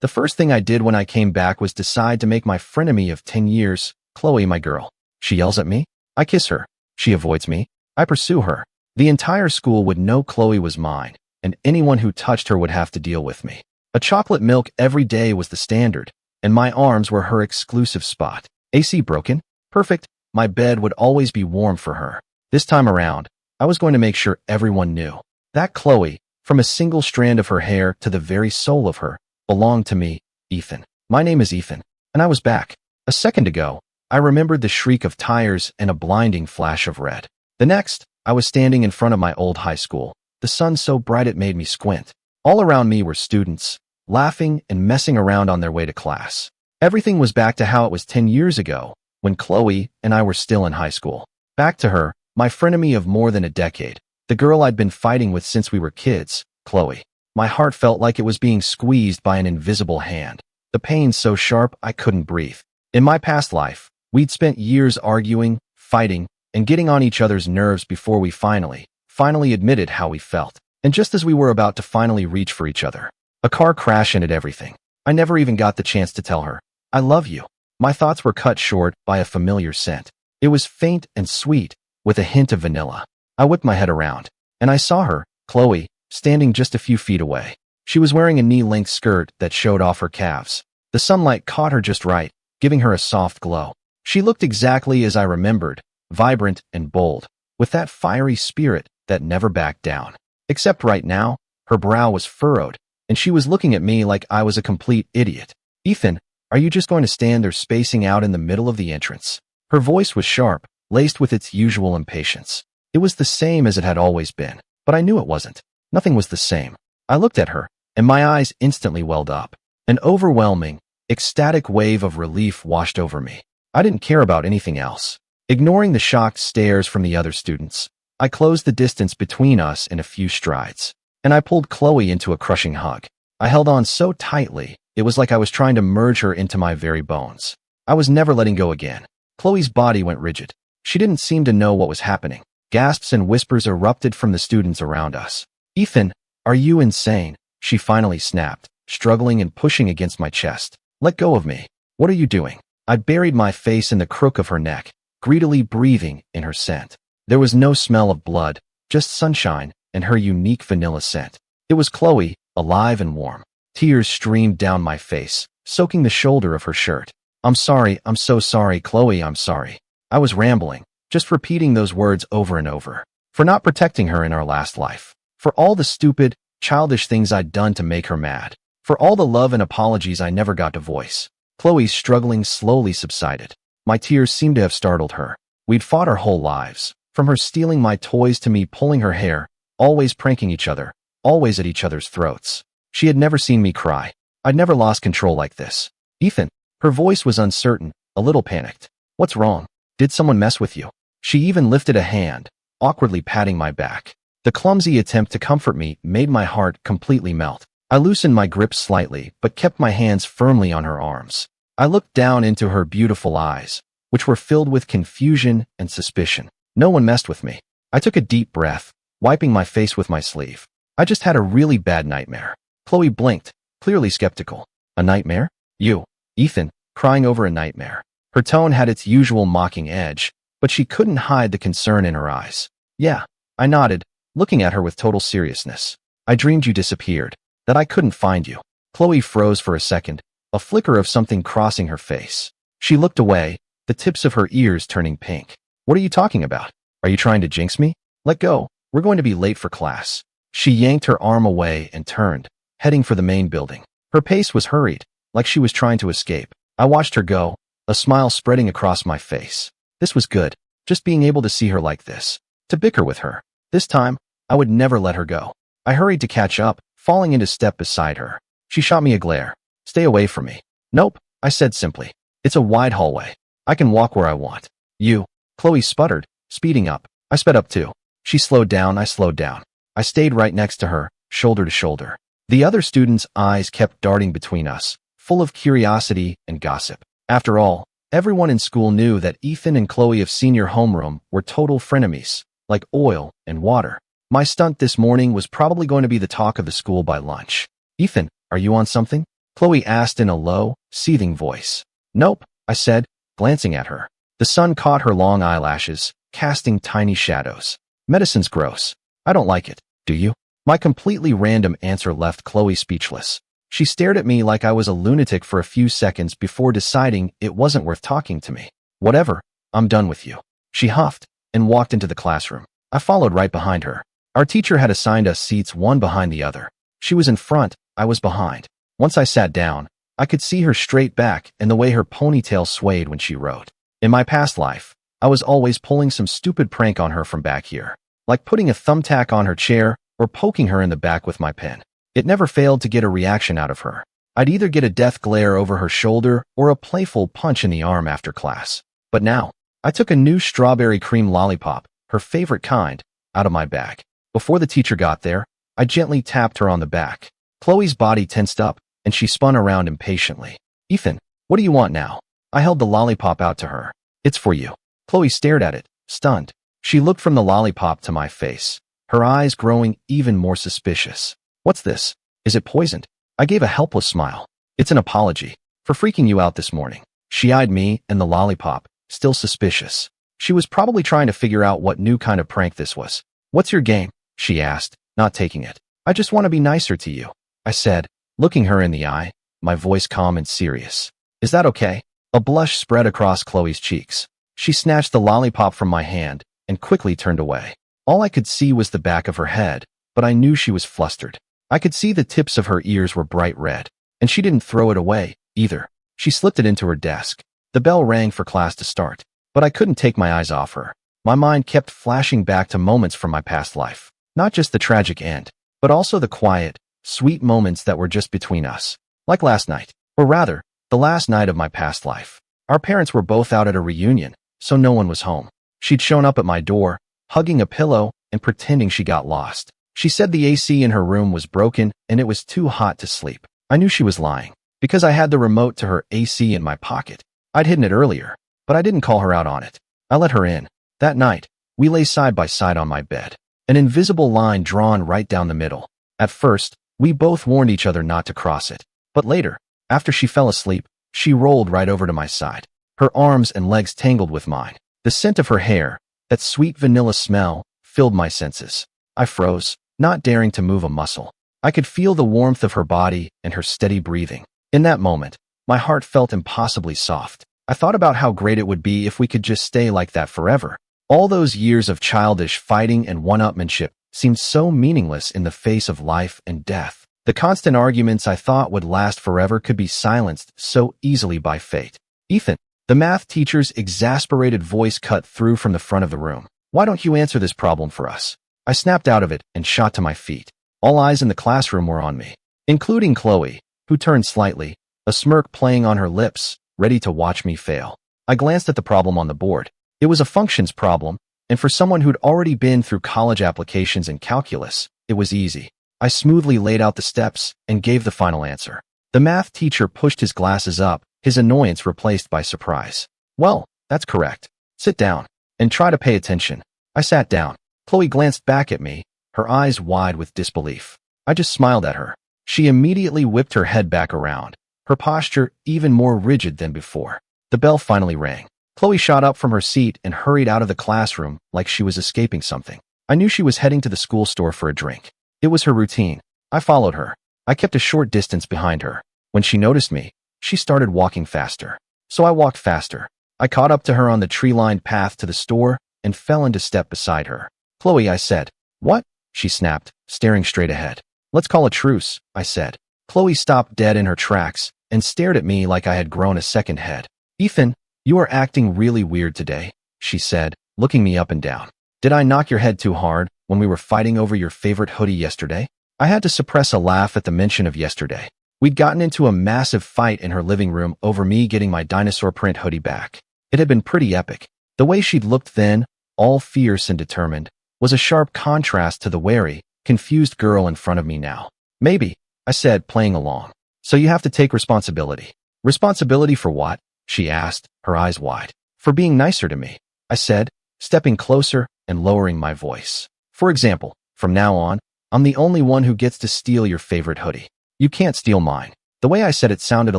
The first thing I did when I came back was decide to make my frenemy of 10 years, Chloe, my girl. She yells at me. I kiss her. She avoids me. I pursue her. The entire school would know Chloe was mine, and anyone who touched her would have to deal with me. A chocolate milk every day was the standard, and my arms were her exclusive spot. AC broken? Perfect. My bed would always be warm for her. This time around, I was going to make sure everyone knew that Chloe, from a single strand of her hair to the very soul of her, belonged to me, Ethan. My name is Ethan, and I was back. A second ago, I remembered the shriek of tires and a blinding flash of red. The next, I was standing in front of my old high school, the sun so bright it made me squint. All around me were students, laughing and messing around on their way to class. Everything was back to how it was 10 years ago, when Chloe and I were still in high school. Back to her, my frenemy of more than a decade, the girl I'd been fighting with since we were kids, Chloe. My heart felt like it was being squeezed by an invisible hand, the pain so sharp I couldn't breathe. In my past life, we'd spent years arguing, fighting, and getting on each other's nerves before we finally admitted how we felt. And just as we were about to finally reach for each other, a car crash ended everything. I never even got the chance to tell her, I love you. My thoughts were cut short by a familiar scent. It was faint and sweet, with a hint of vanilla. I whipped my head around, and I saw her, Chloe, standing just a few feet away. She was wearing a knee-length skirt that showed off her calves. The sunlight caught her just right, giving her a soft glow. She looked exactly as I remembered, vibrant and bold, with that fiery spirit that never backed down. Except right now, her brow was furrowed, and she was looking at me like I was a complete idiot. Ethan, are you just going to stand there spacing out in the middle of the entrance? Her voice was sharp, laced with its usual impatience. It was the same as it had always been, but I knew it wasn't. Nothing was the same. I looked at her, and my eyes instantly welled up. An overwhelming, ecstatic wave of relief washed over me. I didn't care about anything else. Ignoring the shocked stares from the other students, I closed the distance between us in a few strides, and I pulled Chloe into a crushing hug. I held on so tightly, it was like I was trying to merge her into my very bones. I was never letting go again. Chloe's body went rigid. She didn't seem to know what was happening. Gasps and whispers erupted from the students around us. Ethan, are you insane? She finally snapped, struggling and pushing against my chest. Let go of me. What are you doing? I buried my face in the crook of her neck, greedily breathing in her scent. There was no smell of blood, just sunshine and her unique vanilla scent. It was Chloe, alive and warm. Tears streamed down my face, soaking the shoulder of her shirt. I'm sorry, I'm so sorry, Chloe, I'm sorry. I was rambling, just repeating those words over and over. For not protecting her in our last life. For all the stupid, childish things I'd done to make her mad. For all the love and apologies I never got to voice. Chloe's struggling slowly subsided. My tears seemed to have startled her. We'd fought our whole lives. From her stealing my toys to me pulling her hair, always pranking each other, always at each other's throats. She had never seen me cry. I'd never lost control like this. Ethan, her voice was uncertain, a little panicked. What's wrong? Did someone mess with you? She even lifted a hand, awkwardly patting my back. The clumsy attempt to comfort me made my heart completely melt. I loosened my grip slightly, but kept my hands firmly on her arms. I looked down into her beautiful eyes, which were filled with confusion and suspicion. No one messed with me. I took a deep breath, wiping my face with my sleeve. I just had a really bad nightmare. Chloe blinked, clearly skeptical. A nightmare? You, Ethan, crying over a nightmare. Her tone had its usual mocking edge, but she couldn't hide the concern in her eyes. Yeah, I nodded, looking at her with total seriousness. I dreamed you disappeared, that I couldn't find you. Chloe froze for a second, a flicker of something crossing her face. She looked away, the tips of her ears turning pink. What are you talking about? Are you trying to jinx me? Let go. We're going to be late for class. She yanked her arm away and turned, heading for the main building. Her pace was hurried, like she was trying to escape. I watched her go, a smile spreading across my face. This was good, just being able to see her like this. To bicker with her. This time, I would never let her go. I hurried to catch up, falling into step beside her. She shot me a glare. Stay away from me. Nope, I said simply. It's a wide hallway. I can walk where I want. You. Chloe sputtered, speeding up. I sped up too. She slowed down, I slowed down. I stayed right next to her, shoulder to shoulder. The other students' eyes kept darting between us, full of curiosity and gossip. After all, everyone in school knew that Ethan and Chloe of senior homeroom were total frenemies, like oil and water. My stunt this morning was probably going to be the talk of the school by lunch. Ethan, are you on something? Chloe asked in a low, seething voice. Nope, I said, glancing at her. The sun caught her long eyelashes, casting tiny shadows. Medicine's gross. I don't like it, do you? My completely random answer left Chloe speechless. She stared at me like I was a lunatic for a few seconds before deciding it wasn't worth talking to me. Whatever, I'm done with you. She huffed and walked into the classroom. I followed right behind her. Our teacher had assigned us seats one behind the other. She was in front, I was behind. Once I sat down, I could see her straight back and the way her ponytail swayed when she wrote. In my past life, I was always pulling some stupid prank on her from back here, like putting a thumbtack on her chair or poking her in the back with my pen. It never failed to get a reaction out of her. I'd either get a death glare over her shoulder or a playful punch in the arm after class. But now, I took a new strawberry cream lollipop, her favorite kind, out of my bag. Before the teacher got there, I gently tapped her on the back. Chloe's body tensed up, and she spun around impatiently. Ethan, what do you want now? I held the lollipop out to her. It's for you. Chloe stared at it, stunned. She looked from the lollipop to my face, her eyes growing even more suspicious. What's this? Is it poisoned? I gave a helpless smile. It's an apology for freaking you out this morning. She eyed me and the lollipop, still suspicious. She was probably trying to figure out what new kind of prank this was. What's your game? She asked, not taking it. I just want to be nicer to you, I said, looking her in the eye, my voice calm and serious. Is that okay? A blush spread across Chloe's cheeks. She snatched the lollipop from my hand and quickly turned away. All I could see was the back of her head, but I knew she was flustered. I could see the tips of her ears were bright red, and she didn't throw it away, either. She slipped it into her desk. The bell rang for class to start, but I couldn't take my eyes off her. My mind kept flashing back to moments from my past life. Not just the tragic end, but also the quiet, sweet moments that were just between us. Like last night, or rather, the last night of my past life. Our parents were both out at a reunion, so no one was home. She'd shown up at my door, hugging a pillow and pretending she got lost. She said the AC in her room was broken and it was too hot to sleep. I knew she was lying, because I had the remote to her AC in my pocket. I'd hidden it earlier, but I didn't call her out on it. I let her in. That night, we lay side by side on my bed, an invisible line drawn right down the middle. At first, we both warned each other not to cross it. But later, after she fell asleep, she rolled right over to my side. Her arms and legs tangled with mine. The scent of her hair, that sweet vanilla smell, filled my senses. I froze, not daring to move a muscle. I could feel the warmth of her body and her steady breathing. In that moment, my heart felt impossibly soft. I thought about how great it would be if we could just stay like that forever. All those years of childish fighting and one-upmanship seemed so meaningless in the face of life and death. The constant arguments I thought would last forever could be silenced so easily by fate. Ethan, the math teacher's exasperated voice cut through from the front of the room. Why don't you answer this problem for us? I snapped out of it and shot to my feet. All eyes in the classroom were on me, including Chloe, who turned slightly, a smirk playing on her lips, ready to watch me fail. I glanced at the problem on the board. It was a functions problem, and for someone who'd already been through college applications and calculus, it was easy. I smoothly laid out the steps and gave the final answer. The math teacher pushed his glasses up, his annoyance replaced by surprise. Well, that's correct. Sit down and try to pay attention. I sat down. Chloe glanced back at me, her eyes wide with disbelief. I just smiled at her. She immediately whipped her head back around, her posture even more rigid than before. The bell finally rang. Chloe shot up from her seat and hurried out of the classroom like she was escaping something. I knew she was heading to the school store for a drink. It was her routine. I followed her. I kept a short distance behind her. When she noticed me, she started walking faster. So I walked faster. I caught up to her on the tree-lined path to the store and fell into step beside her. Chloe, I said. What? She snapped, staring straight ahead. Let's call a truce, I said. Chloe stopped dead in her tracks and stared at me like I had grown a second head. Ethan, you are acting really weird today, she said, looking me up and down. Did I knock your head too hard when we were fighting over your favorite hoodie yesterday? I had to suppress a laugh at the mention of yesterday. We'd gotten into a massive fight in her living room over me getting my dinosaur print hoodie back. It had been pretty epic. The way she'd looked then, all fierce and determined, was a sharp contrast to the wary, confused girl in front of me now. Maybe, I said, playing along. So you have to take responsibility. Responsibility for what? She asked, her eyes wide. For being nicer to me, I said, stepping closer and lowering my voice. For example, from now on, I'm the only one who gets to steal your favorite hoodie. You can't steal mine. The way I said it sounded a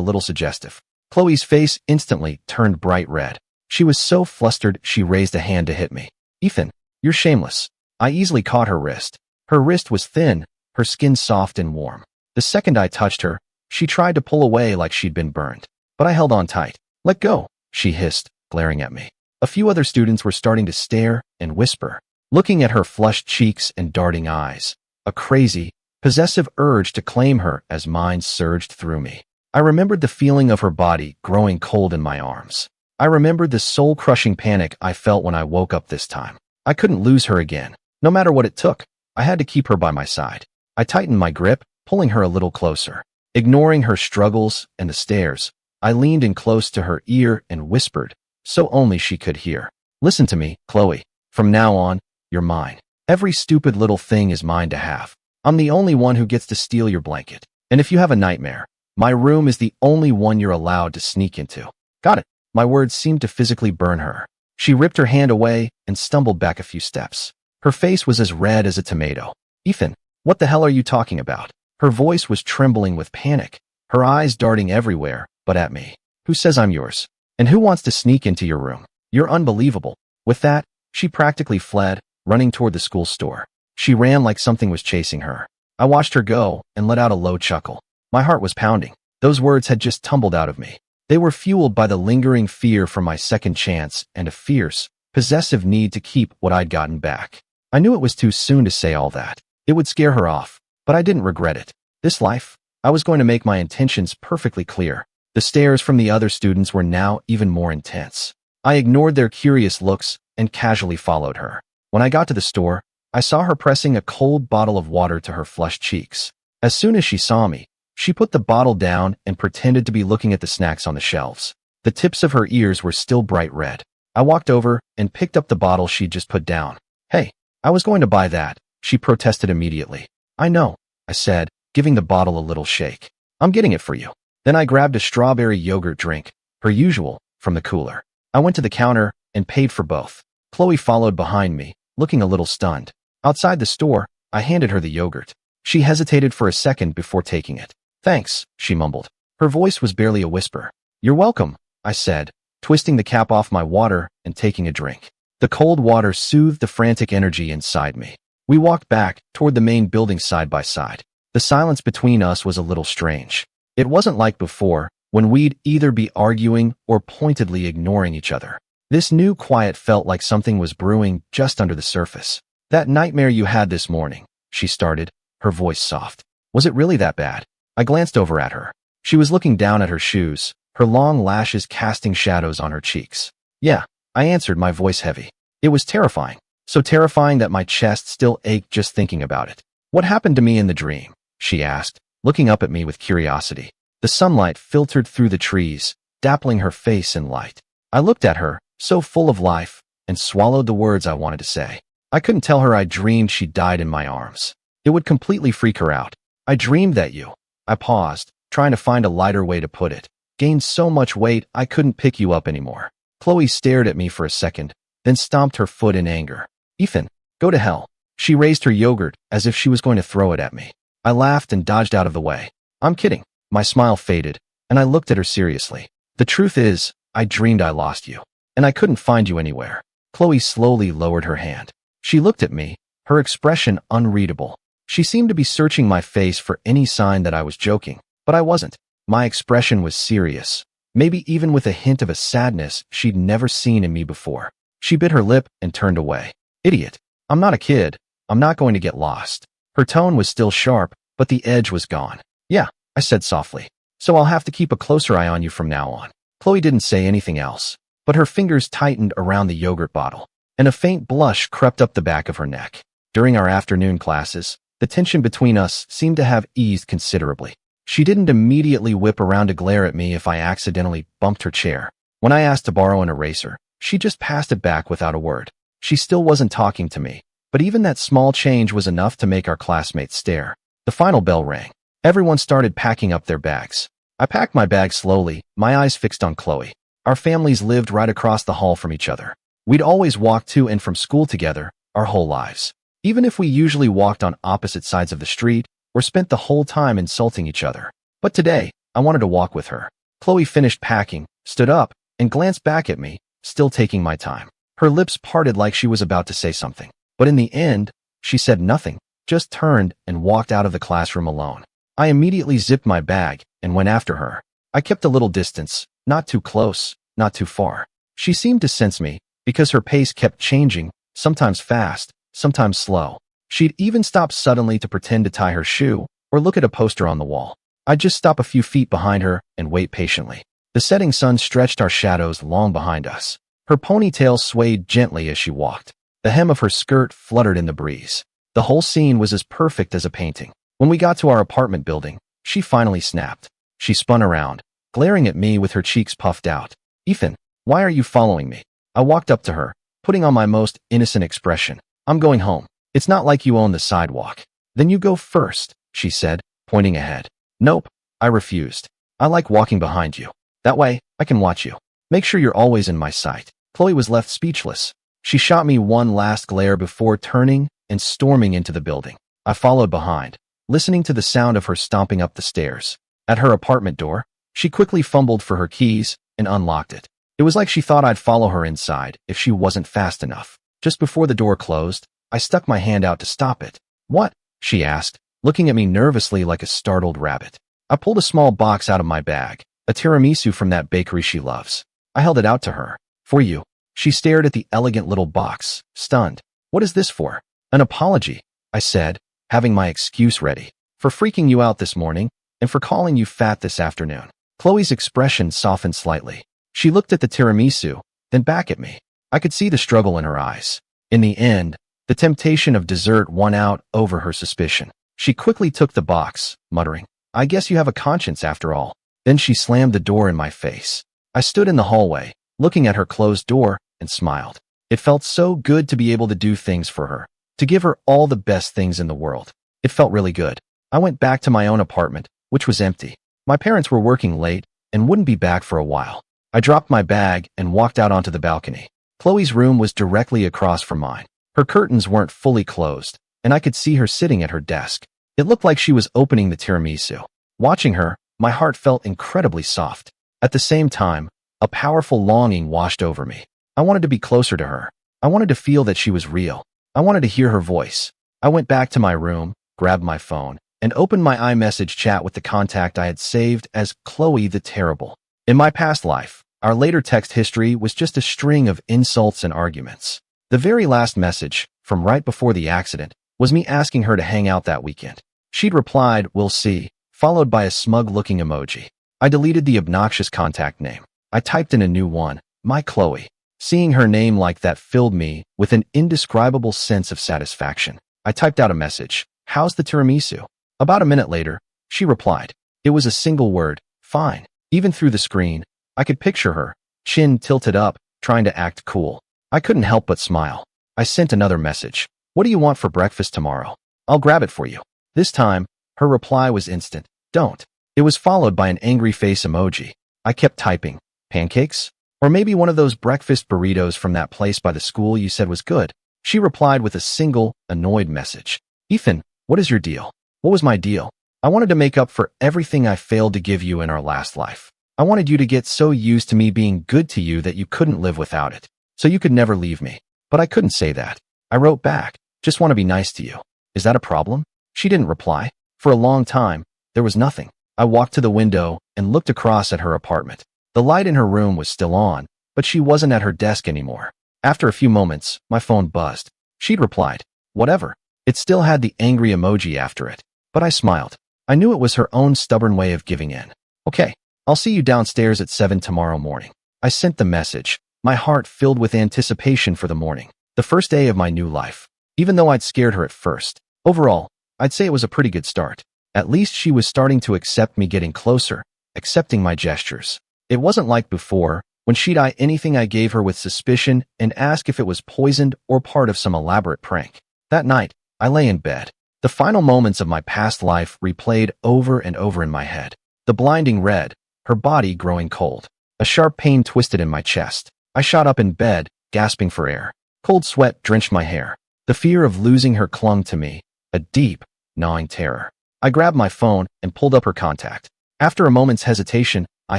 little suggestive. Chloe's face instantly turned bright red. She was so flustered she raised a hand to hit me. Ethan, you're shameless. I easily caught her wrist. Her wrist was thin, her skin soft and warm. The second I touched her, she tried to pull away like she'd been burned. But I held on tight. Let go, she hissed, glaring at me. A few other students were starting to stare and whisper, looking at her flushed cheeks and darting eyes. A crazy, possessive urge to claim her as mine surged through me. I remembered the feeling of her body growing cold in my arms. I remembered the soul-crushing panic I felt when I woke up this time. I couldn't lose her again. No matter what it took, I had to keep her by my side. I tightened my grip, pulling her a little closer. Ignoring her struggles and the stares, I leaned in close to her ear and whispered, so only she could hear. Listen to me, Chloe. From now on, you're mine. Every stupid little thing is mine to have. I'm the only one who gets to steal your blanket. And if you have a nightmare, my room is the only one you're allowed to sneak into. Got it. My words seemed to physically burn her. She ripped her hand away and stumbled back a few steps. Her face was as red as a tomato. Ethan, what the hell are you talking about? Her voice was trembling with panic, her eyes darting everywhere but at me. Who says I'm yours? And who wants to sneak into your room? You're unbelievable. With that, she practically fled, running toward the school store. She ran like something was chasing her. I watched her go and let out a low chuckle. My heart was pounding. Those words had just tumbled out of me. They were fueled by the lingering fear for my second chance and a fierce, possessive need to keep what I'd gotten back. I knew it was too soon to say all that. It would scare her off, but I didn't regret it. This life, I was going to make my intentions perfectly clear. The stares from the other students were now even more intense. I ignored their curious looks and casually followed her. When I got to the store, I saw her pressing a cold bottle of water to her flushed cheeks. As soon as she saw me, she put the bottle down and pretended to be looking at the snacks on the shelves. The tips of her ears were still bright red. I walked over and picked up the bottle she'd just put down. Hey, I was going to buy that, she protested immediately. I know, I said, giving the bottle a little shake. I'm getting it for you. Then I grabbed a strawberry yogurt drink, her usual, from the cooler. I went to the counter and paid for both. Chloe followed behind me, looking a little stunned. Outside the store, I handed her the yogurt. She hesitated for a second before taking it. Thanks, she mumbled. Her voice was barely a whisper. You're welcome, I said, twisting the cap off my water and taking a drink. The cold water soothed the frantic energy inside me. We walked back toward the main building side by side. The silence between us was a little strange. It wasn't like before, when we'd either be arguing or pointedly ignoring each other. This new quiet felt like something was brewing just under the surface. That nightmare you had this morning, she started, her voice soft. Was it really that bad? I glanced over at her. She was looking down at her shoes, her long lashes casting shadows on her cheeks. Yeah, I answered, my voice heavy. It was terrifying. So terrifying that my chest still ached just thinking about it. What happened to me in the dream? She asked, looking up at me with curiosity. The sunlight filtered through the trees, dappling her face in light. I looked at her, so full of life, and swallowed the words I wanted to say. I couldn't tell her I dreamed she died in my arms. It would completely freak her out. I dreamed that you. I paused, trying to find a lighter way to put it. Gained so much weight I couldn't pick you up anymore. Chloe stared at me for a second, then stomped her foot in anger. Ethan, go to hell. She raised her yogurt as if she was going to throw it at me. I laughed and dodged out of the way. I'm kidding. My smile faded, and I looked at her seriously. The truth is, I dreamed I lost you, and I couldn't find you anywhere. Chloe slowly lowered her hand. She looked at me, her expression unreadable. She seemed to be searching my face for any sign that I was joking, but I wasn't. My expression was serious, maybe even with a hint of a sadness she'd never seen in me before. She bit her lip and turned away. Idiot. I'm not a kid. I'm not going to get lost. Her tone was still sharp, but the edge was gone. Yeah, I said softly. So I'll have to keep a closer eye on you from now on. Chloe didn't say anything else, but her fingers tightened around the yogurt bottle, and a faint blush crept up the back of her neck. During our afternoon classes, the tension between us seemed to have eased considerably. She didn't immediately whip around to glare at me if I accidentally bumped her chair. When I asked to borrow an eraser, she just passed it back without a word. She still wasn't talking to me, but even that small change was enough to make our classmates stare. The final bell rang. Everyone started packing up their bags. I packed my bag slowly, my eyes fixed on Chloe. Our families lived right across the hall from each other. We'd always walked to and from school together, our whole lives. Even if we usually walked on opposite sides of the street, or spent the whole time insulting each other. But today, I wanted to walk with her. Chloe finished packing, stood up, and glanced back at me, still taking my time. Her lips parted like she was about to say something. But in the end, she said nothing, just turned and walked out of the classroom alone. I immediately zipped my bag and went after her. I kept a little distance, not too close, not too far. She seemed to sense me, because her pace kept changing, sometimes fast, sometimes slow. She'd even stop suddenly to pretend to tie her shoe or look at a poster on the wall. I'd just stop a few feet behind her and wait patiently. The setting sun stretched our shadows long behind us. Her ponytail swayed gently as she walked. The hem of her skirt fluttered in the breeze. The whole scene was as perfect as a painting. When we got to our apartment building, she finally snapped. She spun around, glaring at me with her cheeks puffed out. "Ethan, why are you following me?" I walked up to her, putting on my most innocent expression. "I'm going home. It's not like you own the sidewalk." "Then you go first," she said, pointing ahead. "Nope," I refused. "I like walking behind you. That way, I can watch you. Make sure you're always in my sight." Chloe was left speechless. She shot me one last glare before turning and storming into the building. I followed behind, listening to the sound of her stomping up the stairs. At her apartment door, she quickly fumbled for her keys and unlocked it. It was like she thought I'd follow her inside if she wasn't fast enough. Just before the door closed, I stuck my hand out to stop it. "What?" she asked, looking at me nervously like a startled rabbit. I pulled a small box out of my bag, a tiramisu from that bakery she loves. I held it out to her. "For you." She stared at the elegant little box, stunned. "What is this for?" "An apology," I said, having my excuse ready. "For freaking you out this morning, and for calling you fat this afternoon." Chloe's expression softened slightly. She looked at the tiramisu, then back at me. I could see the struggle in her eyes. In the end, the temptation of dessert won out over her suspicion. She quickly took the box, muttering, "I guess you have a conscience after all." Then she slammed the door in my face. I stood in the hallway, looking at her closed door, and smiled. It felt so good to be able to do things for her, to give her all the best things in the world. It felt really good. I went back to my own apartment, which was empty. My parents were working late and wouldn't be back for a while. I dropped my bag and walked out onto the balcony. Chloe's room was directly across from mine. Her curtains weren't fully closed, and I could see her sitting at her desk. It looked like she was opening the tiramisu. Watching her, my heart felt incredibly soft. At the same time, a powerful longing washed over me. I wanted to be closer to her. I wanted to feel that she was real. I wanted to hear her voice. I went back to my room, grabbed my phone, and opened my iMessage chat with the contact I had saved as Chloe the Terrible. In my past life, our later text history was just a string of insults and arguments. The very last message, from right before the accident, was me asking her to hang out that weekend. She'd replied, "We'll see," followed by a smug-looking emoji. I deleted the obnoxious contact name. I typed in a new one, "My Chloe." Seeing her name like that filled me with an indescribable sense of satisfaction. I typed out a message, "How's the tiramisu?" About a minute later, she replied. It was a single word, "Fine." Even through the screen, I could picture her, chin tilted up, trying to act cool. I couldn't help but smile. I sent another message. "What do you want for breakfast tomorrow? I'll grab it for you." This time, her reply was instant. "Don't." It was followed by an angry face emoji. I kept typing. "Pancakes? Or maybe one of those breakfast burritos from that place by the school you said was good." She replied with a single, annoyed message. "Ethan, what is your deal?" What was my deal? I wanted to make up for everything I failed to give you in our last life. I wanted you to get so used to me being good to you that you couldn't live without it. So you could never leave me. But I couldn't say that. I wrote back, "Just want to be nice to you. Is that a problem?" She didn't reply. For a long time, there was nothing. I walked to the window and looked across at her apartment. The light in her room was still on, but she wasn't at her desk anymore. After a few moments, my phone buzzed. She'd replied, "Whatever." It still had the angry emoji after it, but I smiled. I knew it was her own stubborn way of giving in. "Okay, I'll see you downstairs at 7 tomorrow morning." I sent the message, my heart filled with anticipation for the morning, the first day of my new life. Even though I'd scared her at first, overall, I'd say it was a pretty good start. At least she was starting to accept me getting closer, accepting my gestures. It wasn't like before, when she'd eye anything I gave her with suspicion and ask if it was poisoned or part of some elaborate prank. That night, I lay in bed. The final moments of my past life replayed over and over in my head. The blinding red, her body growing cold. A sharp pain twisted in my chest. I shot up in bed, gasping for air. Cold sweat drenched my hair. The fear of losing her clung to me, a deep, gnawing terror. I grabbed my phone and pulled up her contact. After a moment's hesitation, I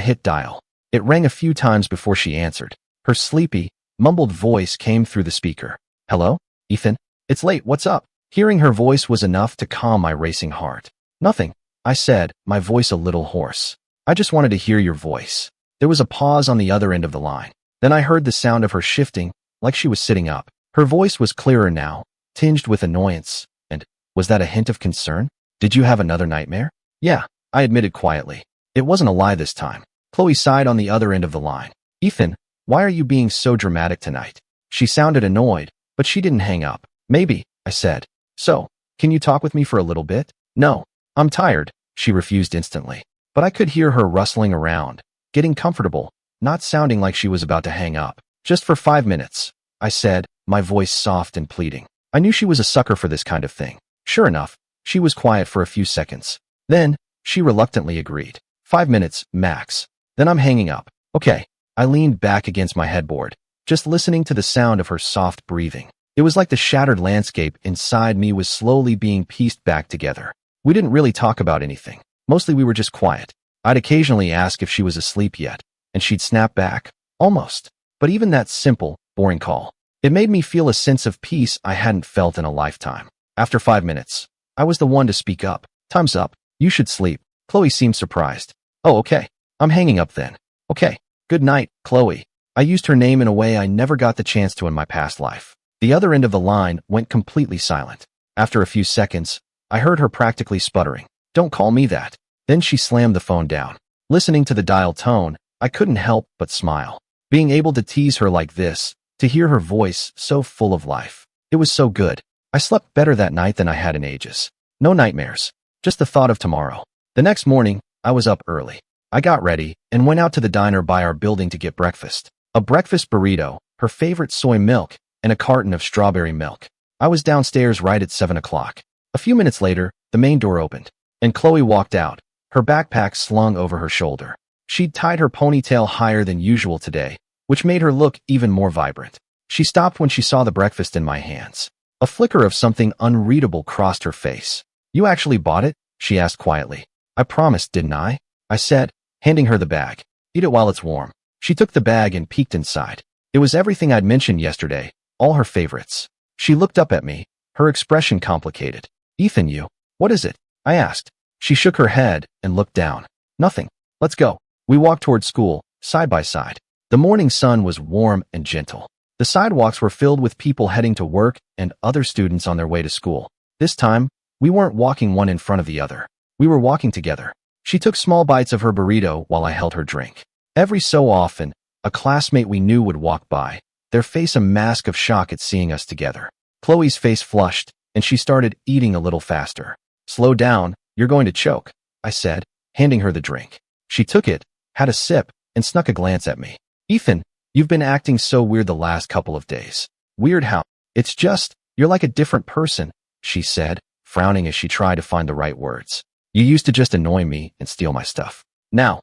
hit dial. It rang a few times before she answered. Her sleepy, mumbled voice came through the speaker. Hello? Ethan? It's late, what's up? Hearing her voice was enough to calm my racing heart. Nothing, I said, my voice a little hoarse. I just wanted to hear your voice. There was a pause on the other end of the line. Then I heard the sound of her shifting, like she was sitting up. Her voice was clearer now, tinged with annoyance. And, was that a hint of concern? Did you have another nightmare? Yeah, I admitted quietly. It wasn't a lie this time. Chloe sighed on the other end of the line. Ethan, why are you being so dramatic tonight? She sounded annoyed, but she didn't hang up. Maybe, I said. So, can you talk with me for a little bit? No, I'm tired, she refused instantly. But I could hear her rustling around, getting comfortable, not sounding like she was about to hang up. Just for 5 minutes, I said, my voice soft and pleading. I knew she was a sucker for this kind of thing. Sure enough, she was quiet for a few seconds. Then, she reluctantly agreed. 5 minutes, max. Then I'm hanging up. Okay. I leaned back against my headboard, just listening to the sound of her soft breathing. It was like the shattered landscape inside me was slowly being pieced back together. We didn't really talk about anything. Mostly we were just quiet. I'd occasionally ask if she was asleep yet, and she'd snap back, almost. But even that simple, boring call, it made me feel a sense of peace I hadn't felt in a lifetime. After 5 minutes, I was the one to speak up. Time's up. You should sleep. Chloe seemed surprised. Oh, okay. I'm hanging up then. Okay. Good night, Chloe. I used her name in a way I never got the chance to in my past life. The other end of the line went completely silent. After a few seconds, I heard her practically sputtering. Don't call me that. Then she slammed the phone down. Listening to the dial tone, I couldn't help but smile. Being able to tease her like this, to hear her voice so full of life. It was so good. I slept better that night than I had in ages. No nightmares. Just the thought of tomorrow. The next morning, I was up early. I got ready and went out to the diner by our building to get breakfast. A breakfast burrito, her favorite soy milk, and a carton of strawberry milk. I was downstairs right at 7 o'clock. A few minutes later, the main door opened, and Chloe walked out, her backpack slung over her shoulder. She'd tied her ponytail higher than usual today, which made her look even more vibrant. She stopped when she saw the breakfast in my hands. A flicker of something unreadable crossed her face. You actually bought it? She asked quietly. I promised, didn't I? I said, handing her the bag. Eat it while it's warm. She took the bag and peeked inside. It was everything I'd mentioned yesterday, all her favorites. She looked up at me, her expression complicated. Ethan, what is it? I asked. She shook her head and looked down. Nothing. Let's go. We walked toward school, side by side. The morning sun was warm and gentle. The sidewalks were filled with people heading to work and other students on their way to school. This time, we weren't walking one in front of the other. We were walking together. She took small bites of her burrito while I held her drink. Every so often, a classmate we knew would walk by, their face a mask of shock at seeing us together. Chloe's face flushed, and she started eating a little faster. Slow down, you're going to choke, I said, handing her the drink. She took it, had a sip, and snuck a glance at me. Ethan, you've been acting so weird the last couple of days. Weird how? It's just, you're like a different person, she said, frowning as she tried to find the right words. You used to just annoy me and steal my stuff. Now,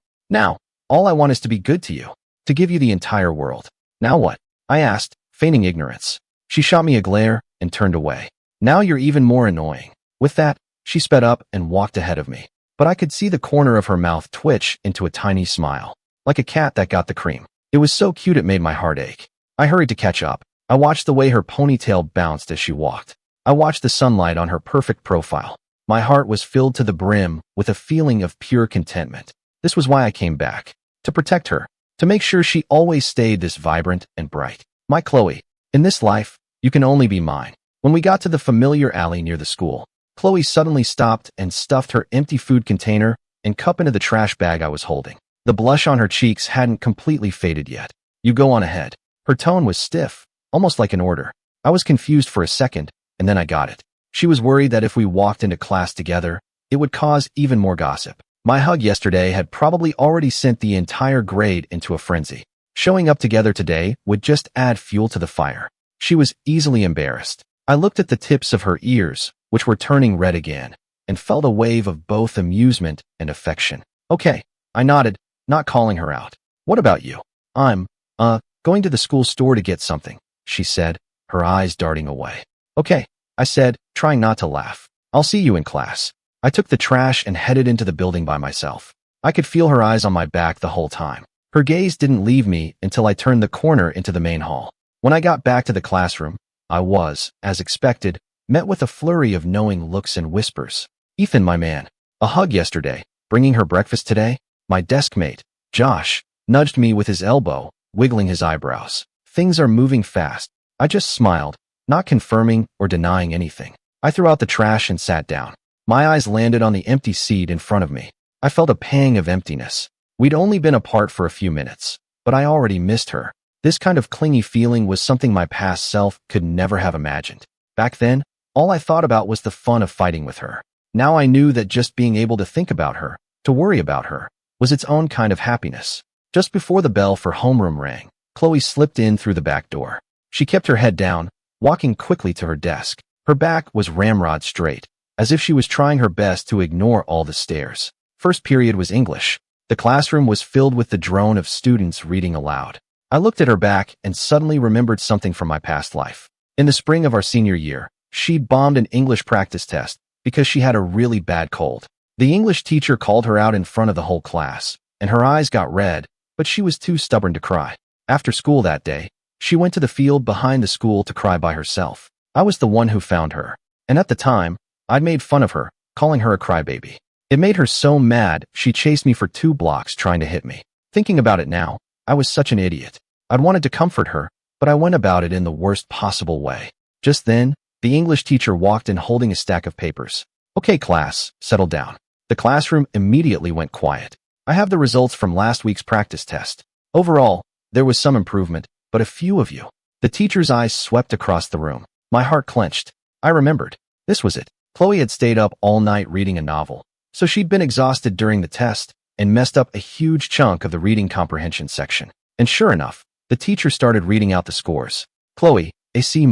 all I want is to be good to you, to give you the entire world. Now what? I asked, feigning ignorance. She shot me a glare and turned away. Now you're even more annoying. With that, she sped up and walked ahead of me. But I could see the corner of her mouth twitch into a tiny smile, like a cat that got the cream. It was so cute it made my heart ache. I hurried to catch up. I watched the way her ponytail bounced as she walked. I watched the sunlight on her perfect profile. My heart was filled to the brim with a feeling of pure contentment. This was why I came back. To protect her. To make sure she always stayed this vibrant and bright. My Chloe. In this life, you can only be mine. When we got to the familiar alley near the school, Chloe suddenly stopped and stuffed her empty food container and cup into the trash bag I was holding. The blush on her cheeks hadn't completely faded yet. You go on ahead. Her tone was stiff, almost like an order. I was confused for a second, and then I got it. She was worried that if we walked into class together, it would cause even more gossip. My hug yesterday had probably already sent the entire grade into a frenzy. Showing up together today would just add fuel to the fire. She was easily embarrassed. I looked at the tips of her ears, which were turning red again, and felt a wave of both amusement and affection. Okay, I nodded, not calling her out. What about you? I'm, going to the school store to get something, she said, her eyes darting away. Okay, I said, trying not to laugh. I'll see you in class. I took the trash and headed into the building by myself. I could feel her eyes on my back the whole time. Her gaze didn't leave me until I turned the corner into the main hall. When I got back to the classroom, I was, as expected, met with a flurry of knowing looks and whispers. Ethan, my man. A hug yesterday. Bringing her breakfast today? My desk mate, Josh, nudged me with his elbow, wiggling his eyebrows. Things are moving fast. I just smiled, not confirming or denying anything. I threw out the trash and sat down. My eyes landed on the empty seat in front of me. I felt a pang of emptiness. We'd only been apart for a few minutes, but I already missed her. This kind of clingy feeling was something my past self could never have imagined. Back then, all I thought about was the fun of fighting with her. Now I knew that just being able to think about her, to worry about her, was its own kind of happiness. Just before the bell for homeroom rang, Chloe slipped in through the back door. She kept her head down, walking quickly to her desk. Her back was ramrod straight, as if she was trying her best to ignore all the stares. First period was English. The classroom was filled with the drone of students reading aloud. I looked at her back and suddenly remembered something from my past life. In the spring of our senior year, she'd bombed an English practice test because she had a really bad cold. The English teacher called her out in front of the whole class, and her eyes got red, but she was too stubborn to cry. After school that day, she went to the field behind the school to cry by herself. I was the one who found her, and at the time, I'd made fun of her, calling her a crybaby. It made her so mad, she chased me for 2 blocks trying to hit me. Thinking about it now, I was such an idiot. I'd wanted to comfort her, but I went about it in the worst possible way. Just then, the English teacher walked in holding a stack of papers. Okay, class, settle down. The classroom immediately went quiet. I have the results from last week's practice test. Overall, there was some improvement, but a few of you. The teacher's eyes swept across the room. My heart clenched. I remembered. This was it. Chloe had stayed up all night reading a novel, so she'd been exhausted during the test and messed up a huge chunk of the reading comprehension section. And sure enough, the teacher started reading out the scores. Chloe, a C-.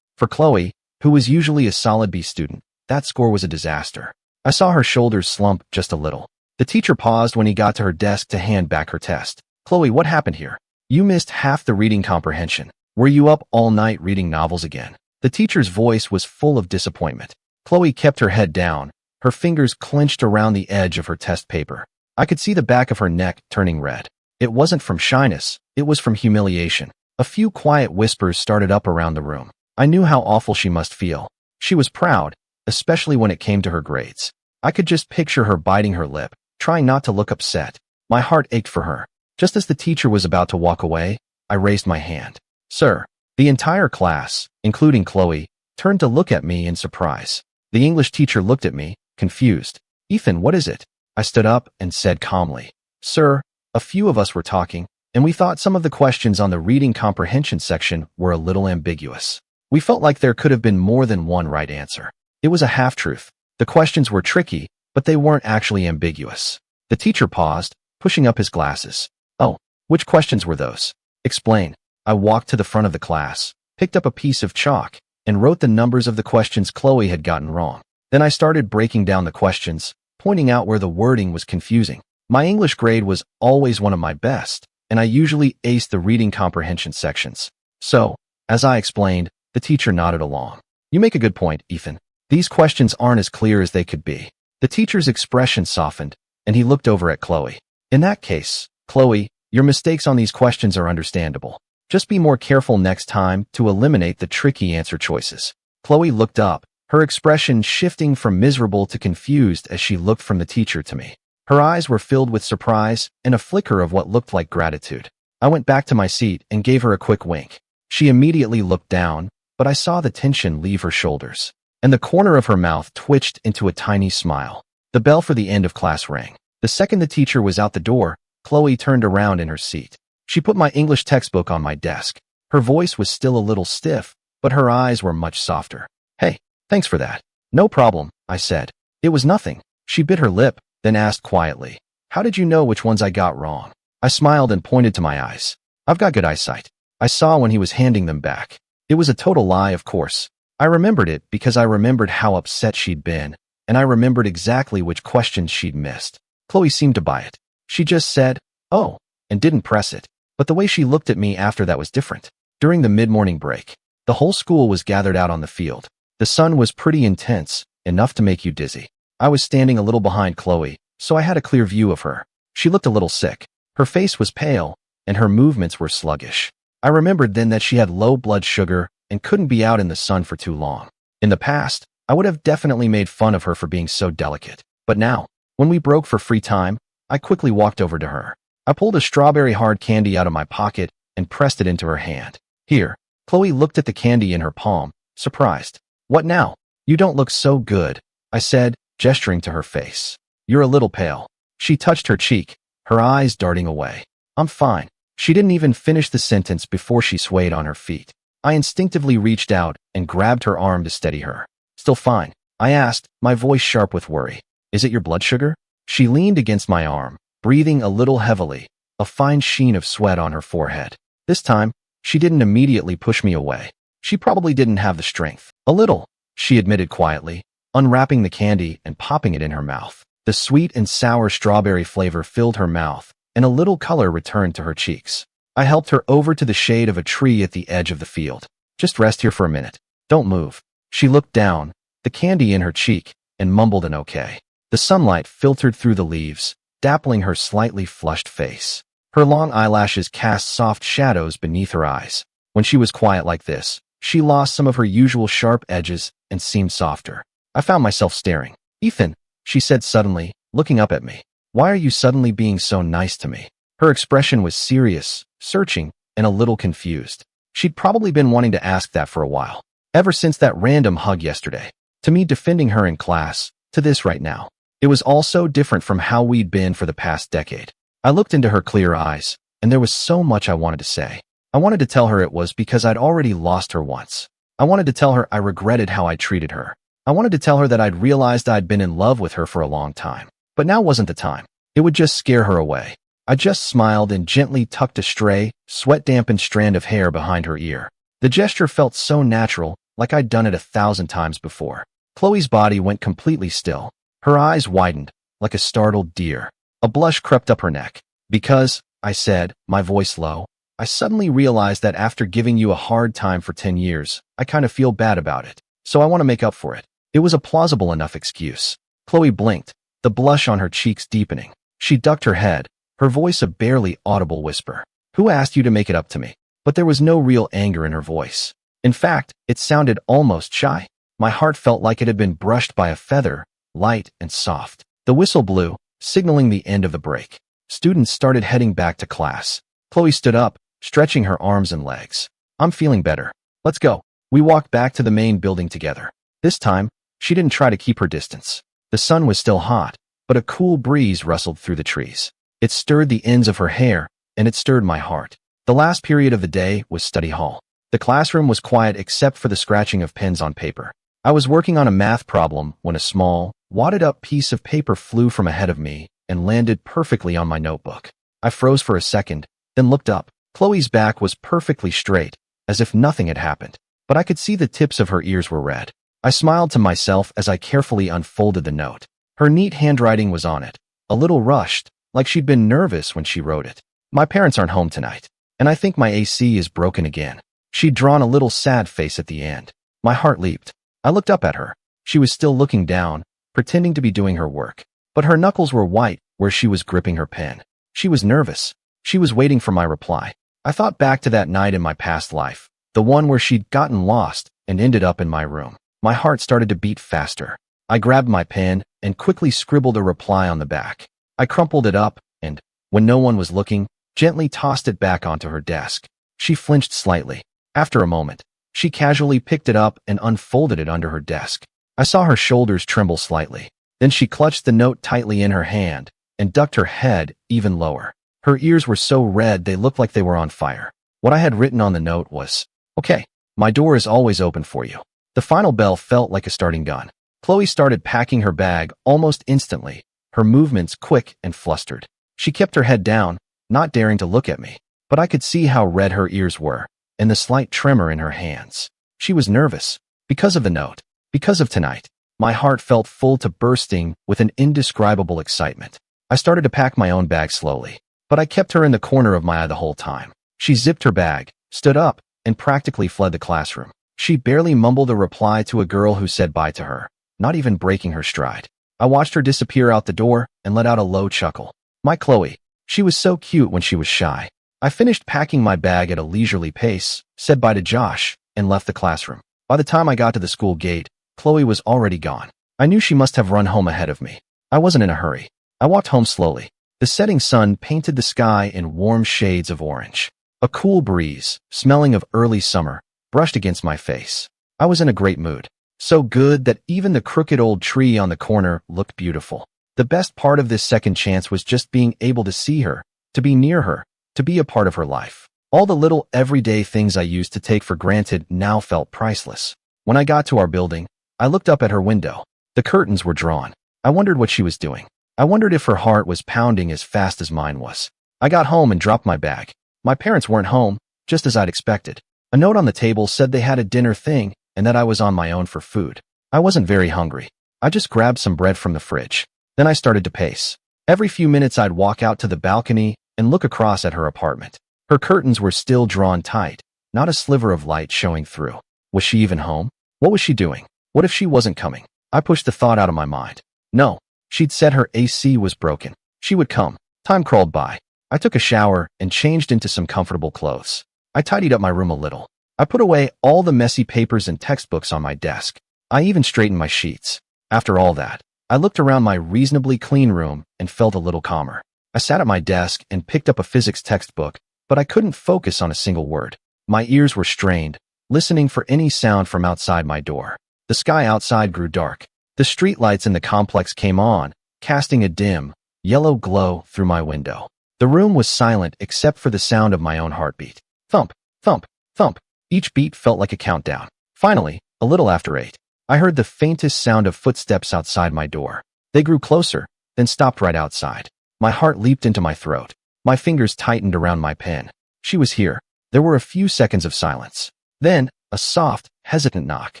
For Chloe, who was usually a solid B student, that score was a disaster. I saw her shoulders slump just a little. The teacher paused when he got to her desk to hand back her test. Chloe, what happened here? You missed half the reading comprehension. Were you up all night reading novels again? The teacher's voice was full of disappointment. Chloe kept her head down, her fingers clenched around the edge of her test paper. I could see the back of her neck turning red. It wasn't from shyness, it was from humiliation. A few quiet whispers started up around the room. I knew how awful she must feel. She was proud, especially when it came to her grades. I could just picture her biting her lip, trying not to look upset. My heart ached for her. Just as the teacher was about to walk away, I raised my hand. Sir. The entire class, including Chloe, turned to look at me in surprise. The English teacher looked at me, confused. Ethan, what is it? I stood up and said calmly. Sir, a few of us were talking, and we thought some of the questions on the reading comprehension section were a little ambiguous. We felt like there could have been more than one right answer. It was a half-truth. The questions were tricky, but they weren't actually ambiguous. The teacher paused, pushing up his glasses. Oh, which questions were those? Explain. I walked to the front of the class, picked up a piece of chalk, and wrote the numbers of the questions Chloe had gotten wrong. Then I started breaking down the questions, pointing out where the wording was confusing. My English grade was always one of my best, and I usually aced the reading comprehension sections. So, as I explained, the teacher nodded along. You make a good point, Ethan. These questions aren't as clear as they could be. The teacher's expression softened, and he looked over at Chloe. In that case, Chloe, your mistakes on these questions are understandable. Just be more careful next time to eliminate the tricky answer choices. Chloe looked up, her expression shifting from miserable to confused as she looked from the teacher to me. Her eyes were filled with surprise and a flicker of what looked like gratitude. I went back to my seat and gave her a quick wink. She immediately looked down, but I saw the tension leave her shoulders, and the corner of her mouth twitched into a tiny smile. The bell for the end of class rang. The second the teacher was out the door, Chloe turned around in her seat. She put my English textbook on my desk. Her voice was still a little stiff, but her eyes were much softer. Hey, thanks for that. No problem, I said. It was nothing. She bit her lip, then asked quietly, how did you know which ones I got wrong? I smiled and pointed to my eyes. I've got good eyesight. I saw when he was handing them back. It was a total lie, of course. I remembered it because I remembered how upset she'd been, and I remembered exactly which questions she'd missed. Chloe seemed to buy it. She just said, oh, and didn't press it. But the way she looked at me after that was different. During the mid-morning break, the whole school was gathered out on the field. The sun was pretty intense, enough to make you dizzy. I was standing a little behind Chloe, so I had a clear view of her. She looked a little sick. Her face was pale, and her movements were sluggish. I remembered then that she had low blood sugar and couldn't be out in the sun for too long. In the past, I would have definitely made fun of her for being so delicate. But now, when we broke for free time, I quickly walked over to her. I pulled a strawberry hard candy out of my pocket and pressed it into her hand. Here. Chloe looked at the candy in her palm, surprised. What now? You don't look so good, I said, gesturing to her face. You're a little pale. She touched her cheek, her eyes darting away. I'm fine. She didn't even finish the sentence before she swayed on her feet. I instinctively reached out and grabbed her arm to steady her. Still fine, I asked, my voice sharp with worry. Is it your blood sugar? She leaned against my arm, breathing a little heavily, a fine sheen of sweat on her forehead. This time, she didn't immediately push me away. She probably didn't have the strength. A little, she admitted quietly, unwrapping the candy and popping it in her mouth. The sweet and sour strawberry flavor filled her mouth, and a little color returned to her cheeks. I helped her over to the shade of a tree at the edge of the field. Just rest here for a minute. Don't move. She looked down, the candy in her cheek, and mumbled an okay. The sunlight filtered through the leaves, dappling her slightly flushed face. Her long eyelashes cast soft shadows beneath her eyes. When she was quiet like this, she lost some of her usual sharp edges and seemed softer. I found myself staring. Ethan, she said suddenly, looking up at me. Why are you suddenly being so nice to me? Her expression was serious, searching, and a little confused. She'd probably been wanting to ask that for a while. Ever since that random hug yesterday. To me defending her in class, to this right now. It was all so different from how we'd been for the past decade. I looked into her clear eyes, and there was so much I wanted to say. I wanted to tell her it was because I'd already lost her once. I wanted to tell her I regretted how I treated her. I wanted to tell her that I'd realized I'd been in love with her for a long time. But now wasn't the time. It would just scare her away. I just smiled and gently tucked a stray, sweat-dampened strand of hair behind her ear. The gesture felt so natural, like I'd done it 1,000 times before. Chloe's body went completely still. Her eyes widened, like a startled deer. A blush crept up her neck. Because, I said, my voice low, I suddenly realized that after giving you a hard time for 10 years, I kind of feel bad about it. So I want to make up for it. It was a plausible enough excuse. Chloe blinked, the blush on her cheeks deepening. She ducked her head, her voice a barely audible whisper. Who asked you to make it up to me? But there was no real anger in her voice. In fact, it sounded almost shy. My heart felt like it had been brushed by a feather, light and soft. The whistle blew, signaling the end of the break. Students started heading back to class. Chloe stood up, stretching her arms and legs. I'm feeling better. Let's go. We walked back to the main building together. This time, she didn't try to keep her distance. The sun was still hot, but a cool breeze rustled through the trees. It stirred the ends of her hair, and it stirred my heart. The last period of the day was study hall. The classroom was quiet except for the scratching of pens on paper. I was working on a math problem when a small, wadded-up piece of paper flew from ahead of me and landed perfectly on my notebook. I froze for a second, then looked up. Chloe's back was perfectly straight, as if nothing had happened, but I could see the tips of her ears were red. I smiled to myself as I carefully unfolded the note. Her neat handwriting was on it, a little rushed, like she'd been nervous when she wrote it. My parents aren't home tonight, and I think my AC is broken again. She'd drawn a little sad face at the end. My heart leaped. I looked up at her. She was still looking down, pretending to be doing her work. But her knuckles were white where she was gripping her pen. She was nervous. She was waiting for my reply. I thought back to that night in my past life, the one where she'd gotten lost and ended up in my room. My heart started to beat faster. I grabbed my pen and quickly scribbled a reply on the back. I crumpled it up and, when no one was looking, gently tossed it back onto her desk. She flinched slightly. After a moment, she casually picked it up and unfolded it under her desk. I saw her shoulders tremble slightly. Then she clutched the note tightly in her hand and ducked her head even lower. Her ears were so red they looked like they were on fire. What I had written on the note was, "Okay, my door is always open for you." The final bell felt like a starting gun. Chloe started packing her bag almost instantly, her movements quick and flustered. She kept her head down, not daring to look at me, but I could see how red her ears were and the slight tremor in her hands. She was nervous, because of the note, because of tonight. My heart felt full to bursting with an indescribable excitement. I started to pack my own bag slowly, but I kept her in the corner of my eye the whole time. She zipped her bag, stood up, and practically fled the classroom. She barely mumbled a reply to a girl who said bye to her, not even breaking her stride. I watched her disappear out the door and let out a low chuckle. My Chloe. She was so cute when she was shy. I finished packing my bag at a leisurely pace, said bye to Josh, and left the classroom. By the time I got to the school gate, Chloe was already gone. I knew she must have run home ahead of me. I wasn't in a hurry. I walked home slowly. The setting sun painted the sky in warm shades of orange. A cool breeze, smelling of early summer, brushed against my face. I was in a great mood. So good that even the crooked old tree on the corner looked beautiful. The best part of this second chance was just being able to see her, to be near her, to be a part of her life. All the little everyday things I used to take for granted now felt priceless. When I got to our building, I looked up at her window. The curtains were drawn. I wondered what she was doing. I wondered if her heart was pounding as fast as mine was. I got home and dropped my bag. My parents weren't home, just as I'd expected. A note on the table said they had a dinner thing and that I was on my own for food. I wasn't very hungry. I just grabbed some bread from the fridge. Then I started to pace. Every few minutes I'd walk out to the balcony and look across at her apartment. Her curtains were still drawn tight, not a sliver of light showing through. Was she even home? What was she doing? What if she wasn't coming? I pushed the thought out of my mind. No, she'd said her AC was broken. She would come. Time crawled by. I took a shower and changed into some comfortable clothes. I tidied up my room a little. I put away all the messy papers and textbooks on my desk. I even straightened my sheets. After all that, I looked around my reasonably clean room and felt a little calmer. I sat at my desk and picked up a physics textbook, but I couldn't focus on a single word. My ears were strained, listening for any sound from outside my door. The sky outside grew dark. The streetlights in the complex came on, casting a dim, yellow glow through my window. The room was silent except for the sound of my own heartbeat. Thump, thump, thump. Each beat felt like a countdown. Finally, a little after 8, I heard the faintest sound of footsteps outside my door. They grew closer, then stopped right outside. My heart leaped into my throat. My fingers tightened around my pen. She was here. There were a few seconds of silence. Then, a soft, hesitant knock.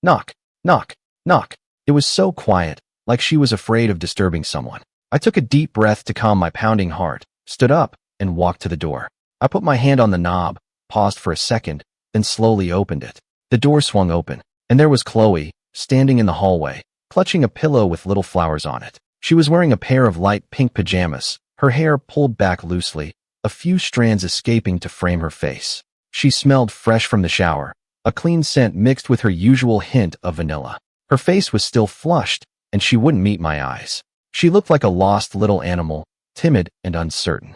Knock, knock, knock. It was so quiet, like she was afraid of disturbing someone. I took a deep breath to calm my pounding heart, stood up, and walked to the door. I put my hand on the knob, paused for a second, then slowly opened it. The door swung open, and there was Chloe, standing in the hallway, clutching a pillow with little flowers on it. She was wearing a pair of light pink pajamas, her hair pulled back loosely, a few strands escaping to frame her face. She smelled fresh from the shower, a clean scent mixed with her usual hint of vanilla. Her face was still flushed, and she wouldn't meet my eyes. She looked like a lost little animal, timid and uncertain.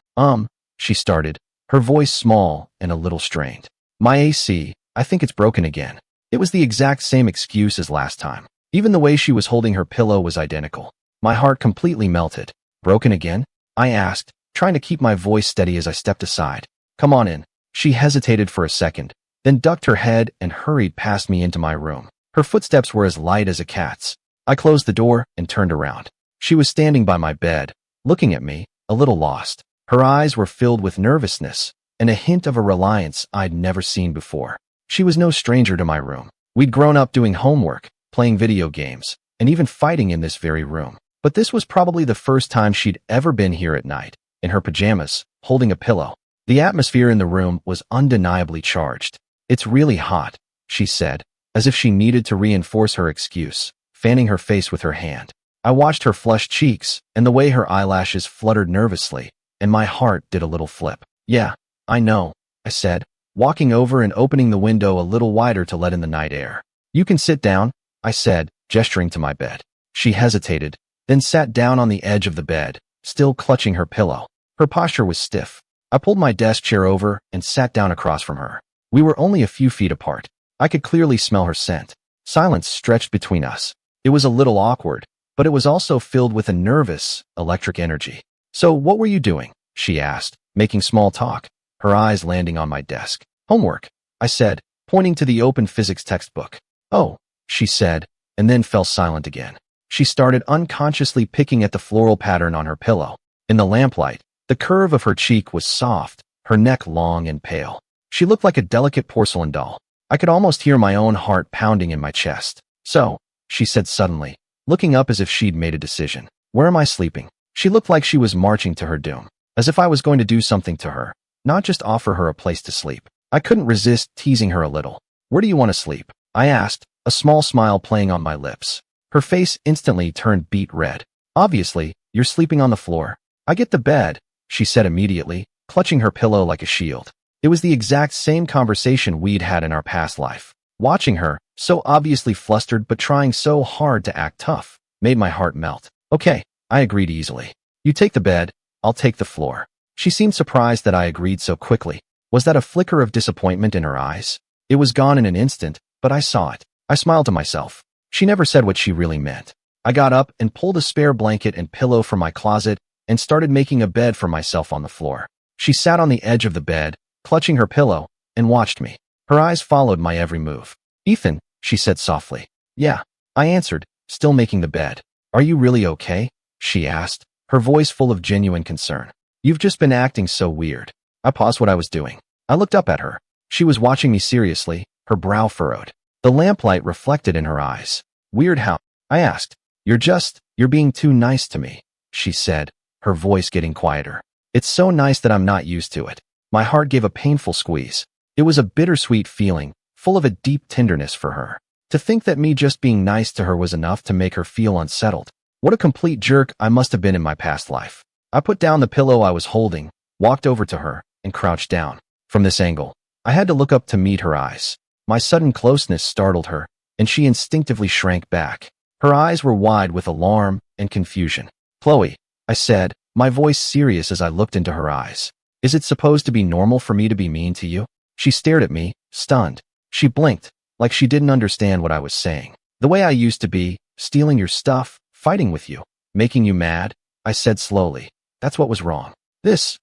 She started, her voice small and a little strained. My AC, I think it's broken again. It was the exact same excuse as last time. Even the way she was holding her pillow was identical. My heart completely melted. Broken again? I asked, trying to keep my voice steady as I stepped aside. Come on in. She hesitated for a second, then ducked her head and hurried past me into my room. Her footsteps were as light as a cat's. I closed the door and turned around. She was standing by my bed, looking at me, a little lost. Her eyes were filled with nervousness and a hint of a reliance I'd never seen before. She was no stranger to my room. We'd grown up doing homework, playing video games, and even fighting in this very room. But this was probably the first time she'd ever been here at night, in her pajamas, holding a pillow. The atmosphere in the room was undeniably charged. It's really hot, she said, as if she needed to reinforce her excuse, fanning her face with her hand. I watched her flushed cheeks and the way her eyelashes fluttered nervously, and my heart did a little flip. Yeah, I know, I said, walking over and opening the window a little wider to let in the night air. You can sit down, I said, gesturing to my bed. She hesitated, then sat down on the edge of the bed, still clutching her pillow. Her posture was stiff. I pulled my desk chair over and sat down across from her. We were only a few feet apart. I could clearly smell her scent. Silence stretched between us. It was a little awkward, but it was also filled with a nervous, electric energy. So what were you doing? She asked, making small talk, her eyes landing on my desk. Homework, I said, pointing to the open physics textbook. Oh, she said, and then fell silent again. She started unconsciously picking at the floral pattern on her pillow. In the lamplight, the curve of her cheek was soft, her neck long and pale. She looked like a delicate porcelain doll. I could almost hear my own heart pounding in my chest. So, she said suddenly, looking up as if she'd made a decision. Where am I sleeping? She looked like she was marching to her doom, as if I was going to do something to her, not just offer her a place to sleep. I couldn't resist teasing her a little. Where do you want to sleep? I asked, a small smile playing on my lips. Her face instantly turned beet red. Obviously, you're sleeping on the floor. I get the bed, she said immediately, clutching her pillow like a shield. It was the exact same conversation we'd had in our past life. Watching her, so obviously flustered but trying so hard to act tough, made my heart melt. Okay, I agreed easily. You take the bed, I'll take the floor. She seemed surprised that I agreed so quickly. Was that a flicker of disappointment in her eyes? It was gone in an instant, but I saw it. I smiled to myself. She never said what she really meant. I got up and pulled a spare blanket and pillow from my closet and started making a bed for myself on the floor. She sat on the edge of the bed, clutching her pillow, and watched me. Her eyes followed my every move. Ethan, she said softly. Yeah, I answered, still making the bed. Are you really okay? She asked, her voice full of genuine concern. You've just been acting so weird. I paused what I was doing. I looked up at her. She was watching me seriously, her brow furrowed. The lamplight reflected in her eyes. Weird how? I asked. You're being too nice to me, she said, her voice getting quieter. It's so nice that I'm not used to it. My heart gave a painful squeeze. It was a bittersweet feeling, full of a deep tenderness for her. To think that me just being nice to her was enough to make her feel unsettled. What a complete jerk I must have been in my past life. I put down the pillow I was holding, walked over to her, and crouched down. From this angle, I had to look up to meet her eyes. My sudden closeness startled her, and she instinctively shrank back. Her eyes were wide with alarm and confusion. Chloe, I said, my voice serious as I looked into her eyes. Is it supposed to be normal for me to be mean to you? She stared at me, stunned. She blinked, like she didn't understand what I was saying. The way I used to be, stealing your stuff, fighting with you, making you mad, I said slowly. That's what was wrong.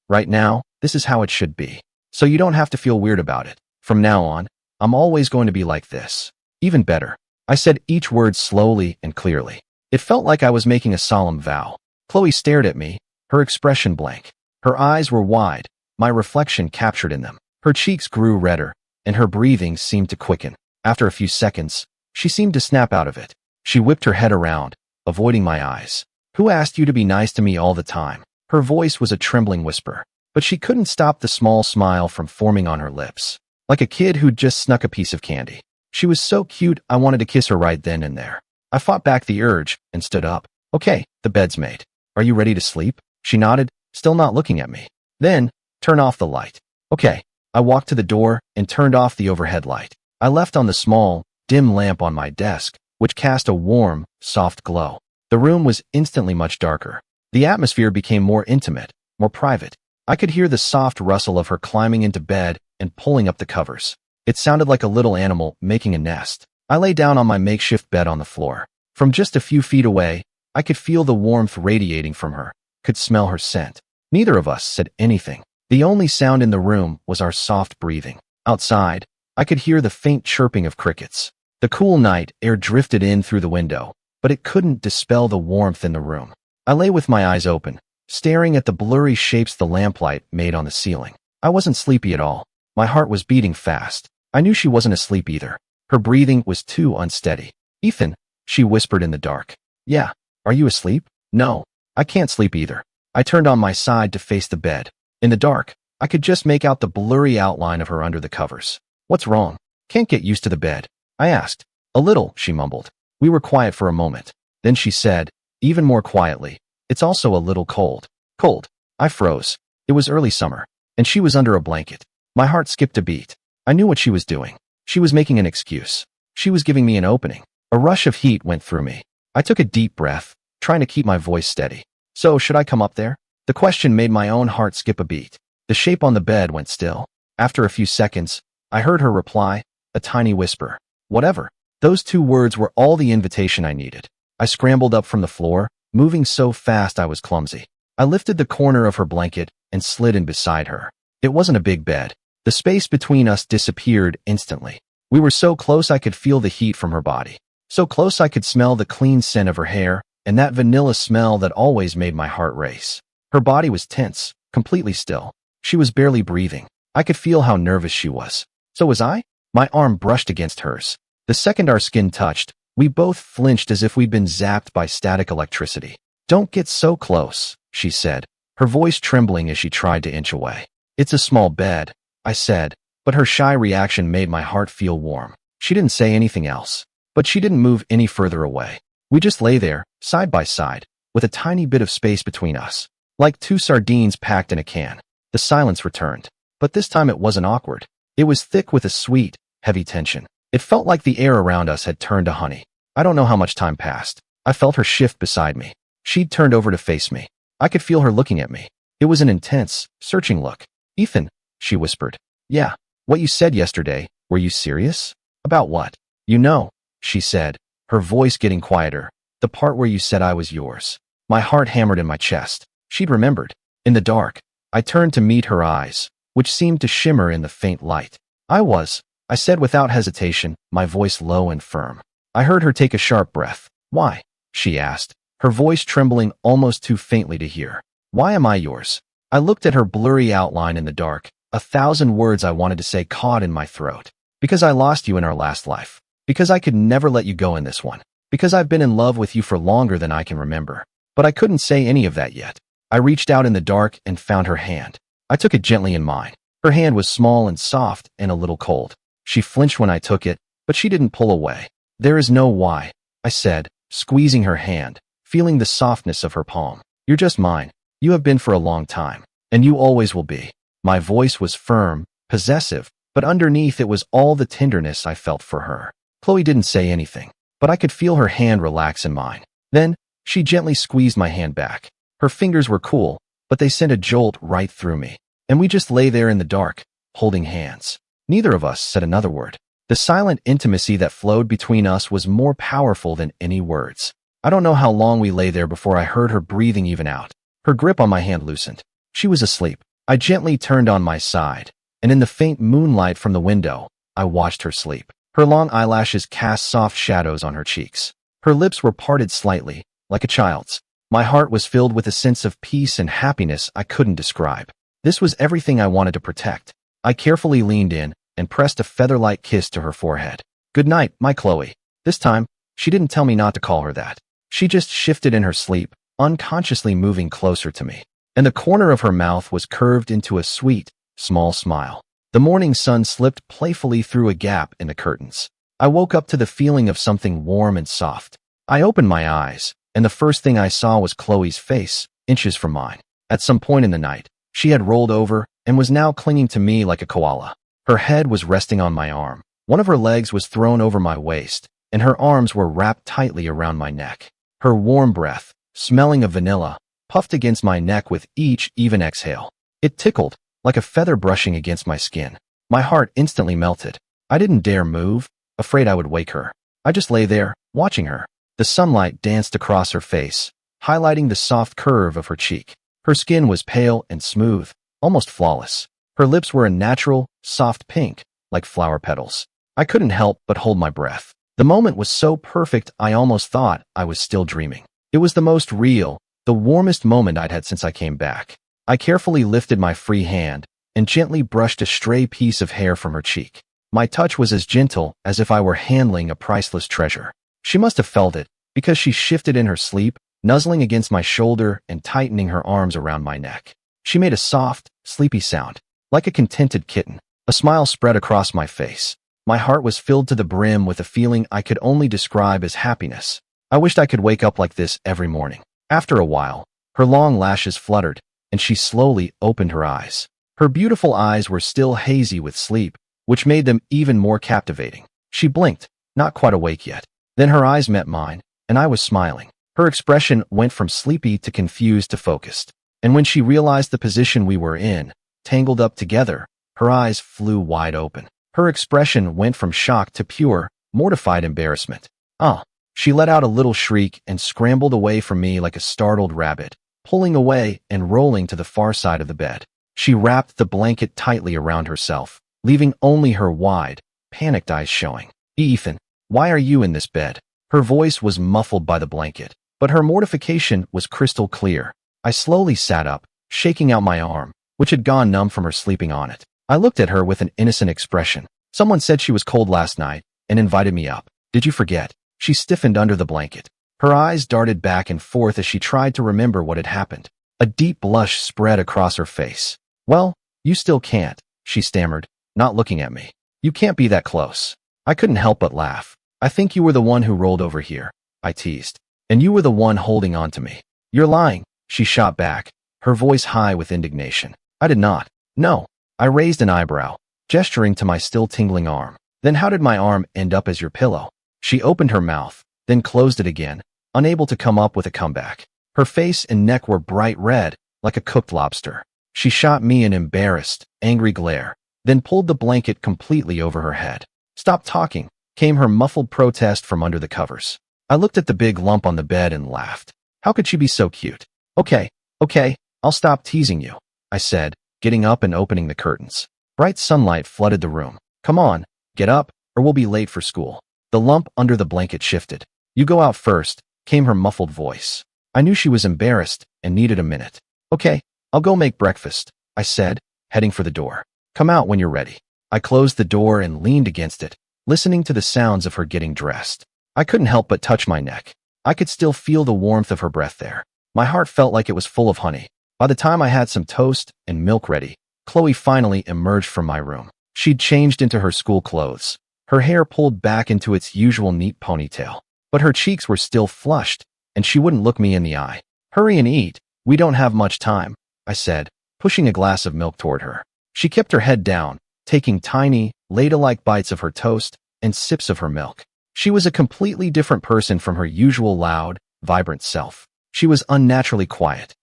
Right now, this is how it should be. So you don't have to feel weird about it. From now on, I'm always going to be like this. Even better. I said each word slowly and clearly. It felt like I was making a solemn vow. Chloe stared at me, her expression blank. Her eyes were wide, my reflection captured in them. Her cheeks grew redder, and her breathing seemed to quicken. After a few seconds, she seemed to snap out of it. She whipped her head around, avoiding my eyes. Who asked you to be nice to me all the time? Her voice was a trembling whisper, but she couldn't stop the small smile from forming on her lips. Like a kid who'd just snuck a piece of candy. She was so cute I wanted to kiss her right then and there. I fought back the urge and stood up. Okay, the bed's made. Are you ready to sleep? She nodded, still not looking at me. Then, turn off the light. Okay. I walked to the door and turned off the overhead light. I left on the small, dim lamp on my desk, which cast a warm, soft glow. The room was instantly much darker. The atmosphere became more intimate, more private. I could hear the soft rustle of her climbing into bed and pulling up the covers. It sounded like a little animal making a nest. I lay down on my makeshift bed on the floor. From just a few feet away, I could feel the warmth radiating from her, could smell her scent. Neither of us said anything. The only sound in the room was our soft breathing. Outside, I could hear the faint chirping of crickets. The cool night air drifted in through the window, but it couldn't dispel the warmth in the room. I lay with my eyes open, staring at the blurry shapes the lamplight made on the ceiling. I wasn't sleepy at all. My heart was beating fast. I knew she wasn't asleep either. Her breathing was too unsteady. Ethan, she whispered in the dark. Yeah, are you asleep? No, I can't sleep either. I turned on my side to face the bed. In the dark, I could just make out the blurry outline of her under the covers. What's wrong? Can't get used to the bed. I asked. A little, she mumbled. We were quiet for a moment. Then she said, even more quietly, it's also a little cold. Cold. I froze. It was early summer, and she was under a blanket. My heart skipped a beat. I knew what she was doing. She was making an excuse. She was giving me an opening. A rush of heat went through me. I took a deep breath, trying to keep my voice steady. So, should I come up there? The question made my own heart skip a beat. The shape on the bed went still. After a few seconds, I heard her reply, a tiny whisper. Whatever. Those two words were all the invitation I needed. I scrambled up from the floor, moving so fast I was clumsy. I lifted the corner of her blanket and slid in beside her. It wasn't a big bed. The space between us disappeared instantly. We were so close I could feel the heat from her body. So close I could smell the clean scent of her hair and that vanilla smell that always made my heart race. Her body was tense, completely still. She was barely breathing. I could feel how nervous she was. So was I? My arm brushed against hers. The second our skin touched, we both flinched as if we'd been zapped by static electricity. Don't get so close, she said, her voice trembling as she tried to inch away. It's a small bed, I said, but her shy reaction made my heart feel warm. She didn't say anything else, but she didn't move any further away. We just lay there, side by side, with a tiny bit of space between us. Like two sardines packed in a can. The silence returned. But this time it wasn't awkward. It was thick with a sweet, heavy tension. It felt like the air around us had turned to honey. I don't know how much time passed. I felt her shift beside me. She'd turned over to face me. I could feel her looking at me. It was an intense, searching look. "Ethan," she whispered. "Yeah, what you said yesterday, were you serious? About what?" "You know," she said, her voice getting quieter. "The part where you said I was yours." My heart hammered in my chest. She'd remembered. In the dark, I turned to meet her eyes, which seemed to shimmer in the faint light. I said without hesitation, my voice low and firm. I heard her take a sharp breath. "Why?" she asked, her voice trembling almost too faintly to hear. "Why am I yours?" I looked at her blurry outline in the dark, 1,000 words I wanted to say caught in my throat. "Because I lost you in our last life. Because I could never let you go in this one. Because I've been in love with you for longer than I can remember." But I couldn't say any of that yet. I reached out in the dark and found her hand. I took it gently in mine. Her hand was small and soft and a little cold. She flinched when I took it, but she didn't pull away. "There is no why," I said, squeezing her hand, feeling the softness of her palm. "You're just mine. You have been for a long time. And you always will be." My voice was firm, possessive, but underneath it was all the tenderness I felt for her. Chloe didn't say anything, but I could feel her hand relax in mine. Then, she gently squeezed my hand back. Her fingers were cool, but they sent a jolt right through me. And we just lay there in the dark, holding hands. Neither of us said another word. The silent intimacy that flowed between us was more powerful than any words. I don't know how long we lay there before I heard her breathing even out. Her grip on my hand loosened. She was asleep. I gently turned on my side, and in the faint moonlight from the window, I watched her sleep. Her long eyelashes cast soft shadows on her cheeks. Her lips were parted slightly, like a child's. My heart was filled with a sense of peace and happiness I couldn't describe. This was everything I wanted to protect. I carefully leaned in and pressed a feather-like kiss to her forehead. "Good night, my Chloe." This time, she didn't tell me not to call her that. She just shifted in her sleep, unconsciously moving closer to me. And the corner of her mouth was curved into a sweet, small smile. The morning sun slipped playfully through a gap in the curtains. I woke up to the feeling of something warm and soft. I opened my eyes, and the first thing I saw was Chloe's face, inches from mine. At some point in the night, she had rolled over and was now clinging to me like a koala. Her head was resting on my arm. One of her legs was thrown over my waist, and her arms were wrapped tightly around my neck. Her warm breath, smelling of vanilla, puffed against my neck with each even exhale. It tickled, like a feather brushing against my skin. My heart instantly melted. I didn't dare move, afraid I would wake her. I just lay there, watching her. The sunlight danced across her face, highlighting the soft curve of her cheek. Her skin was pale and smooth, almost flawless. Her lips were a natural, soft pink, like flower petals. I couldn't help but hold my breath. The moment was so perfect I almost thought I was still dreaming. It was the most real, the warmest moment I'd had since I came back. I carefully lifted my free hand and gently brushed a stray piece of hair from her cheek. My touch was as gentle as if I were handling a priceless treasure. She must have felt it, because she shifted in her sleep, nuzzling against my shoulder and tightening her arms around my neck. She made a soft, sleepy sound, like a contented kitten. A smile spread across my face. My heart was filled to the brim with a feeling I could only describe as happiness. I wished I could wake up like this every morning. After a while, her long lashes fluttered, and she slowly opened her eyes. Her beautiful eyes were still hazy with sleep, which made them even more captivating. She blinked, not quite awake yet. Then her eyes met mine, and I was smiling. Her expression went from sleepy to confused to focused. And when she realized the position we were in, tangled up together, her eyes flew wide open. Her expression went from shock to pure, mortified embarrassment. "Ah!" She let out a little shriek and scrambled away from me like a startled rabbit, pulling away and rolling to the far side of the bed. She wrapped the blanket tightly around herself, leaving only her wide, panicked eyes showing. "Ethan, why are you in this bed?" Her voice was muffled by the blanket, but her mortification was crystal clear. I slowly sat up, shaking out my arm, which had gone numb from her sleeping on it. I looked at her with an innocent expression. "Someone said she was cold last night and invited me up. Did you forget?" She stiffened under the blanket. Her eyes darted back and forth as she tried to remember what had happened. A deep blush spread across her face. "Well, you still can't," she stammered, not looking at me. "You can't be that close." I couldn't help but laugh. "I think you were the one who rolled over here." I teased. And you were the one holding on to me. You're lying, she shot back, her voice high with indignation. I did not. No. I raised an eyebrow, gesturing to my still tingling arm. Then how did my arm end up as your pillow? She opened her mouth, then closed it again, unable to come up with a comeback. Her face and neck were bright red, like a cooked lobster. She shot me an embarrassed, angry glare, then pulled the blanket completely over her head. Stop talking, came her muffled protest from under the covers. I looked at the big lump on the bed and laughed. How could she be so cute? Okay, I'll stop teasing you, I said, getting up and opening the curtains. Bright sunlight flooded the room. Come on, get up, or we'll be late for school. The lump under the blanket shifted. You go out first, came her muffled voice. I knew she was embarrassed and needed a minute. Okay, I'll go make breakfast, I said, heading for the door. Come out when you're ready. I closed the door and leaned against it, listening to the sounds of her getting dressed. I couldn't help but touch my neck. I could still feel the warmth of her breath there. My heart felt like it was full of honey. By the time I had some toast and milk ready, Chloe finally emerged from my room. She'd changed into her school clothes, her hair pulled back into its usual neat ponytail. But her cheeks were still flushed, and she wouldn't look me in the eye. Hurry and eat. We don't have much time, I said, pushing a glass of milk toward her. She kept her head down, taking tiny, ladle-like bites of her toast and sips of her milk. She was a completely different person from her usual loud, vibrant self. She was unnaturally quiet.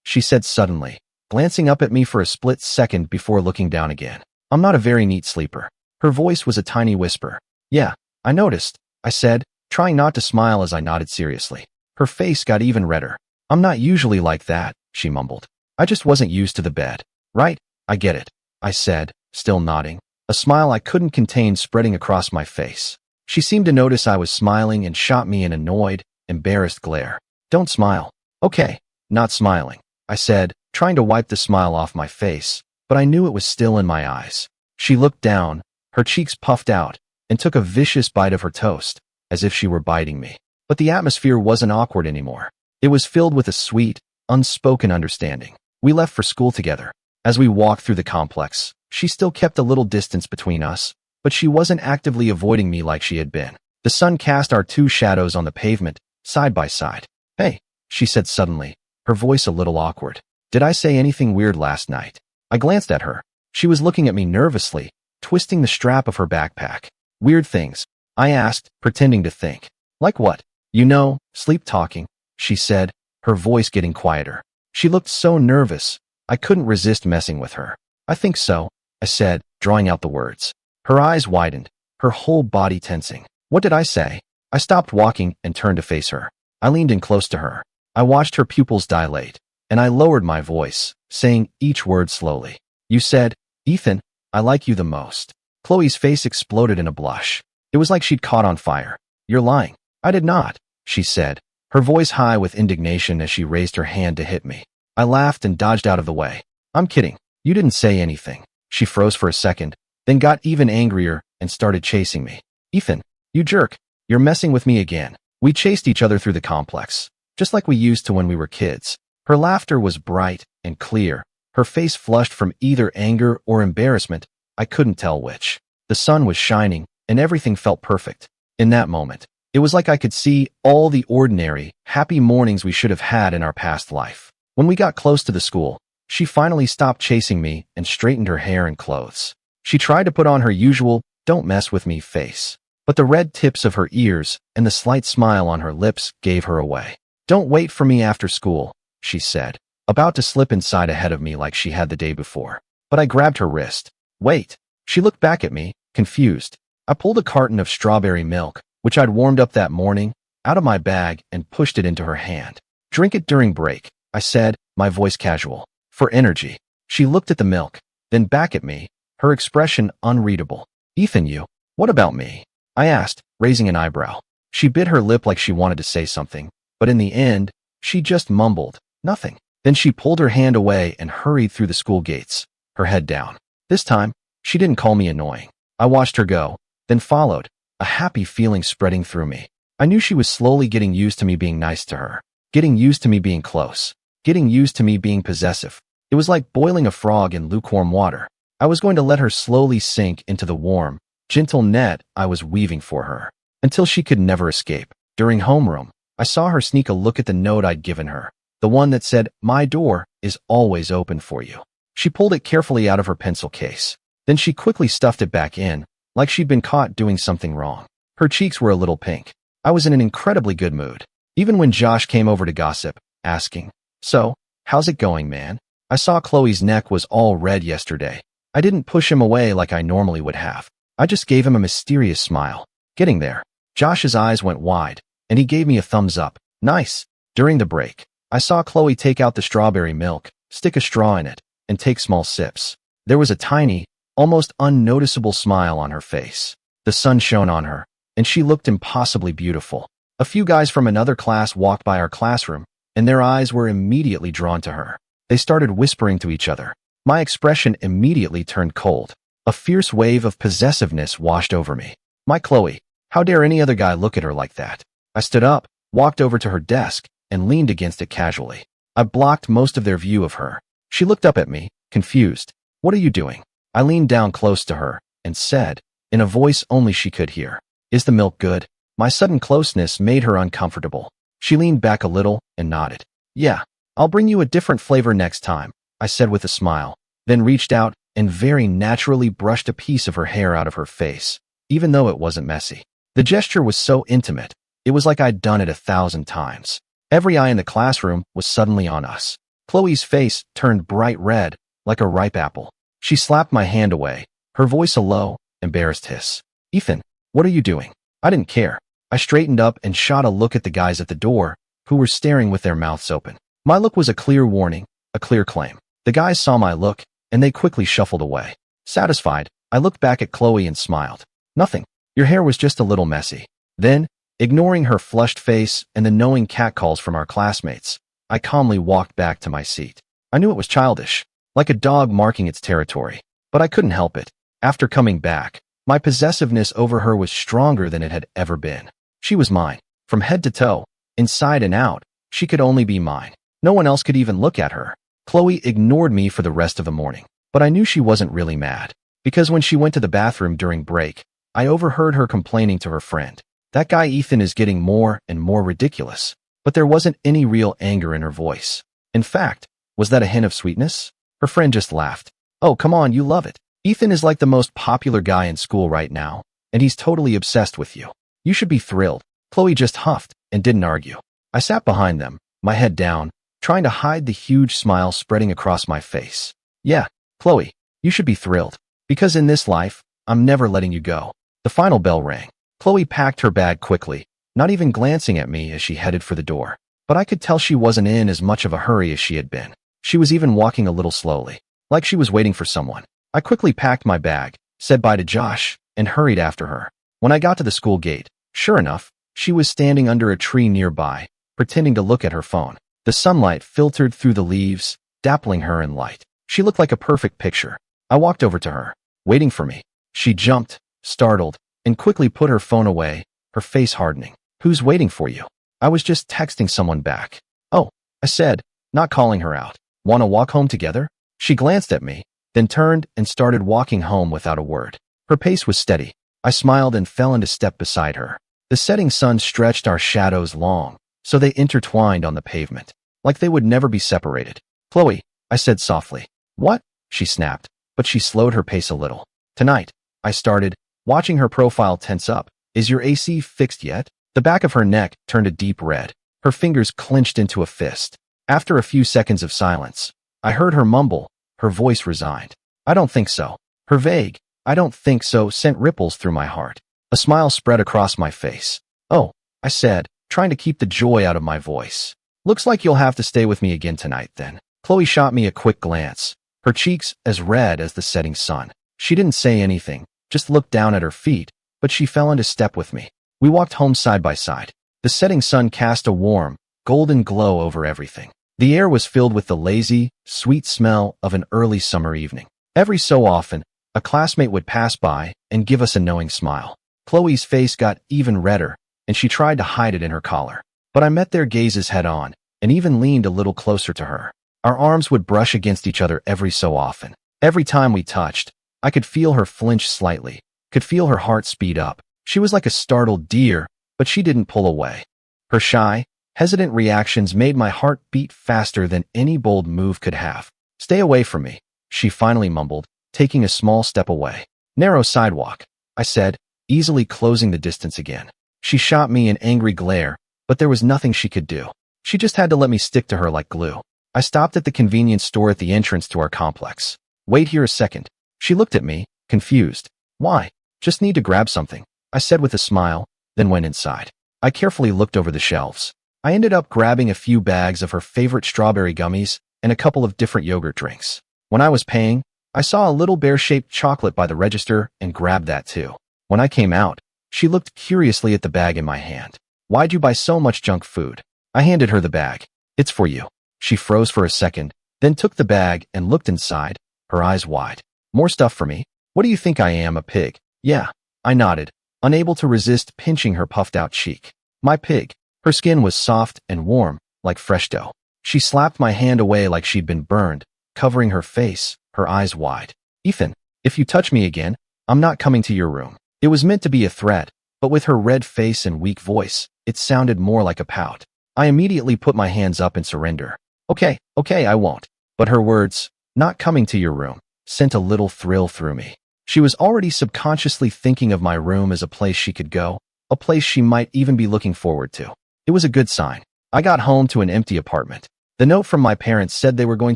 She said suddenly, glancing up at me for a split second before looking down again. I'm not a very neat sleeper. Her voice was a tiny whisper. Yeah, I noticed, I said, trying not to smile as I nodded seriously. Her face got even redder. I'm not usually like that, she mumbled. I just wasn't used to the bed. Right, I get it, I said, still nodding, a smile I couldn't contain spreading across my face. She seemed to notice I was smiling and shot me an annoyed, embarrassed glare. Don't smile. Okay, not smiling, I said, trying to wipe the smile off my face, but I knew it was still in my eyes. She looked down, her cheeks puffed out, and took a vicious bite of her toast, as if she were biting me. But the atmosphere wasn't awkward anymore. It was filled with a sweet, unspoken understanding. We left for school together. As we walked through the complex, she still kept a little distance between us, but she wasn't actively avoiding me like she had been. The sun cast our two shadows on the pavement, side by side. Hey, she said suddenly, her voice a little awkward. Did I say anything weird last night? I glanced at her. She was looking at me nervously, twisting the strap of her backpack. Weird things, I asked, pretending to think. Like what? You know, sleep talking, she said, her voice getting quieter. She looked so nervous, I couldn't resist messing with her. I think so, I said, drawing out the words. Her eyes widened, her whole body tensing. What did I say? I stopped walking and turned to face her. I leaned in close to her. I watched her pupils dilate, and I lowered my voice, saying each word slowly. You said, Ethan, I like you the most. Chloe's face exploded in a blush. It was like she'd caught on fire. You're lying. I did not, she said, her voice high with indignation as she raised her hand to hit me. I laughed and dodged out of the way. I'm kidding. You didn't say anything. She froze for a second, then got even angrier and started chasing me. Ethan, you jerk. You're messing with me again. We chased each other through the complex, just like we used to when we were kids. Her laughter was bright and clear, her face flushed from either anger or embarrassment. I couldn't tell which. The sun was shining, and everything felt perfect. In that moment, it was like I could see all the ordinary, happy mornings we should have had in our past life. When we got close to the school, she finally stopped chasing me and straightened her hair and clothes. She tried to put on her usual, don't mess with me face, but the red tips of her ears and the slight smile on her lips gave her away. Don't wait for me after school, she said, about to slip inside ahead of me like she had the day before. But I grabbed her wrist. Wait. She looked back at me, confused. I pulled a carton of strawberry milk, which I'd warmed up that morning, out of my bag and pushed it into her hand. Drink it during break, I said, my voice casual. For energy. She looked at the milk, then back at me, her expression unreadable. Ethan, what about me? I asked, raising an eyebrow. She bit her lip like she wanted to say something, but in the end, she just mumbled, nothing. Then she pulled her hand away and hurried through the school gates, her head down. This time, she didn't call me annoying. I watched her go, then followed, a happy feeling spreading through me. I knew she was slowly getting used to me being nice to her, getting used to me being close, getting used to me being possessive. It was like boiling a frog in lukewarm water. I was going to let her slowly sink into the warm, gentle net I was weaving for her, until she could never escape. During homeroom, I saw her sneak a look at the note I'd given her, the one that said, "My door is always open for you." She pulled it carefully out of her pencil case. Then she quickly stuffed it back in, like she'd been caught doing something wrong. Her cheeks were a little pink. I was in an incredibly good mood. Even when Josh came over to gossip, asking, "So, how's it going, man?" I saw Chloe's neck was all red yesterday. I didn't push him away like I normally would have. I just gave him a mysterious smile. Getting there, Josh's eyes went wide, and he gave me a thumbs up. Nice. During the break, I saw Chloe take out the strawberry milk, stick a straw in it, and take small sips. There was a tiny, almost unnoticeable smile on her face. The sun shone on her, and she looked impossibly beautiful. A few guys from another class walked by our classroom, and their eyes were immediately drawn to her. They started whispering to each other. My expression immediately turned cold. A fierce wave of possessiveness washed over me. My Chloe, how dare any other guy look at her like that? I stood up, walked over to her desk, and leaned against it casually. I blocked most of their view of her. She looked up at me, confused. "What are you doing?" I leaned down close to her and said, in a voice only she could hear, "Is the milk good?" My sudden closeness made her uncomfortable. She leaned back a little and nodded. "Yeah, I'll bring you a different flavor next time," I said with a smile, then reached out and very naturally brushed a piece of her hair out of her face, even though it wasn't messy. The gesture was so intimate, it was like I'd done it 1,000 times. Every eye in the classroom was suddenly on us. Chloe's face turned bright red, like a ripe apple. She slapped my hand away, her voice a low, embarrassed hiss. "Ethan, what are you doing?" I didn't care. I straightened up and shot a look at the guys at the door, who were staring with their mouths open. My look was a clear warning, a clear claim. The guys saw my look, and they quickly shuffled away. Satisfied, I looked back at Chloe and smiled. "Nothing. Your hair was just a little messy." Then, ignoring her flushed face and the knowing catcalls from our classmates, I calmly walked back to my seat. I knew it was childish, like a dog marking its territory, but I couldn't help it. After coming back, my possessiveness over her was stronger than it had ever been. She was mine, from head to toe, inside and out. She could only be mine. No one else could even look at her. Chloe ignored me for the rest of the morning, but I knew she wasn't really mad, because when she went to the bathroom during break, I overheard her complaining to her friend. "That guy Ethan is getting more and more ridiculous." But there wasn't any real anger in her voice. In fact, was that a hint of sweetness? Her friend just laughed. "Oh, come on, you love it. Ethan is like the most popular guy in school right now, and he's totally obsessed with you. You should be thrilled." Chloe just huffed and didn't argue. I sat behind them, my head down, trying to hide the huge smile spreading across my face. "Yeah, Chloe, you should be thrilled, because in this life, I'm never letting you go." The final bell rang. Chloe packed her bag quickly, not even glancing at me as she headed for the door. But I could tell she wasn't in as much of a hurry as she had been. She was even walking a little slowly, like she was waiting for someone. I quickly packed my bag, said bye to Josh, and hurried after her. When I got to the school gate, sure enough, she was standing under a tree nearby, pretending to look at her phone. The sunlight filtered through the leaves, dappling her in light. She looked like a perfect picture. I walked over to her, waiting for me. She jumped, startled, and quickly put her phone away, her face hardening. "Who's waiting for you?" "I was just texting someone back." "Oh," I said, not calling her out. "Want to walk home together?" She glanced at me, then turned and started walking home without a word. Her pace was steady. I smiled and fell into step beside her. The setting sun stretched our shadows long, so they intertwined on the pavement, like they would never be separated. "Chloe," I said softly. "What?" she snapped, but she slowed her pace a little. "Tonight," I started, watching her profile tense up. "Is your AC fixed yet?" The back of her neck turned a deep red. Her fingers clenched into a fist. After a few seconds of silence, I heard her mumble, her voice resigned. "I don't think so." Her vague, "I don't think so," sent ripples through my heart. A smile spread across my face. "Oh," I said, trying to keep the joy out of my voice. "Looks like you'll have to stay with me again tonight then." Chloe shot me a quick glance, her cheeks as red as the setting sun. She didn't say anything, just looked down at her feet, but she fell into step with me. We walked home side by side. The setting sun cast a warm, golden glow over everything. The air was filled with the lazy, sweet smell of an early summer evening. Every so often, a classmate would pass by and give us a knowing smile. Chloe's face got even redder, and she tried to hide it in her collar. But I met their gazes head on, and even leaned a little closer to her. Our arms would brush against each other every so often. Every time we touched, I could feel her flinch slightly, could feel her heart speed up. She was like a startled deer, but she didn't pull away. Her shy, hesitant reactions made my heart beat faster than any bold move could have. "Stay away from me," she finally mumbled, taking a small step away. "Narrow sidewalk," I said, easily closing the distance again. She shot me an angry glare, but there was nothing she could do. She just had to let me stick to her like glue. I stopped at the convenience store at the entrance to our complex. "Wait here a second." She looked at me, confused. "Why?" "Just need to grab something," I said with a smile, then went inside. I carefully looked over the shelves. I ended up grabbing a few bags of her favorite strawberry gummies and a couple of different yogurt drinks. When I was paying, I saw a little bear-shaped chocolate by the register and grabbed that too. When I came out, she looked curiously at the bag in my hand. "Why'd you buy so much junk food?" I handed her the bag. "It's for you." She froze for a second, then took the bag and looked inside, her eyes wide. "More stuff for me? What do you think I am, a pig?" "Yeah," I nodded, unable to resist pinching her puffed-out cheek. "My pig." Her skin was soft and warm, like fresh dough. She slapped my hand away like she'd been burned, covering her face, her eyes wide. "Ethan, if you touch me again, I'm not coming to your room." It was meant to be a threat, but with her red face and weak voice, it sounded more like a pout. I immediately put my hands up in surrender. Okay, I won't." But her words, "not coming to your room," sent a little thrill through me. She was already subconsciously thinking of my room as a place she could go, a place she might even be looking forward to. It was a good sign. I got home to an empty apartment. The note from my parents said they were going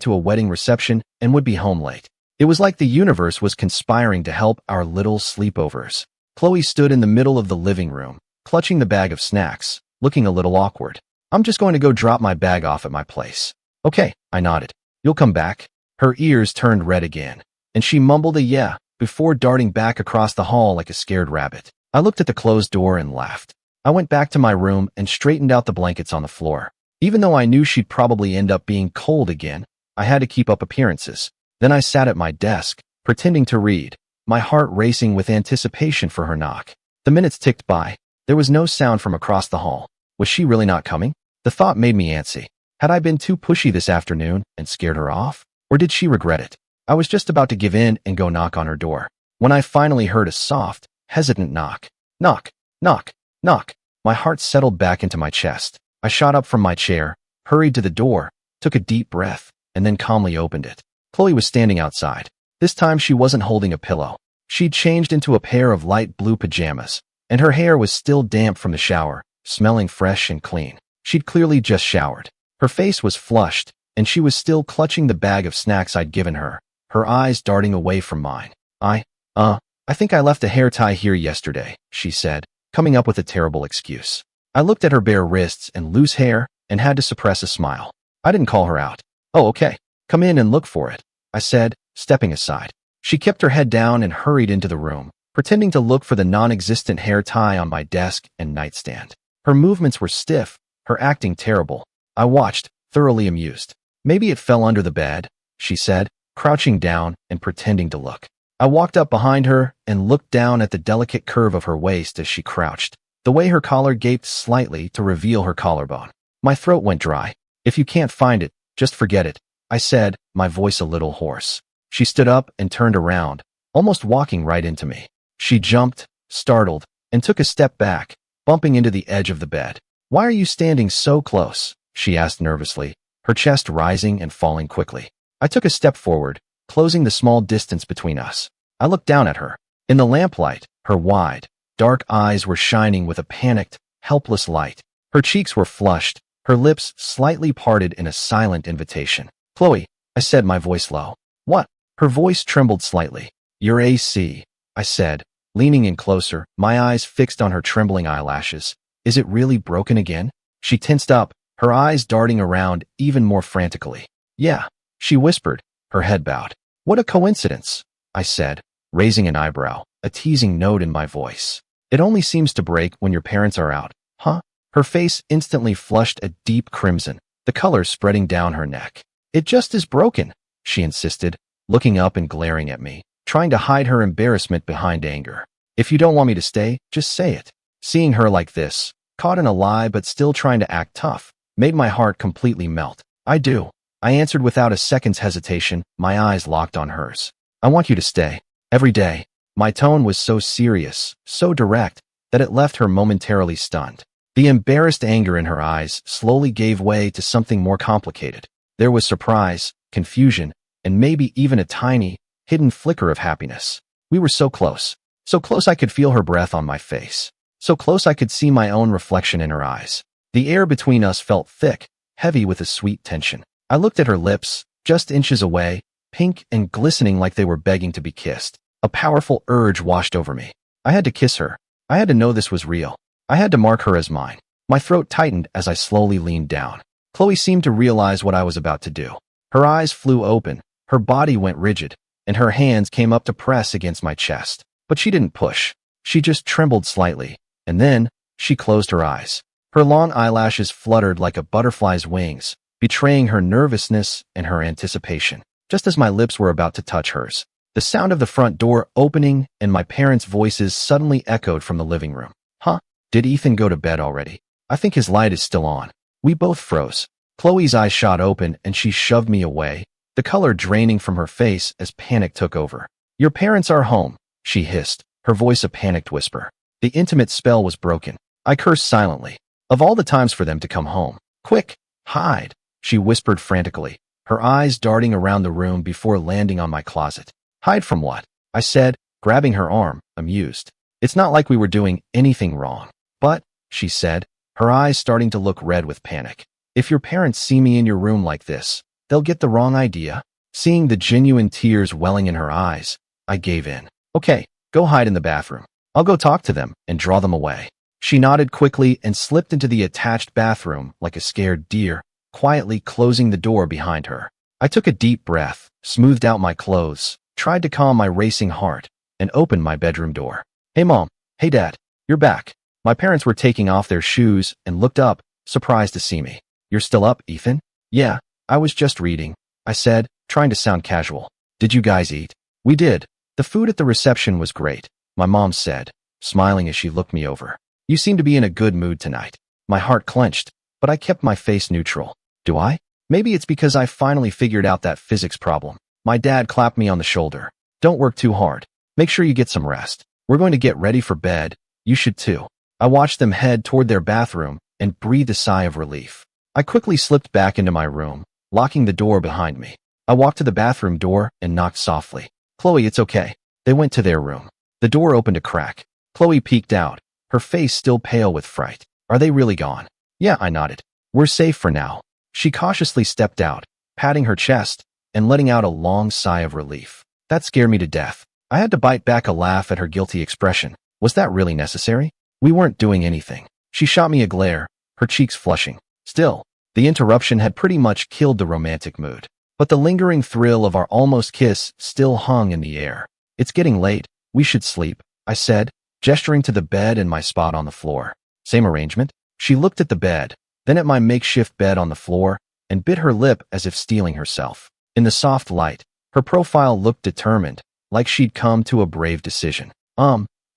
to a wedding reception and would be home late. It was like the universe was conspiring to help our little sleepovers. Chloe stood in the middle of the living room, clutching the bag of snacks, looking a little awkward. "I'm just going to go drop my bag off at my place." "Okay," I nodded. "You'll come back?" Her ears turned red again, and she mumbled a yeah before darting back across the hall like a scared rabbit. I looked at the closed door and laughed. I went back to my room and straightened out the blankets on the floor. Even though I knew she'd probably end up being cold again, I had to keep up appearances. Then I sat at my desk, pretending to read, my heart racing with anticipation for her knock. The minutes ticked by. There was no sound from across the hall. Was she really not coming? The thought made me antsy. Had I been too pushy this afternoon and scared her off? Or did she regret it? I was just about to give in and go knock on her door, when I finally heard a soft, hesitant knock. Knock, knock, knock. My heart settled back into my chest. I shot up from my chair, hurried to the door, took a deep breath, and then calmly opened it. Chloe was standing outside. This time she wasn't holding a pillow. She'd changed into a pair of light blue pajamas, and her hair was still damp from the shower, smelling fresh and clean. She'd clearly just showered. Her face was flushed, and she was still clutching the bag of snacks I'd given her, her eyes darting away from mine. I think I left a hair tie here yesterday," she said, coming up with a terrible excuse. I looked at her bare wrists and loose hair and had to suppress a smile. I didn't call her out. "Oh, okay. Come in and look for it," I said, stepping aside. She kept her head down and hurried into the room, pretending to look for the non-existent hair tie on my desk and nightstand. Her movements were stiff, her acting terrible. I watched, thoroughly amused. "Maybe it fell under the bed," she said, crouching down and pretending to look. I walked up behind her and looked down at the delicate curve of her waist as she crouched, the way her collar gaped slightly to reveal her collarbone. My throat went dry. "If you can't find it, just forget it," I said, my voice a little hoarse. She stood up and turned around, almost walking right into me. She jumped, startled, and took a step back, bumping into the edge of the bed. "Why are you standing so close?" she asked nervously, her chest rising and falling quickly. I took a step forward, closing the small distance between us. I looked down at her. In the lamplight, her wide, dark eyes were shining with a panicked, helpless light. Her cheeks were flushed, her lips slightly parted in a silent invitation. "Chloe," I said, my voice low. "What?" Her voice trembled slightly. "Your AC," I said, leaning in closer, my eyes fixed on her trembling eyelashes. "Is it really broken again?" She tensed up, her eyes darting around even more frantically. "Yeah," she whispered, her head bowed. "What a coincidence," I said, raising an eyebrow, a teasing note in my voice. "It only seems to break when your parents are out, huh?" Her face instantly flushed a deep crimson, the color spreading down her neck. "It just is broken," she insisted, looking up and glaring at me, trying to hide her embarrassment behind anger. "If you don't want me to stay, just say it." Seeing her like this, caught in a lie but still trying to act tough, made my heart completely melt. "I do," I answered without a second's hesitation, my eyes locked on hers. "I want you to stay. Every day." My tone was so serious, so direct, that it left her momentarily stunned. The embarrassed anger in her eyes slowly gave way to something more complicated. There was surprise, confusion, and maybe even a tiny, hidden flicker of happiness. We were so close. So close I could feel her breath on my face. So close I could see my own reflection in her eyes. The air between us felt thick, heavy with a sweet tension. I looked at her lips, just inches away, pink and glistening like they were begging to be kissed. A powerful urge washed over me. I had to kiss her. I had to know this was real. I had to mark her as mine. My throat tightened as I slowly leaned down. Chloe seemed to realize what I was about to do. Her eyes flew open, her body went rigid, and her hands came up to press against my chest. But she didn't push. She just trembled slightly, and then she closed her eyes. Her long eyelashes fluttered like a butterfly's wings, betraying her nervousness and her anticipation. Just as my lips were about to touch hers, the sound of the front door opening and my parents' voices suddenly echoed from the living room. Huh? Did Ethan go to bed already? I think his light is still on. We both froze. Chloe's eyes shot open and she shoved me away, the color draining from her face as panic took over. Your parents are home, she hissed, her voice a panicked whisper. The intimate spell was broken. I cursed silently. Of all the times for them to come home. Quick, hide, she whispered frantically, her eyes darting around the room before landing on my closet. Hide from what? I said, grabbing her arm, amused. It's not like we were doing anything wrong. But, she said, her eyes starting to look red with panic. If your parents see me in your room like this, they'll get the wrong idea. Seeing the genuine tears welling in her eyes, I gave in. Okay, go hide in the bathroom. I'll go talk to them and draw them away. She nodded quickly and slipped into the attached bathroom like a scared deer, quietly closing the door behind her. I took a deep breath, smoothed out my clothes, tried to calm my racing heart, and opened my bedroom door. Hey Mom, hey Dad, you're back. My parents were taking off their shoes and looked up, surprised to see me. You're still up, Ethan? Yeah, I was just reading, I said, trying to sound casual. Did you guys eat? We did. The food at the reception was great, my mom said, smiling as she looked me over. You seem to be in a good mood tonight. My heart clenched, but I kept my face neutral. Do I? Maybe it's because I finally figured out that physics problem. My dad clapped me on the shoulder. Don't work too hard. Make sure you get some rest. We're going to get ready for bed. You should too. I watched them head toward their bathroom and breathed a sigh of relief. I quickly slipped back into my room, locking the door behind me. I walked to the bathroom door and knocked softly. Chloe, it's okay. They went to their room. The door opened a crack. Chloe peeked out, her face still pale with fright. Are they really gone? Yeah, I nodded. We're safe for now. She cautiously stepped out, patting her chest and letting out a long sigh of relief. That scared me to death. I had to bite back a laugh at her guilty expression. Was that really necessary? We weren't doing anything. She shot me a glare, her cheeks flushing. Still, the interruption had pretty much killed the romantic mood. But the lingering thrill of our almost kiss still hung in the air. It's getting late. We should sleep, I said, gesturing to the bed and my spot on the floor. Same arrangement? She looked at the bed, then at my makeshift bed on the floor, and bit her lip as if steeling herself. In the soft light, her profile looked determined, like she'd come to a brave decision.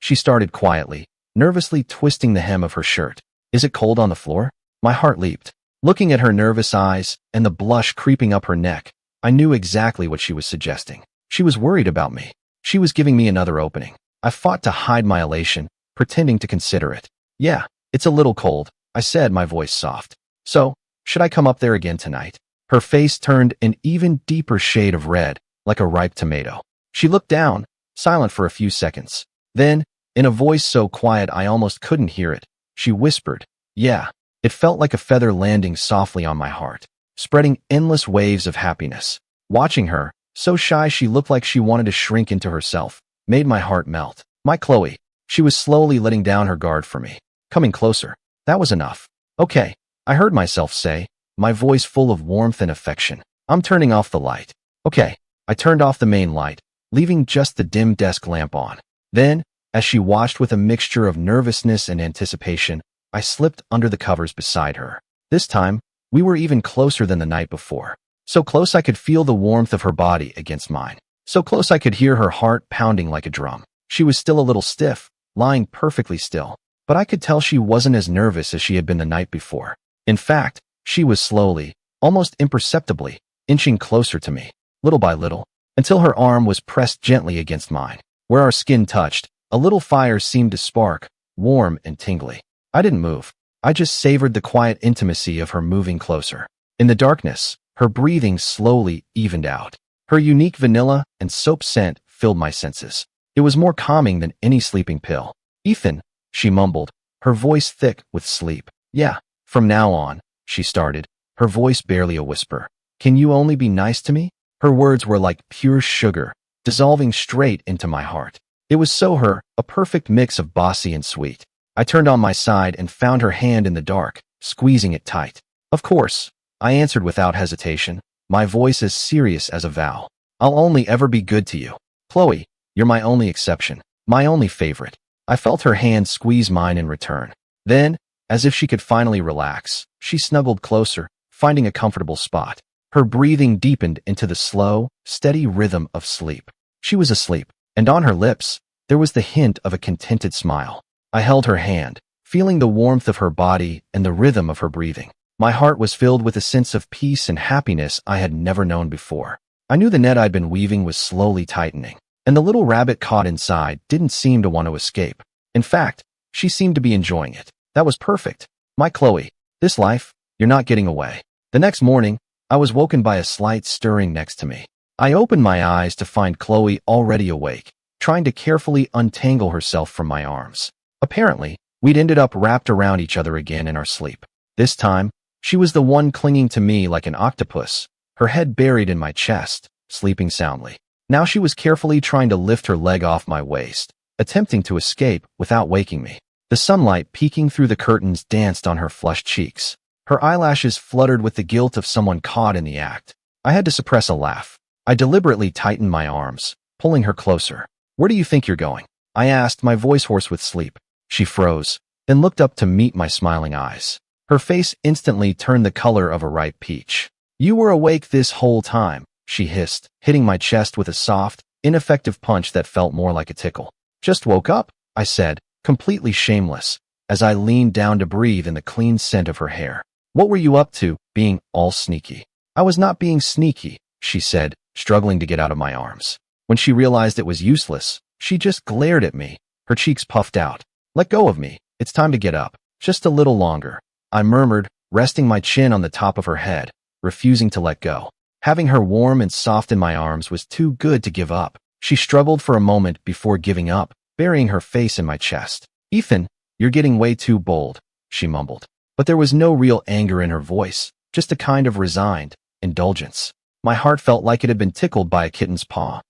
She started quietly, nervously twisting the hem of her shirt. Is it cold on the floor? My heart leaped. Looking at her nervous eyes and the blush creeping up her neck, I knew exactly what she was suggesting. She was worried about me. She was giving me another opening. I fought to hide my elation, pretending to consider it. Yeah, it's a little cold, I said, my voice soft. So, should I come up there again tonight? Her face turned an even deeper shade of red, like a ripe tomato. She looked down, silent for a few seconds. Then, in a voice so quiet I almost couldn't hear it, she whispered, yeah. It felt like a feather landing softly on my heart, spreading endless waves of happiness. Watching her, so shy she looked like she wanted to shrink into herself, made my heart melt. My Chloe. She was slowly letting down her guard for me. Coming closer. That was enough. Okay, I heard myself say, my voice full of warmth and affection. I'm turning off the light. Okay, I turned off the main light, leaving just the dim desk lamp on. Then, as she watched with a mixture of nervousness and anticipation, I slipped under the covers beside her. This time, we were even closer than the night before. So close I could feel the warmth of her body against mine. So close I could hear her heart pounding like a drum. She was still a little stiff, lying perfectly still, but I could tell she wasn't as nervous as she had been the night before. In fact, she was slowly, almost imperceptibly, inching closer to me, little by little, until her arm was pressed gently against mine. Where our skin touched, a little fire seemed to spark, warm and tingly. I didn't move. I just savored the quiet intimacy of her moving closer. In the darkness, her breathing slowly evened out. Her unique vanilla and soap scent filled my senses. It was more calming than any sleeping pill. "Ethan," she mumbled, her voice thick with sleep. "Yeah, from now on," she started, her voice barely a whisper. "Can you only be nice to me?" Her words were like pure sugar, dissolving straight into my heart. It was so her, a perfect mix of bossy and sweet. I turned on my side and found her hand in the dark, squeezing it tight. "Of course," I answered without hesitation, my voice as serious as a vow. "I'll only ever be good to you. Chloe, you're my only exception, my only favorite." I felt her hand squeeze mine in return. Then, as if she could finally relax, she snuggled closer, finding a comfortable spot. Her breathing deepened into the slow, steady rhythm of sleep. She was asleep, and on her lips, there was the hint of a contented smile. I held her hand, feeling the warmth of her body and the rhythm of her breathing. My heart was filled with a sense of peace and happiness I had never known before. I knew the net I'd been weaving was slowly tightening, and the little rabbit caught inside didn't seem to want to escape. In fact, she seemed to be enjoying it. That was perfect. My Chloe, this life, you're not getting away. The next morning, I was woken by a slight stirring next to me. I opened my eyes to find Chloe already awake, trying to carefully untangle herself from my arms. Apparently, we'd ended up wrapped around each other again in our sleep. This time, she was the one clinging to me like an octopus, her head buried in my chest, sleeping soundly. Now she was carefully trying to lift her leg off my waist, attempting to escape without waking me. The sunlight peeking through the curtains danced on her flushed cheeks. Her eyelashes fluttered with the guilt of someone caught in the act. I had to suppress a laugh. I deliberately tightened my arms, pulling her closer. "Where do you think you're going?" I asked, my voice hoarse with sleep. She froze, then looked up to meet my smiling eyes. Her face instantly turned the color of a ripe peach. "You were awake this whole time," she hissed, hitting my chest with a soft, ineffective punch that felt more like a tickle. "Just woke up," I said, completely shameless, as I leaned down to breathe in the clean scent of her hair. "What were you up to, being all sneaky?" "I was not being sneaky," she said, struggling to get out of my arms. When she realized it was useless, she just glared at me, her cheeks puffed out. "Let go of me. It's time to get up. Just a little longer," I murmured, resting my chin on the top of her head, refusing to let go. Having her warm and soft in my arms was too good to give up. She struggled for a moment before giving up, burying her face in my chest. "Ethan, you're getting way too bold," she mumbled. But there was no real anger in her voice, just a kind of resigned indulgence. My heart felt like it had been tickled by a kitten's paw.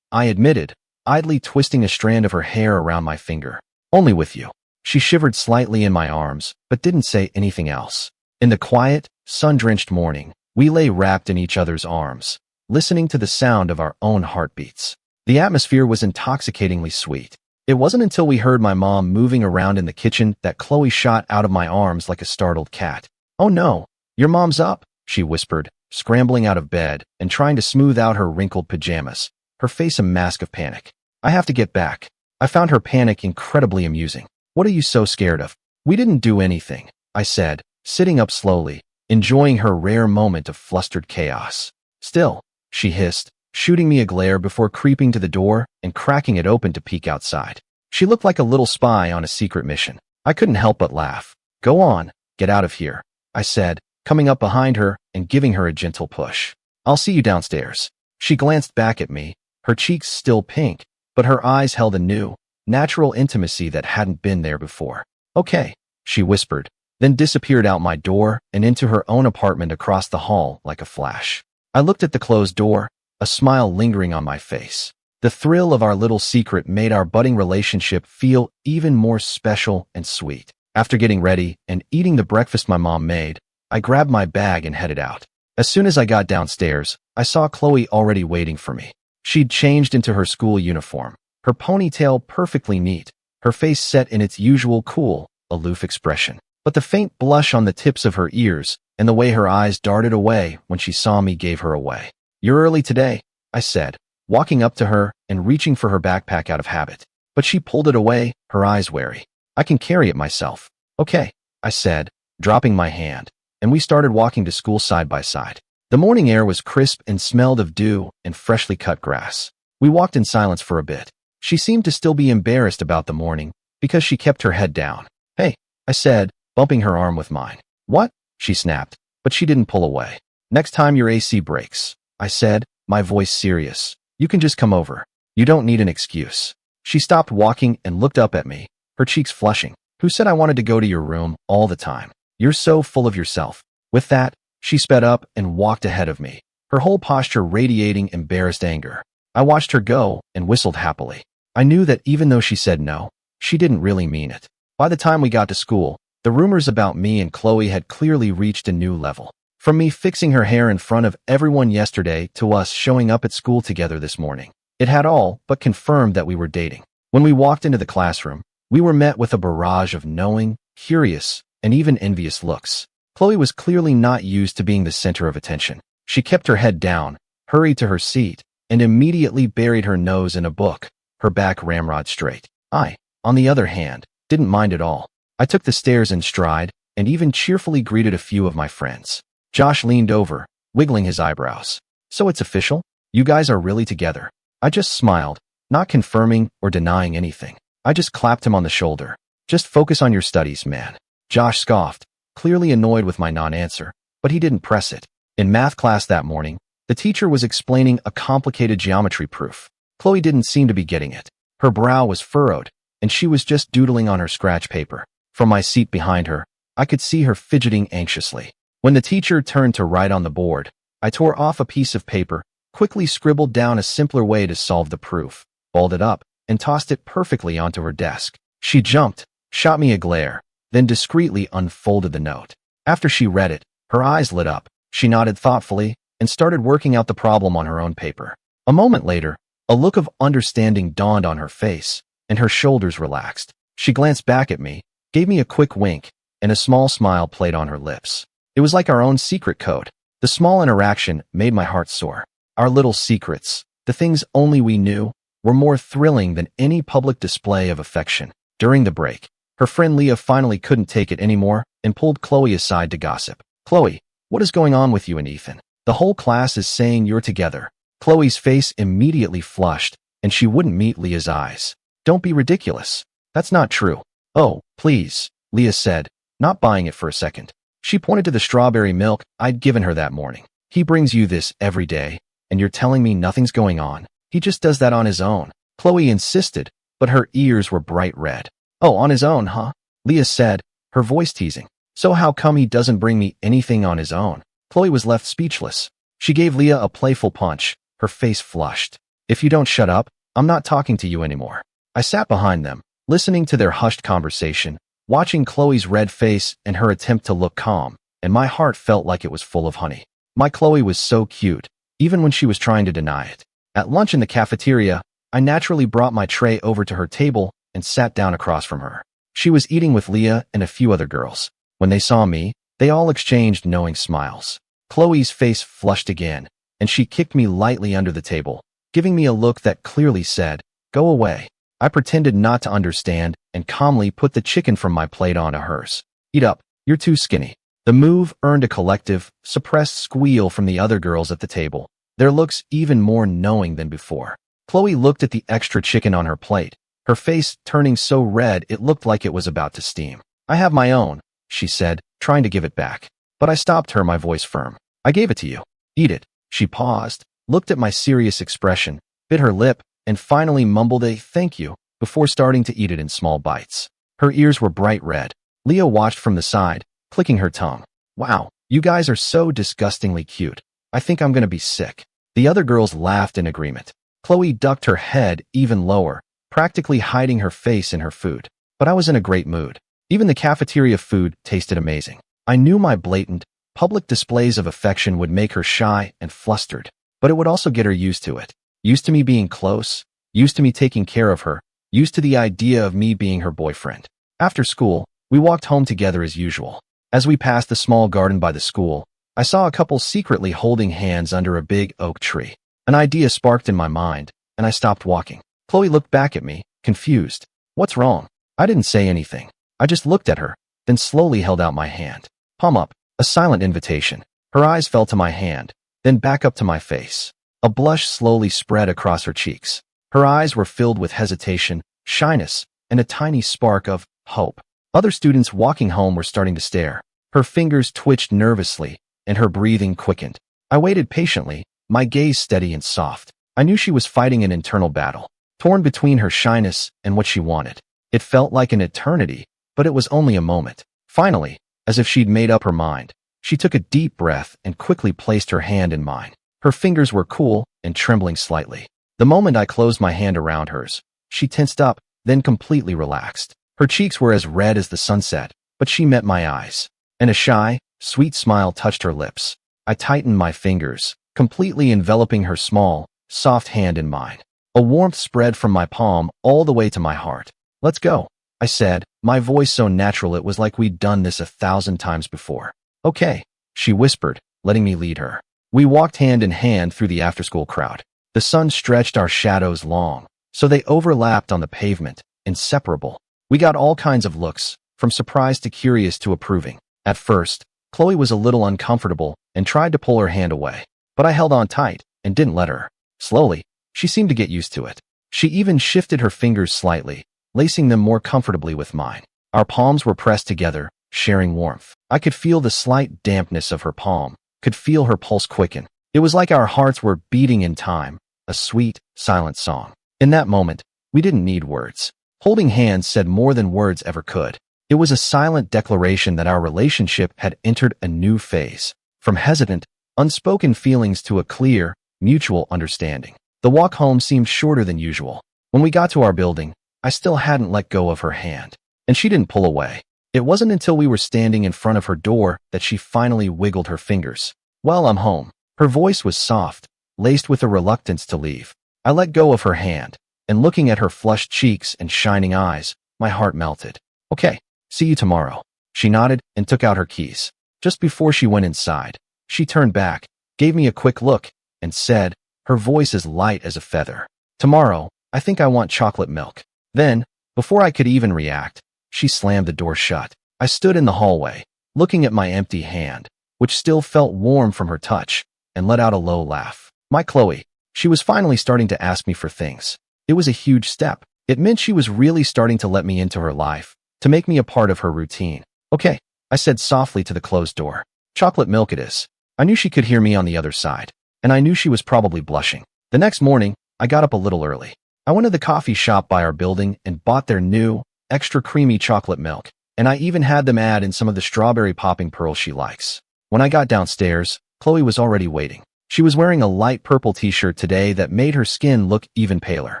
I admitted, idly twisting a strand of her hair around my finger. "Only with you." She shivered slightly in my arms, but didn't say anything else. In the quiet, sun-drenched morning, we lay wrapped in each other's arms, listening to the sound of our own heartbeats. The atmosphere was intoxicatingly sweet. It wasn't until we heard my mom moving around in the kitchen that Chloe shot out of my arms like a startled cat. "Oh no, your mom's up," she whispered, scrambling out of bed and trying to smooth out her wrinkled pajamas, her face a mask of panic. "I have to get back." I found her panic incredibly amusing. "What are you so scared of?" "We didn't do anything," I said, sitting up slowly, enjoying her rare moment of flustered chaos. "Still," she hissed, shooting me a glare before creeping to the door and cracking it open to peek outside. She looked like a little spy on a secret mission. I couldn't help but laugh. "Go on, get out of here," I said, coming up behind her and giving her a gentle push. "I'll see you downstairs." She glanced back at me, her cheeks still pink, but her eyes held a new, natural intimacy that hadn't been there before. "Okay," she whispered, then disappeared out my door and into her own apartment across the hall like a flash. I looked at the closed door, a smile lingering on my face. The thrill of our little secret made our budding relationship feel even more special and sweet. After getting ready and eating the breakfast my mom made, I grabbed my bag and headed out. As soon as I got downstairs, I saw Chloe already waiting for me. She'd changed into her school uniform, her ponytail perfectly neat, her face set in its usual cool, aloof expression. But the faint blush on the tips of her ears and the way her eyes darted away when she saw me gave her away. "You're early today," I said, walking up to her and reaching for her backpack out of habit. But she pulled it away, her eyes wary. "I can carry it myself." "Okay," I said, dropping my hand, and we started walking to school side by side. The morning air was crisp and smelled of dew and freshly cut grass. We walked in silence for a bit. She seemed to still be embarrassed about the morning because she kept her head down. "Hey," I said, bumping her arm with mine. What? She snapped, but she didn't pull away. Next time your AC breaks, I said, my voice serious. You can just come over. You don't need an excuse. She stopped walking and looked up at me, her cheeks flushing. Who said I wanted to go to your room all the time? You're so full of yourself. With that, she sped up and walked ahead of me, her whole posture radiating embarrassed anger. I watched her go and whistled happily. I knew that even though she said no, she didn't really mean it. By the time we got to school, the rumors about me and Chloe had clearly reached a new level. From me fixing her hair in front of everyone yesterday to us showing up at school together this morning, it had all but confirmed that we were dating. When we walked into the classroom, we were met with a barrage of knowing, curious, and even envious looks. Chloe was clearly not used to being the center of attention. She kept her head down, hurried to her seat, and immediately buried her nose in a book, her back ramrod straight. I, on the other hand, didn't mind at all. I took the stairs in stride and even cheerfully greeted a few of my friends. Josh leaned over, wiggling his eyebrows. So it's official? You guys are really together? I just smiled, not confirming or denying anything. I just clapped him on the shoulder. Just focus on your studies, man. Josh scoffed, clearly annoyed with my non-answer, but he didn't press it. In math class that morning, the teacher was explaining a complicated geometry proof. Chloe didn't seem to be getting it. Her brow was furrowed, and she was just doodling on her scratch paper. From my seat behind her, I could see her fidgeting anxiously. When the teacher turned to write on the board, I tore off a piece of paper, quickly scribbled down a simpler way to solve the proof, balled it up, and tossed it perfectly onto her desk. She jumped, shot me a glare, then discreetly unfolded the note. After she read it, her eyes lit up. She nodded thoughtfully and started working out the problem on her own paper. A moment later, a look of understanding dawned on her face, and her shoulders relaxed. She glanced back at me, gave me a quick wink, and a small smile played on her lips. It was like our own secret code. The small interaction made my heart soar. Our little secrets, the things only we knew, were more thrilling than any public display of affection. During the break, her friend Leah finally couldn't take it anymore and pulled Chloe aside to gossip. Chloe, what is going on with you and Ethan? The whole class is saying you're together. Chloe's face immediately flushed, and she wouldn't meet Leah's eyes. Don't be ridiculous. That's not true. Oh, please, Leah said, not buying it for a second. She pointed to the strawberry milk I'd given her that morning. He brings you this every day, and you're telling me nothing's going on. He just does that on his own. Chloe insisted, but her ears were bright red. Oh, on his own, huh? Leah said, her voice teasing. So how come he doesn't bring me anything on his own? Chloe was left speechless. She gave Leah a playful punch, her face flushed. If you don't shut up, I'm not talking to you anymore. I sat behind them, listening to their hushed conversation, watching Chloe's red face and her attempt to look calm, and my heart felt like it was full of honey. My Chloe was so cute, even when she was trying to deny it. At lunch in the cafeteria, I naturally brought my tray over to her table and sat down across from her. She was eating with Leah and a few other girls. When they saw me, they all exchanged knowing smiles. Chloe's face flushed again, and she kicked me lightly under the table, giving me a look that clearly said, "Go away." I pretended not to understand and calmly put the chicken from my plate onto hers. Eat up, you're too skinny. The move earned a collective, suppressed squeal from the other girls at the table, their looks even more knowing than before. Chloe looked at the extra chicken on her plate, her face turning so red it looked like it was about to steam. I have my own, she said, trying to give it back. But I stopped her, my voice firm. I gave it to you. Eat it. She paused, looked at my serious expression, bit her lip, and finally mumbled a thank you before starting to eat it in small bites. Her ears were bright red. Leah watched from the side, clicking her tongue. Wow, you guys are so disgustingly cute. I think I'm gonna be sick. The other girls laughed in agreement. Chloe ducked her head even lower, practically hiding her face in her food. But I was in a great mood. Even the cafeteria food tasted amazing. I knew my blatant, public displays of affection would make her shy and flustered, but it would also get her used to it. Used to me being close, used to me taking care of her, used to the idea of me being her boyfriend. After school, we walked home together as usual. As we passed the small garden by the school, I saw a couple secretly holding hands under a big oak tree. An idea sparked in my mind, and I stopped walking. Chloe looked back at me, confused. What's wrong? I didn't say anything. I just looked at her, then slowly held out my hand. Palm up, a silent invitation. Her eyes fell to my hand, then back up to my face. A blush slowly spread across her cheeks. Her eyes were filled with hesitation, shyness, and a tiny spark of hope. Other students walking home were starting to stare. Her fingers twitched nervously, and her breathing quickened. I waited patiently, my gaze steady and soft. I knew she was fighting an internal battle, torn between her shyness and what she wanted. It felt like an eternity, but it was only a moment. Finally, as if she'd made up her mind, she took a deep breath and quickly placed her hand in mine. Her fingers were cool and trembling slightly. The moment I closed my hand around hers, she tensed up, then completely relaxed. Her cheeks were as red as the sunset, but she met my eyes, and a shy, sweet smile touched her lips. I tightened my fingers, completely enveloping her small, soft hand in mine. A warmth spread from my palm all the way to my heart. "Let's go," I said, my voice so natural it was like we'd done this 1,000 times before. "Okay," she whispered, letting me lead her. We walked hand in hand through the after-school crowd. The sun stretched our shadows long, so they overlapped on the pavement, inseparable. We got all kinds of looks, from surprised to curious to approving. At first, Chloe was a little uncomfortable and tried to pull her hand away, but I held on tight and didn't let her. Slowly, she seemed to get used to it. She even shifted her fingers slightly, lacing them more comfortably with mine. Our palms were pressed together, sharing warmth. I could feel the slight dampness of her palm, could feel her pulse quicken. It was like our hearts were beating in time, a sweet, silent song. In that moment, we didn't need words. Holding hands said more than words ever could. It was a silent declaration that our relationship had entered a new phase, from hesitant, unspoken feelings to a clear, mutual understanding. The walk home seemed shorter than usual. When we got to our building, I still hadn't let go of her hand, and she didn't pull away. It wasn't until we were standing in front of her door that she finally wiggled her fingers. "Well, I'm home." Her voice was soft, laced with a reluctance to leave. I let go of her hand, and looking at her flushed cheeks and shining eyes, my heart melted. "Okay, see you tomorrow." She nodded and took out her keys. Just before she went inside, she turned back, gave me a quick look, and said, her voice as light as a feather, "Tomorrow, I think I want chocolate milk." Then, before I could even react, she slammed the door shut. I stood in the hallway, looking at my empty hand, which still felt warm from her touch, and let out a low laugh. My Chloe. She was finally starting to ask me for things. It was a huge step. It meant she was really starting to let me into her life, to make me a part of her routine. "Okay," I said softly to the closed door. "Chocolate milk it is." I knew she could hear me on the other side, and I knew she was probably blushing. The next morning, I got up a little early. I went to the coffee shop by our building and bought their new, extra creamy chocolate milk, and I even had them add in some of the strawberry popping pearls she likes. When I got downstairs, Chloe was already waiting. She was wearing a light purple t-shirt today that made her skin look even paler.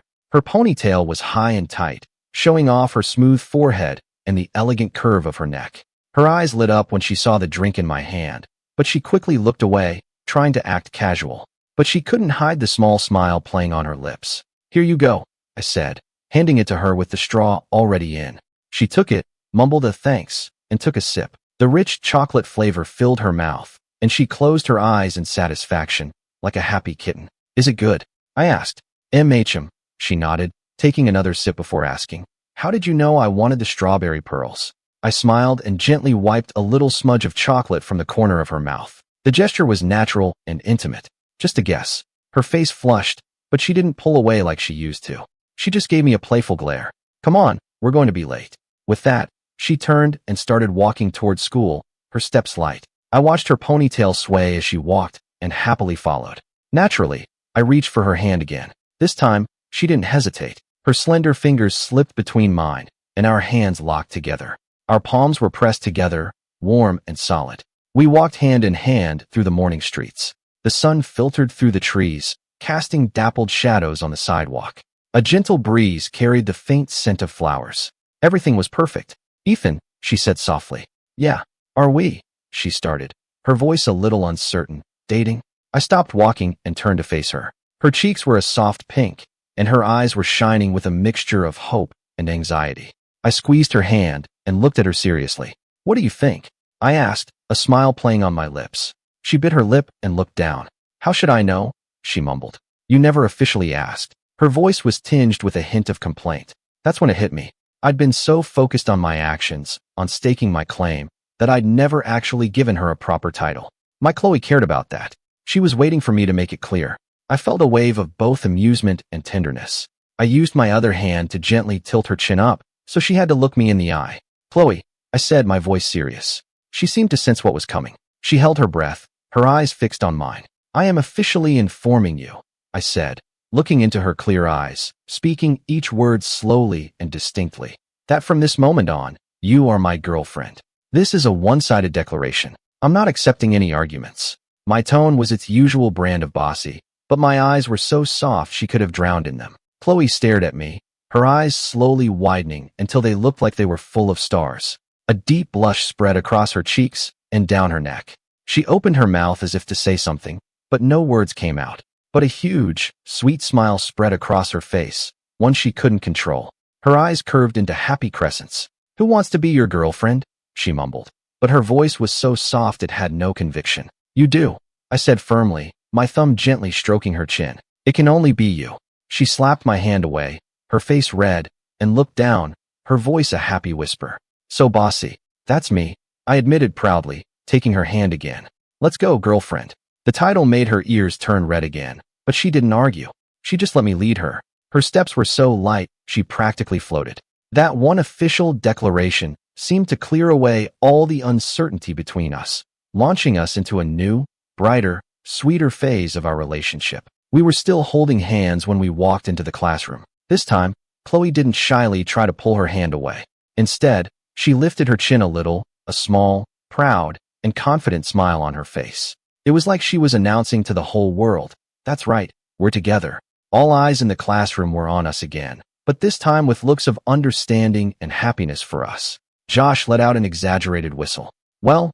Her ponytail was high and tight, showing off her smooth forehead and the elegant curve of her neck. Her eyes lit up when she saw the drink in my hand, but she quickly looked away, trying to act casual. But she couldn't hide the small smile playing on her lips. "Here you go," I said, handing it to her with the straw already in. She took it, mumbled a thanks, and took a sip. The rich chocolate flavor filled her mouth, and she closed her eyes in satisfaction, like a happy kitten. "Is it good?" I asked. "MHM," she nodded, taking another sip before asking, "How did you know I wanted the strawberry pearls?" I smiled and gently wiped a little smudge of chocolate from the corner of her mouth. The gesture was natural and intimate. Just a guess. Her face flushed, but she didn't pull away like she used to. She just gave me a playful glare. "Come on, we're going to be late." With that, she turned and started walking towards school, her steps light. I watched her ponytail sway as she walked and happily followed. Naturally, I reached for her hand again. This time, she didn't hesitate. Her slender fingers slipped between mine, and our hands locked together. Our palms were pressed together, warm and solid. We walked hand in hand through the morning streets. The sun filtered through the trees, casting dappled shadows on the sidewalk. A gentle breeze carried the faint scent of flowers. Everything was perfect. "Ethan," she said softly. "Yeah, are we?" she started, her voice a little uncertain. "Dating?" I stopped walking and turned to face her. Her cheeks were a soft pink, and her eyes were shining with a mixture of hope and anxiety. I squeezed her hand and looked at her seriously. "What do you think?" I asked, a smile playing on my lips. She bit her lip and looked down. "How should I know?" she mumbled. "You never officially asked." Her voice was tinged with a hint of complaint. That's when it hit me. I'd been so focused on my actions, on staking my claim, that I'd never actually given her a proper title. My Chloe cared about that. She was waiting for me to make it clear. I felt a wave of both amusement and tenderness. I used my other hand to gently tilt her chin up, so she had to look me in the eye. Chloe, I said, my voice serious. She seemed to sense what was coming. She held her breath, her eyes fixed on mine. I am officially informing you, I said, looking into her clear eyes, speaking each word slowly and distinctly, that from this moment on, you are my girlfriend. This is a one-sided declaration. I'm not accepting any arguments. My tone was its usual brand of bossy, but my eyes were so soft she could have drowned in them. Chloe stared at me, her eyes slowly widening until they looked like they were full of stars. A deep blush spread across her cheeks and down her neck. She opened her mouth as if to say something, but no words came out. But a huge, sweet smile spread across her face, one she couldn't control. Her eyes curved into happy crescents. Who wants to be your girlfriend? She mumbled. But her voice was so soft it had no conviction. You do, I said firmly, my thumb gently stroking her chin. It can only be you. She slapped my hand away, her face red, and looked down, her voice a happy whisper. So bossy. That's me, I admitted proudly, taking her hand again. Let's go, girlfriend. The title made her ears turn red again, but she didn't argue. She just let me lead her. Her steps were so light, she practically floated. That one official declaration seemed to clear away all the uncertainty between us, launching us into a new, brighter, sweeter phase of our relationship. We were still holding hands when we walked into the classroom. This time, Chloe didn't shyly try to pull her hand away. Instead, she lifted her chin a little, a small, proud, and confident smile on her face. It was like she was announcing to the whole world, that's right, we're together. All eyes in the classroom were on us again, but this time with looks of understanding and happiness for us. Josh let out an exaggerated whistle. Well,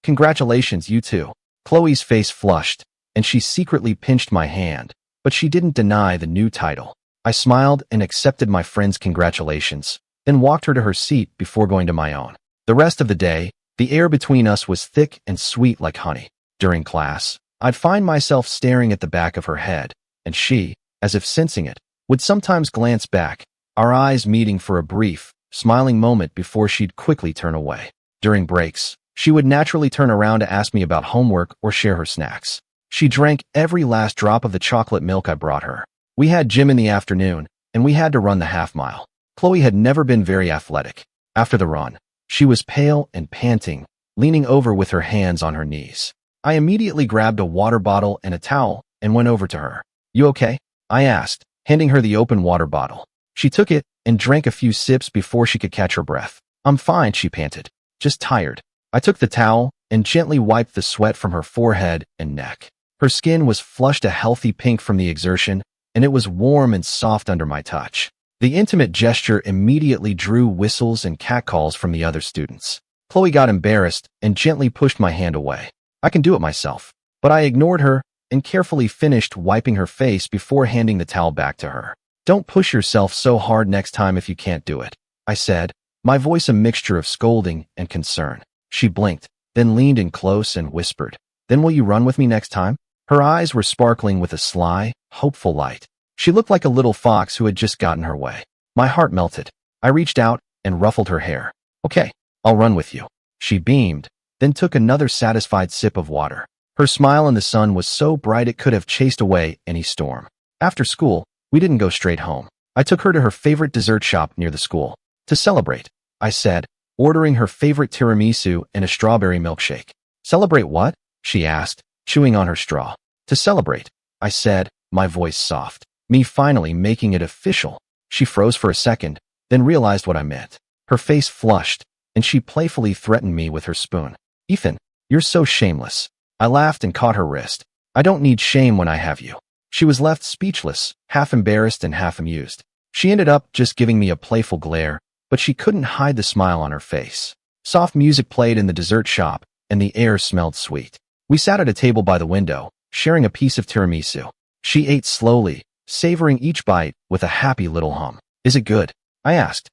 congratulations, you two. Chloe's face flushed, and she secretly pinched my hand, but she didn't deny the new title. I smiled and accepted my friend's congratulations, then walked her to her seat before going to my own. The rest of the day, the air between us was thick and sweet like honey. During class, I'd find myself staring at the back of her head, and she, as if sensing it, would sometimes glance back, our eyes meeting for a brief, smiling moment before she'd quickly turn away. During breaks, she would naturally turn around to ask me about homework or share her snacks. She drank every last drop of the chocolate milk I brought her. We had gym in the afternoon, and we had to run the half-mile. Chloe had never been very athletic. After the run, she was pale and panting, leaning over with her hands on her knees. I immediately grabbed a water bottle and a towel and went over to her. You okay? I asked, handing her the open water bottle. She took it and drank a few sips before she could catch her breath. I'm fine, she panted. Just tired. I took the towel and gently wiped the sweat from her forehead and neck. Her skin was flushed a healthy pink from the exertion, and it was warm and soft under my touch. The intimate gesture immediately drew whistles and catcalls from the other students. Chloe got embarrassed and gently pushed my hand away. I can do it myself. But I ignored her and carefully finished wiping her face before handing the towel back to her. Don't push yourself so hard next time if you can't do it, I said, my voice a mixture of scolding and concern. She blinked, then leaned in close and whispered, Then will you run with me next time? Her eyes were sparkling with a sly, hopeful light. She looked like a little fox who had just gotten her way. My heart melted. I reached out and ruffled her hair. Okay, I'll run with you. She beamed, then took another satisfied sip of water. Her smile in the sun was so bright it could have chased away any storm. After school, we didn't go straight home. I took her to her favorite dessert shop near the school. To celebrate, I said, ordering her favorite tiramisu and a strawberry milkshake. Celebrate what? She asked, chewing on her straw. To celebrate, I said, my voice soft. Me finally making it official. She froze for a second, then realized what I meant. Her face flushed, and she playfully threatened me with her spoon. Ethan, you're so shameless. I laughed and caught her wrist. I don't need shame when I have you. She was left speechless, half embarrassed and half amused. She ended up just giving me a playful glare, but she couldn't hide the smile on her face. Soft music played in the dessert shop, and the air smelled sweet. We sat at a table by the window, sharing a piece of tiramisu. She ate slowly, savoring each bite with a happy little hum. Is it good? I asked.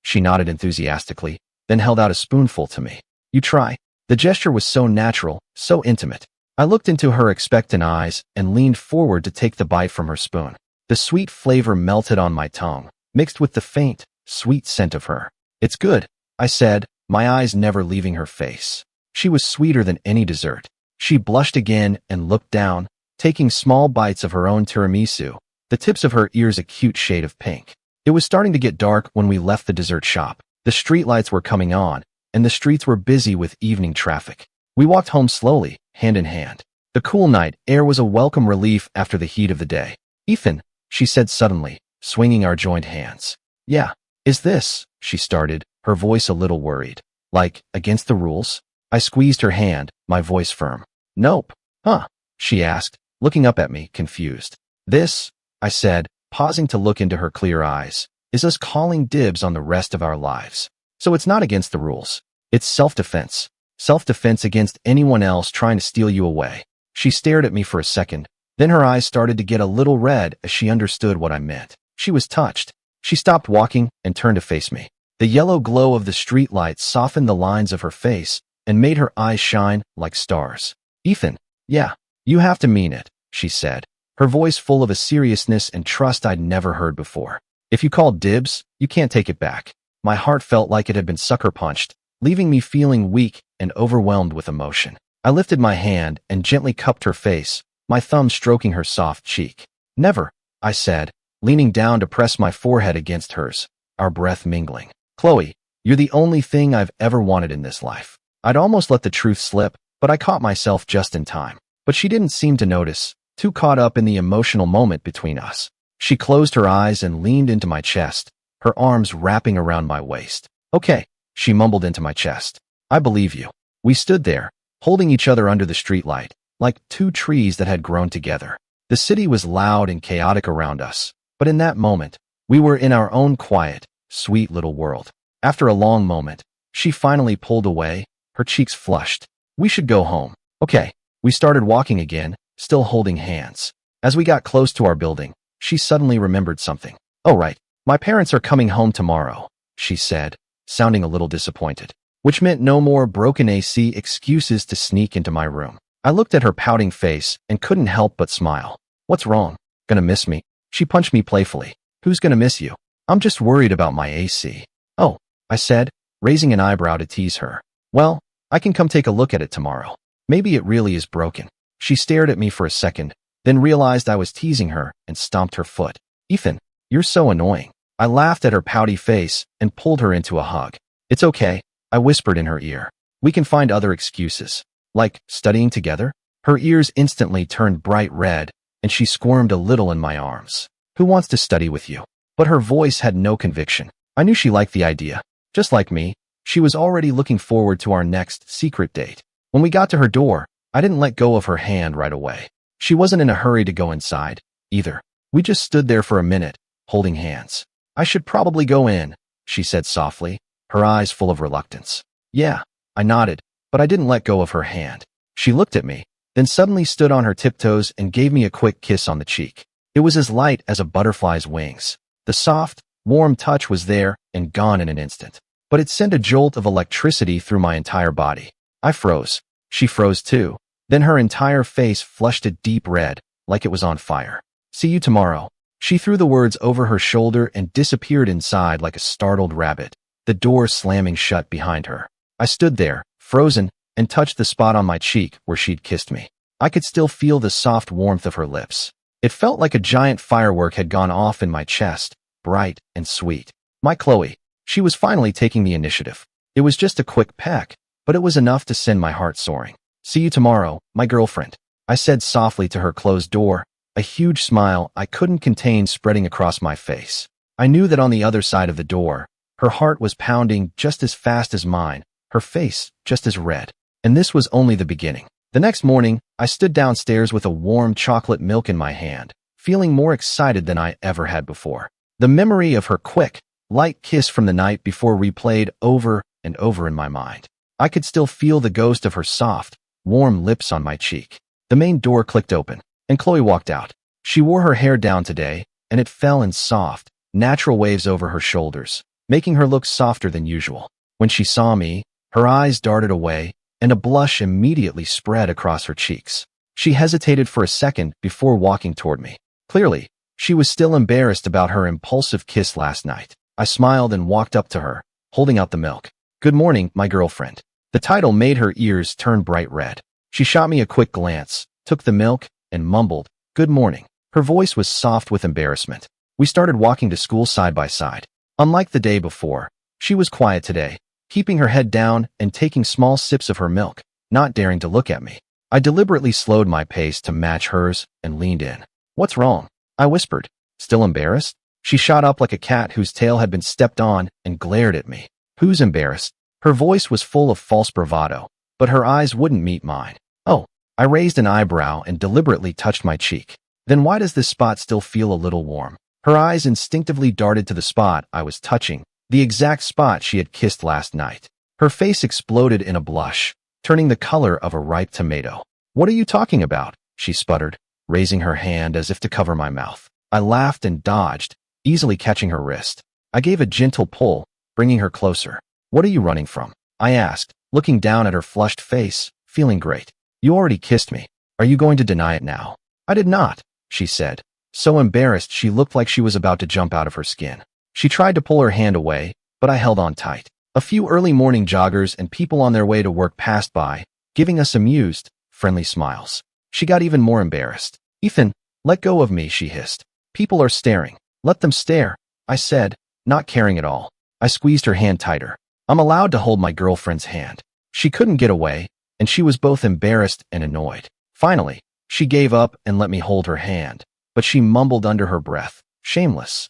She nodded enthusiastically, then held out a spoonful to me. You try. The gesture was so natural, so intimate. I looked into her expectant eyes and leaned forward to take the bite from her spoon. The sweet flavor melted on my tongue, mixed with the faint, sweet scent of her. It's good, I said, my eyes never leaving her face. She was sweeter than any dessert. She blushed again and looked down, taking small bites of her own tiramisu, the tips of her ears a cute shade of pink. It was starting to get dark when we left the dessert shop. The streetlights were coming on, and the streets were busy with evening traffic. We walked home slowly, hand in hand. The cool night air was a welcome relief after the heat of the day. "Ethan," she said suddenly, swinging our joined hands. "Yeah, is this," she started, her voice a little worried. "Like, against the rules?" I squeezed her hand, my voice firm. "Nope." "Huh?" she asked, looking up at me, confused. "This," I said, pausing to look into her clear eyes, "is us calling dibs on the rest of our lives. So it's not against the rules. It's self-defense. Self-defense against anyone else trying to steal you away." She stared at me for a second, then her eyes started to get a little red as she understood what I meant. She was touched. She stopped walking and turned to face me. The yellow glow of the streetlights softened the lines of her face and made her eyes shine like stars. "Ethan, yeah, you have to mean it," she said, her voice full of a seriousness and trust I'd never heard before. "If you called dibs, you can't take it back." My heart felt like it had been sucker punched, leaving me feeling weak and overwhelmed with emotion. I lifted my hand and gently cupped her face, my thumb stroking her soft cheek. "Never," I said, leaning down to press my forehead against hers, our breath mingling. "Chloe, you're the only thing I've ever wanted in this life." I'd almost let the truth slip, but I caught myself just in time. But she didn't seem to notice, too caught up in the emotional moment between us. She closed her eyes and leaned into my chest, her arms wrapping around my waist. "Okay," she mumbled into my chest. "I believe you." We stood there, holding each other under the streetlight, like two trees that had grown together. The city was loud and chaotic around us, but in that moment, we were in our own quiet, sweet little world. After a long moment, she finally pulled away, her cheeks flushed. "We should go home." "Okay." We started walking again, still holding hands. As we got close to our building, she suddenly remembered something. "Oh right, my parents are coming home tomorrow," she said, sounding a little disappointed. Which meant no more broken AC excuses to sneak into my room. I looked at her pouting face and couldn't help but smile. "What's wrong? Gonna miss me?" She punched me playfully. "Who's gonna miss you?" "I'm just worried about my AC." "Oh," I said, raising an eyebrow to tease her. "Well, I can come take a look at it tomorrow. Maybe it really is broken." She stared at me for a second, then realized I was teasing her and stomped her foot. "Ethan, you're so annoying." I laughed at her pouty face and pulled her into a hug. "It's okay," I whispered in her ear. "We can find other excuses. Like studying together?" Her ears instantly turned bright red, and she squirmed a little in my arms. "Who wants to study with you?" But her voice had no conviction. I knew she liked the idea. Just like me, she was already looking forward to our next secret date. When we got to her door, I didn't let go of her hand right away. She wasn't in a hurry to go inside, either. We just stood there for a minute, holding hands. "I should probably go in," she said softly, her eyes full of reluctance. "Yeah," I nodded, but I didn't let go of her hand. She looked at me, then suddenly stood on her tiptoes and gave me a quick kiss on the cheek. It was as light as a butterfly's wings. The soft, warm touch was there and gone in an instant. But it sent a jolt of electricity through my entire body. I froze. She froze too. Then her entire face flushed a deep red, like it was on fire. "See you tomorrow." She threw the words over her shoulder and disappeared inside like a startled rabbit, the door slamming shut behind her. I stood there, frozen, and touched the spot on my cheek where she'd kissed me. I could still feel the soft warmth of her lips. It felt like a giant firework had gone off in my chest, bright and sweet. My Chloe. She was finally taking the initiative. It was just a quick peck, but it was enough to send my heart soaring. "See you tomorrow, my girlfriend," I said softly to her closed door, a huge smile I couldn't contain spreading across my face. I knew that on the other side of the door, her heart was pounding just as fast as mine, her face just as red. And this was only the beginning. The next morning, I stood downstairs with a warm chocolate milk in my hand, feeling more excited than I ever had before. The memory of her quick, light kiss from the night before replayed over and over in my mind. I could still feel the ghost of her soft, warm lips on my cheek. The main door clicked open, and Chloe walked out. She wore her hair down today, and it fell in soft, natural waves over her shoulders, making her look softer than usual. When she saw me, her eyes darted away, and a blush immediately spread across her cheeks. She hesitated for a second before walking toward me. Clearly, she was still embarrassed about her impulsive kiss last night. I smiled and walked up to her, holding out the milk. "Good morning, my girlfriend." The title made her ears turn bright red. She shot me a quick glance, took the milk, and mumbled, "Good morning." Her voice was soft with embarrassment. We started walking to school side by side. Unlike the day before, She was quiet today, keeping her head down and taking small sips of her milk, not daring to look at me. I deliberately slowed my pace to match hers and leaned in. "What's wrong?" I whispered. "Still embarrassed?" She shot up like a cat whose tail had been stepped on and glared at me. "Who's embarrassed?" Her voice was full of false bravado, but her eyes wouldn't meet mine. "Oh." I raised an eyebrow and deliberately touched my cheek. "Then why does this spot still feel a little warm?" Her eyes instinctively darted to the spot I was touching, the exact spot she had kissed last night. Her face exploded in a blush, turning the color of a ripe tomato. "What are you talking about?" she sputtered, raising her hand as if to cover my mouth. I laughed and dodged, easily catching her wrist. I gave a gentle pull, bringing her closer. "What are you running from?" I asked, looking down at her flushed face, feeling great. "You already kissed me. Are you going to deny it now?" "I did not," she said, so embarrassed she looked like she was about to jump out of her skin. She tried to pull her hand away, but I held on tight. A few early morning joggers and people on their way to work passed by, giving us amused, friendly smiles. She got even more embarrassed. "Ethan, let go of me," she hissed. "People are staring." "Let them stare," I said, not caring at all. I squeezed her hand tighter. I'm allowed to hold my girlfriend's hand. She couldn't get away, and she was both embarrassed and annoyed. Finally, she gave up and let me hold her hand, but she mumbled under her breath, "Shameless."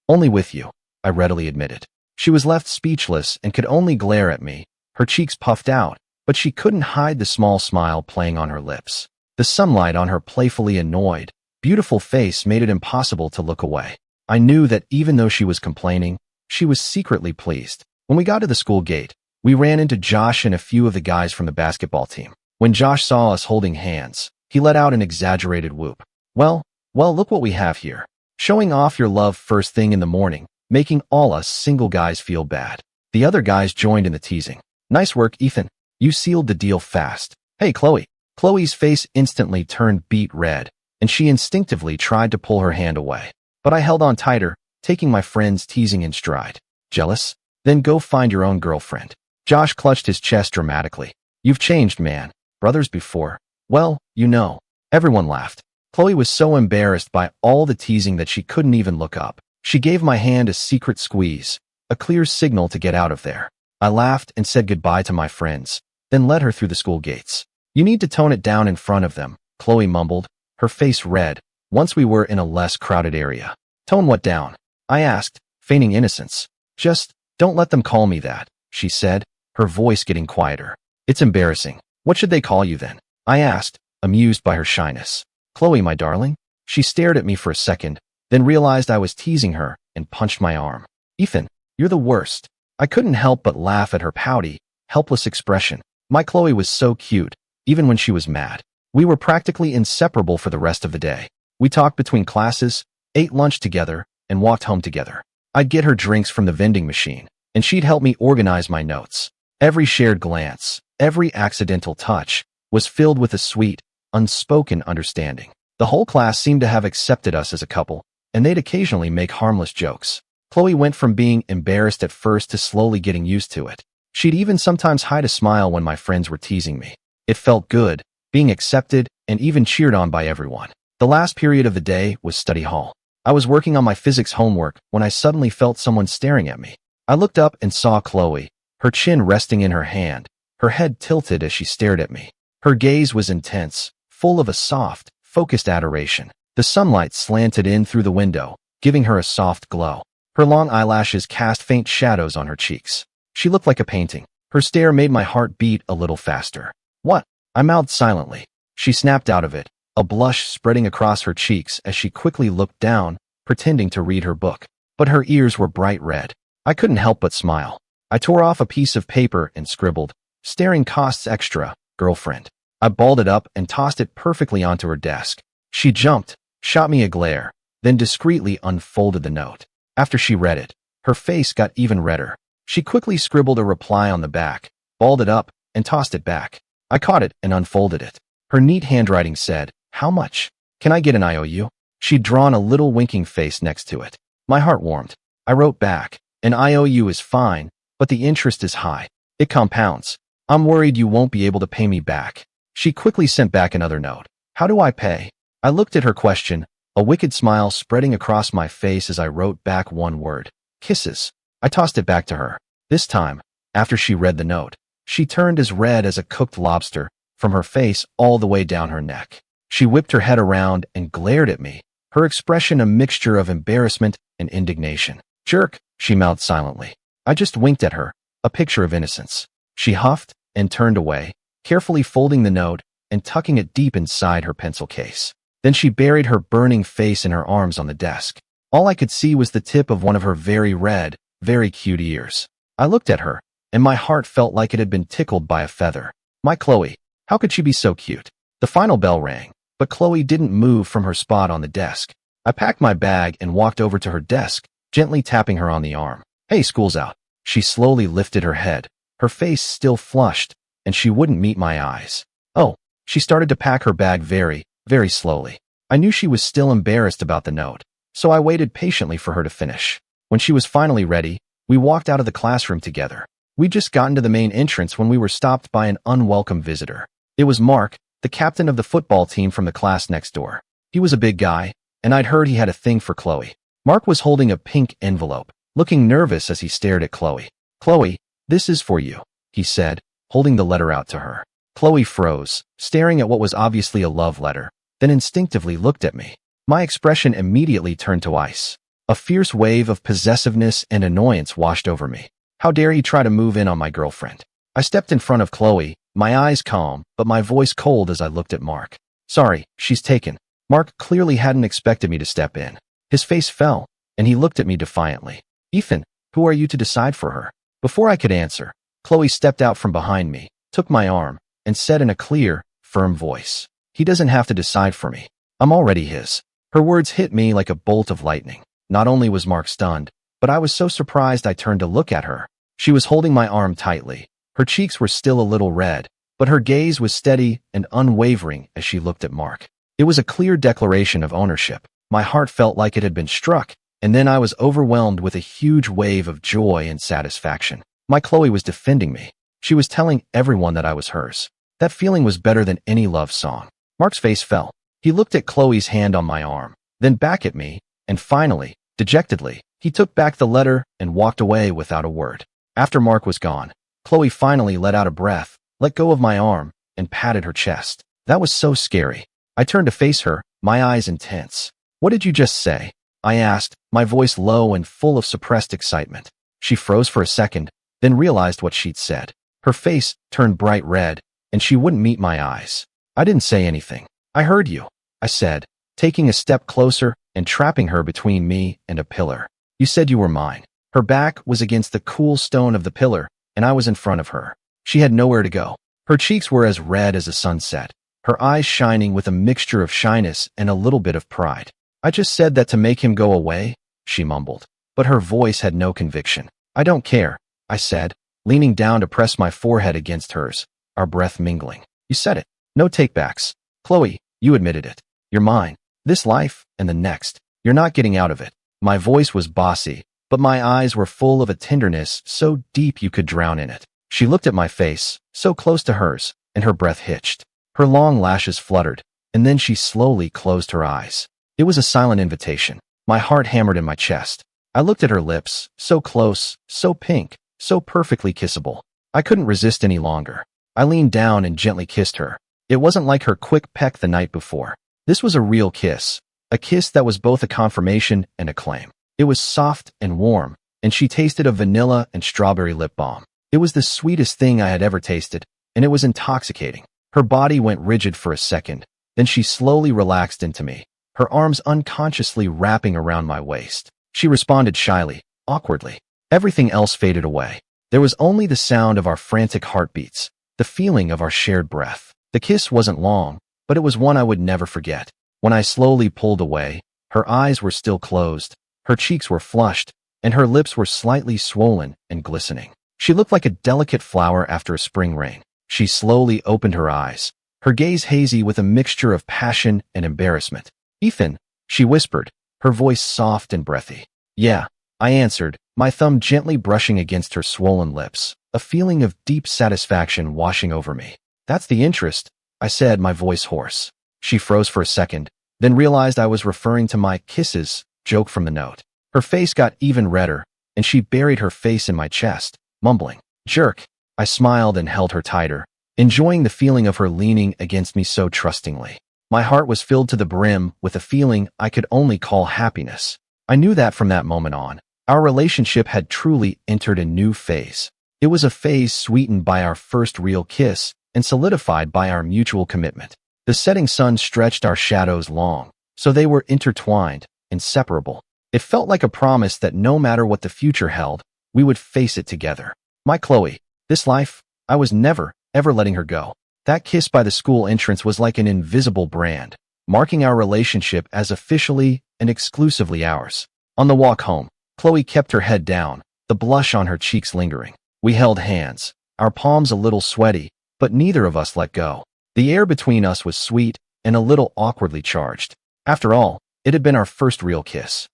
Only with you," I readily admitted. She was left speechless and could only glare at me, her cheeks puffed out, but she couldn't hide the small smile playing on her lips. The sunlight on her playfully annoyed, beautiful face made it impossible to look away. I knew that even though she was complaining, she was secretly pleased. When we got to the school gate, we ran into Josh and a few of the guys from the basketball team. When Josh saw us holding hands, he let out an exaggerated whoop. Well, look what we have here. Showing off your love first thing in the morning, making all us single guys feel bad." The other guys joined in the teasing. "Nice work, Ethan. You sealed the deal fast." "Hey, Chloe." Chloe's face instantly turned beet red, and she instinctively tried to pull her hand away. But I held on tighter, taking my friend's teasing in stride. "Jealous? Then go find your own girlfriend." Josh clutched his chest dramatically. "You've changed, man. Brothers before." "Well, you know." Everyone laughed. Chloe was so embarrassed by all the teasing that she couldn't even look up. She gave my hand a secret squeeze, a clear signal to get out of there. I laughed and said goodbye to my friends, then led her through the school gates. "You need to tone it down in front of them," Chloe mumbled, her face red, once we were in a less crowded area. "Tone what down?" I asked, feigning innocence. "Just, don't let them call me that," she said, her voice getting quieter. "It's embarrassing." "What should they call you then?" I asked, amused by her shyness. "Chloe, my darling." She stared at me for a second, then realized I was teasing her and punched my arm. "Ethan, you're the worst." I couldn't help but laugh at her pouty, helpless expression. My Chloe was so cute, even when she was mad. We were practically inseparable for the rest of the day. We talked between classes, ate lunch together, and walked home together. I'd get her drinks from the vending machine, and she'd help me organize my notes. Every shared glance, every accidental touch, was filled with a sweet, unspoken understanding. The whole class seemed to have accepted us as a couple, and they'd occasionally make harmless jokes. Chloe went from being embarrassed at first to slowly getting used to it. She'd even sometimes hide a smile when my friends were teasing me. It felt good, being accepted and even cheered on by everyone. The last period of the day was study hall. I was working on my physics homework when I suddenly felt someone staring at me. I looked up and saw Chloe, her chin resting in her hand, her head tilted as she stared at me. Her gaze was intense, full of a soft, focused adoration. The sunlight slanted in through the window, giving her a soft glow. Her long eyelashes cast faint shadows on her cheeks. She looked like a painting. Her stare made my heart beat a little faster. "What?" I mouthed silently. She snapped out of it, a blush spreading across her cheeks as she quickly looked down, pretending to read her book. But her ears were bright red. I couldn't help but smile. I tore off a piece of paper and scribbled, "Staring costs extra, girlfriend." I balled it up and tossed it perfectly onto her desk. She jumped, shot me a glare, then discreetly unfolded the note. After she read it, her face got even redder. She quickly scribbled a reply on the back, balled it up, and tossed it back. I caught it and unfolded it. Her neat handwriting said, "How much? Can I get an IOU?" She'd drawn a little winking face next to it. My heart warmed. I wrote back, "An IOU is fine, but the interest is high. It compounds. I'm worried you won't be able to pay me back." She quickly sent back another note. "How do I pay?" I looked at her question, a wicked smile spreading across my face as I wrote back one word, "Kisses." I tossed it back to her. This time, after she read the note, she turned as red as a cooked lobster, from her face all the way down her neck. She whipped her head around and glared at me, her expression a mixture of embarrassment and indignation. Jerk, she mouthed silently. I just winked at her, a picture of innocence. She huffed and turned away, carefully folding the note and tucking it deep inside her pencil case. Then she buried her burning face in her arms on the desk. All I could see was the tip of one of her very red, very cute ears. I looked at her, and my heart felt like it had been tickled by a feather. My Chloe, how could she be so cute? The final bell rang, but Chloe didn't move from her spot on the desk. I packed my bag and walked over to her desk, gently tapping her on the arm. Hey, school's out. She slowly lifted her head, her face still flushed, and she wouldn't meet my eyes. Oh, she started to pack her bag very, very slowly. I knew she was still embarrassed about the note, so I waited patiently for her to finish. When she was finally ready, we walked out of the classroom together. We'd just gotten to the main entrance when we were stopped by an unwelcome visitor. It was Mark, the captain of the football team from the class next door. He was a big guy, and I'd heard he had a thing for Chloe. Mark was holding a pink envelope, looking nervous as he stared at Chloe. Chloe, this is for you, he said, holding the letter out to her. Chloe froze, staring at what was obviously a love letter, then instinctively looked at me. My expression immediately turned to ice. A fierce wave of possessiveness and annoyance washed over me. How dare he try to move in on my girlfriend? I stepped in front of Chloe, my eyes calm, but my voice cold as I looked at Mark. Sorry, she's taken. Mark clearly hadn't expected me to step in. His face fell, and he looked at me defiantly. Ethan, who are you to decide for her? Before I could answer, Chloe stepped out from behind me, took my arm, and said in a clear, firm voice, he doesn't have to decide for me. I'm already his. Her words hit me like a bolt of lightning. Not only was Mark stunned, but I was so surprised I turned to look at her. She was holding my arm tightly. Her cheeks were still a little red, but her gaze was steady and unwavering as she looked at Mark. It was a clear declaration of ownership. My heart felt like it had been struck, and then I was overwhelmed with a huge wave of joy and satisfaction. My Chloe was defending me. She was telling everyone that I was hers. That feeling was better than any love song. Mark's face fell. He looked at Chloe's hand on my arm, then back at me, and finally, dejectedly, he took back the letter and walked away without a word. After Mark was gone, Chloe finally let out a breath, let go of my arm, and patted her chest. That was so scary. I turned to face her, my eyes intense. What did you just say? I asked, my voice low and full of suppressed excitement. She froze for a second, then realized what she'd said. Her face turned bright red, and she wouldn't meet my eyes. I didn't say anything. I heard you, I said, taking a step closer and trapping her between me and a pillar. You said you were mine. Her back was against the cool stone of the pillar, and I was in front of her. She had nowhere to go. Her cheeks were as red as a sunset, her eyes shining with a mixture of shyness and a little bit of pride. I just said that to make him go away, she mumbled, but her voice had no conviction. I don't care, I said, leaning down to press my forehead against hers, our breath mingling. You said it. No takebacks. Chloe, you admitted it. You're mine. This life and the next. You're not getting out of it. My voice was bossy, but my eyes were full of a tenderness so deep you could drown in it. She looked at my face, so close to hers, and her breath hitched. Her long lashes fluttered, and then she slowly closed her eyes. It was a silent invitation. My heart hammered in my chest. I looked at her lips, so close, so pink, so perfectly kissable. I couldn't resist any longer. I leaned down and gently kissed her. It wasn't like her quick peck the night before. This was a real kiss, a kiss that was both a confirmation and a claim. It was soft and warm, and she tasted of vanilla and strawberry lip balm. It was the sweetest thing I had ever tasted, and it was intoxicating. Her body went rigid for a second, then she slowly relaxed into me, her arms unconsciously wrapping around my waist. She responded shyly, awkwardly. Everything else faded away. There was only the sound of our frantic heartbeats, the feeling of our shared breath. The kiss wasn't long, but it was one I would never forget. When I slowly pulled away, her eyes were still closed, her cheeks were flushed, and her lips were slightly swollen and glistening. She looked like a delicate flower after a spring rain. She slowly opened her eyes, her gaze hazy with a mixture of passion and embarrassment. Ethan, she whispered, her voice soft and breathy. Yeah, I answered, my thumb gently brushing against her swollen lips, a feeling of deep satisfaction washing over me. That's the interest, I said, my voice hoarse. She froze for a second, then realized I was referring to my kisses joke from the note. Her face got even redder, and she buried her face in my chest, mumbling, "Jerk." I smiled and held her tighter, enjoying the feeling of her leaning against me so trustingly. My heart was filled to the brim with a feeling I could only call happiness. I knew that from that moment on, our relationship had truly entered a new phase. It was a phase sweetened by our first real kiss and solidified by our mutual commitment. The setting sun stretched our shadows long, so they were intertwined, inseparable. It felt like a promise that no matter what the future held, we would face it together. My Chloe, this life, I was never, ever letting her go. That kiss by the school entrance was like an invisible brand, marking our relationship as officially and exclusively ours. On the walk home, Chloe kept her head down, the blush on her cheeks lingering. We held hands, our palms a little sweaty, but neither of us let go. The air between us was sweet and a little awkwardly charged. After all, it had been our first real kiss.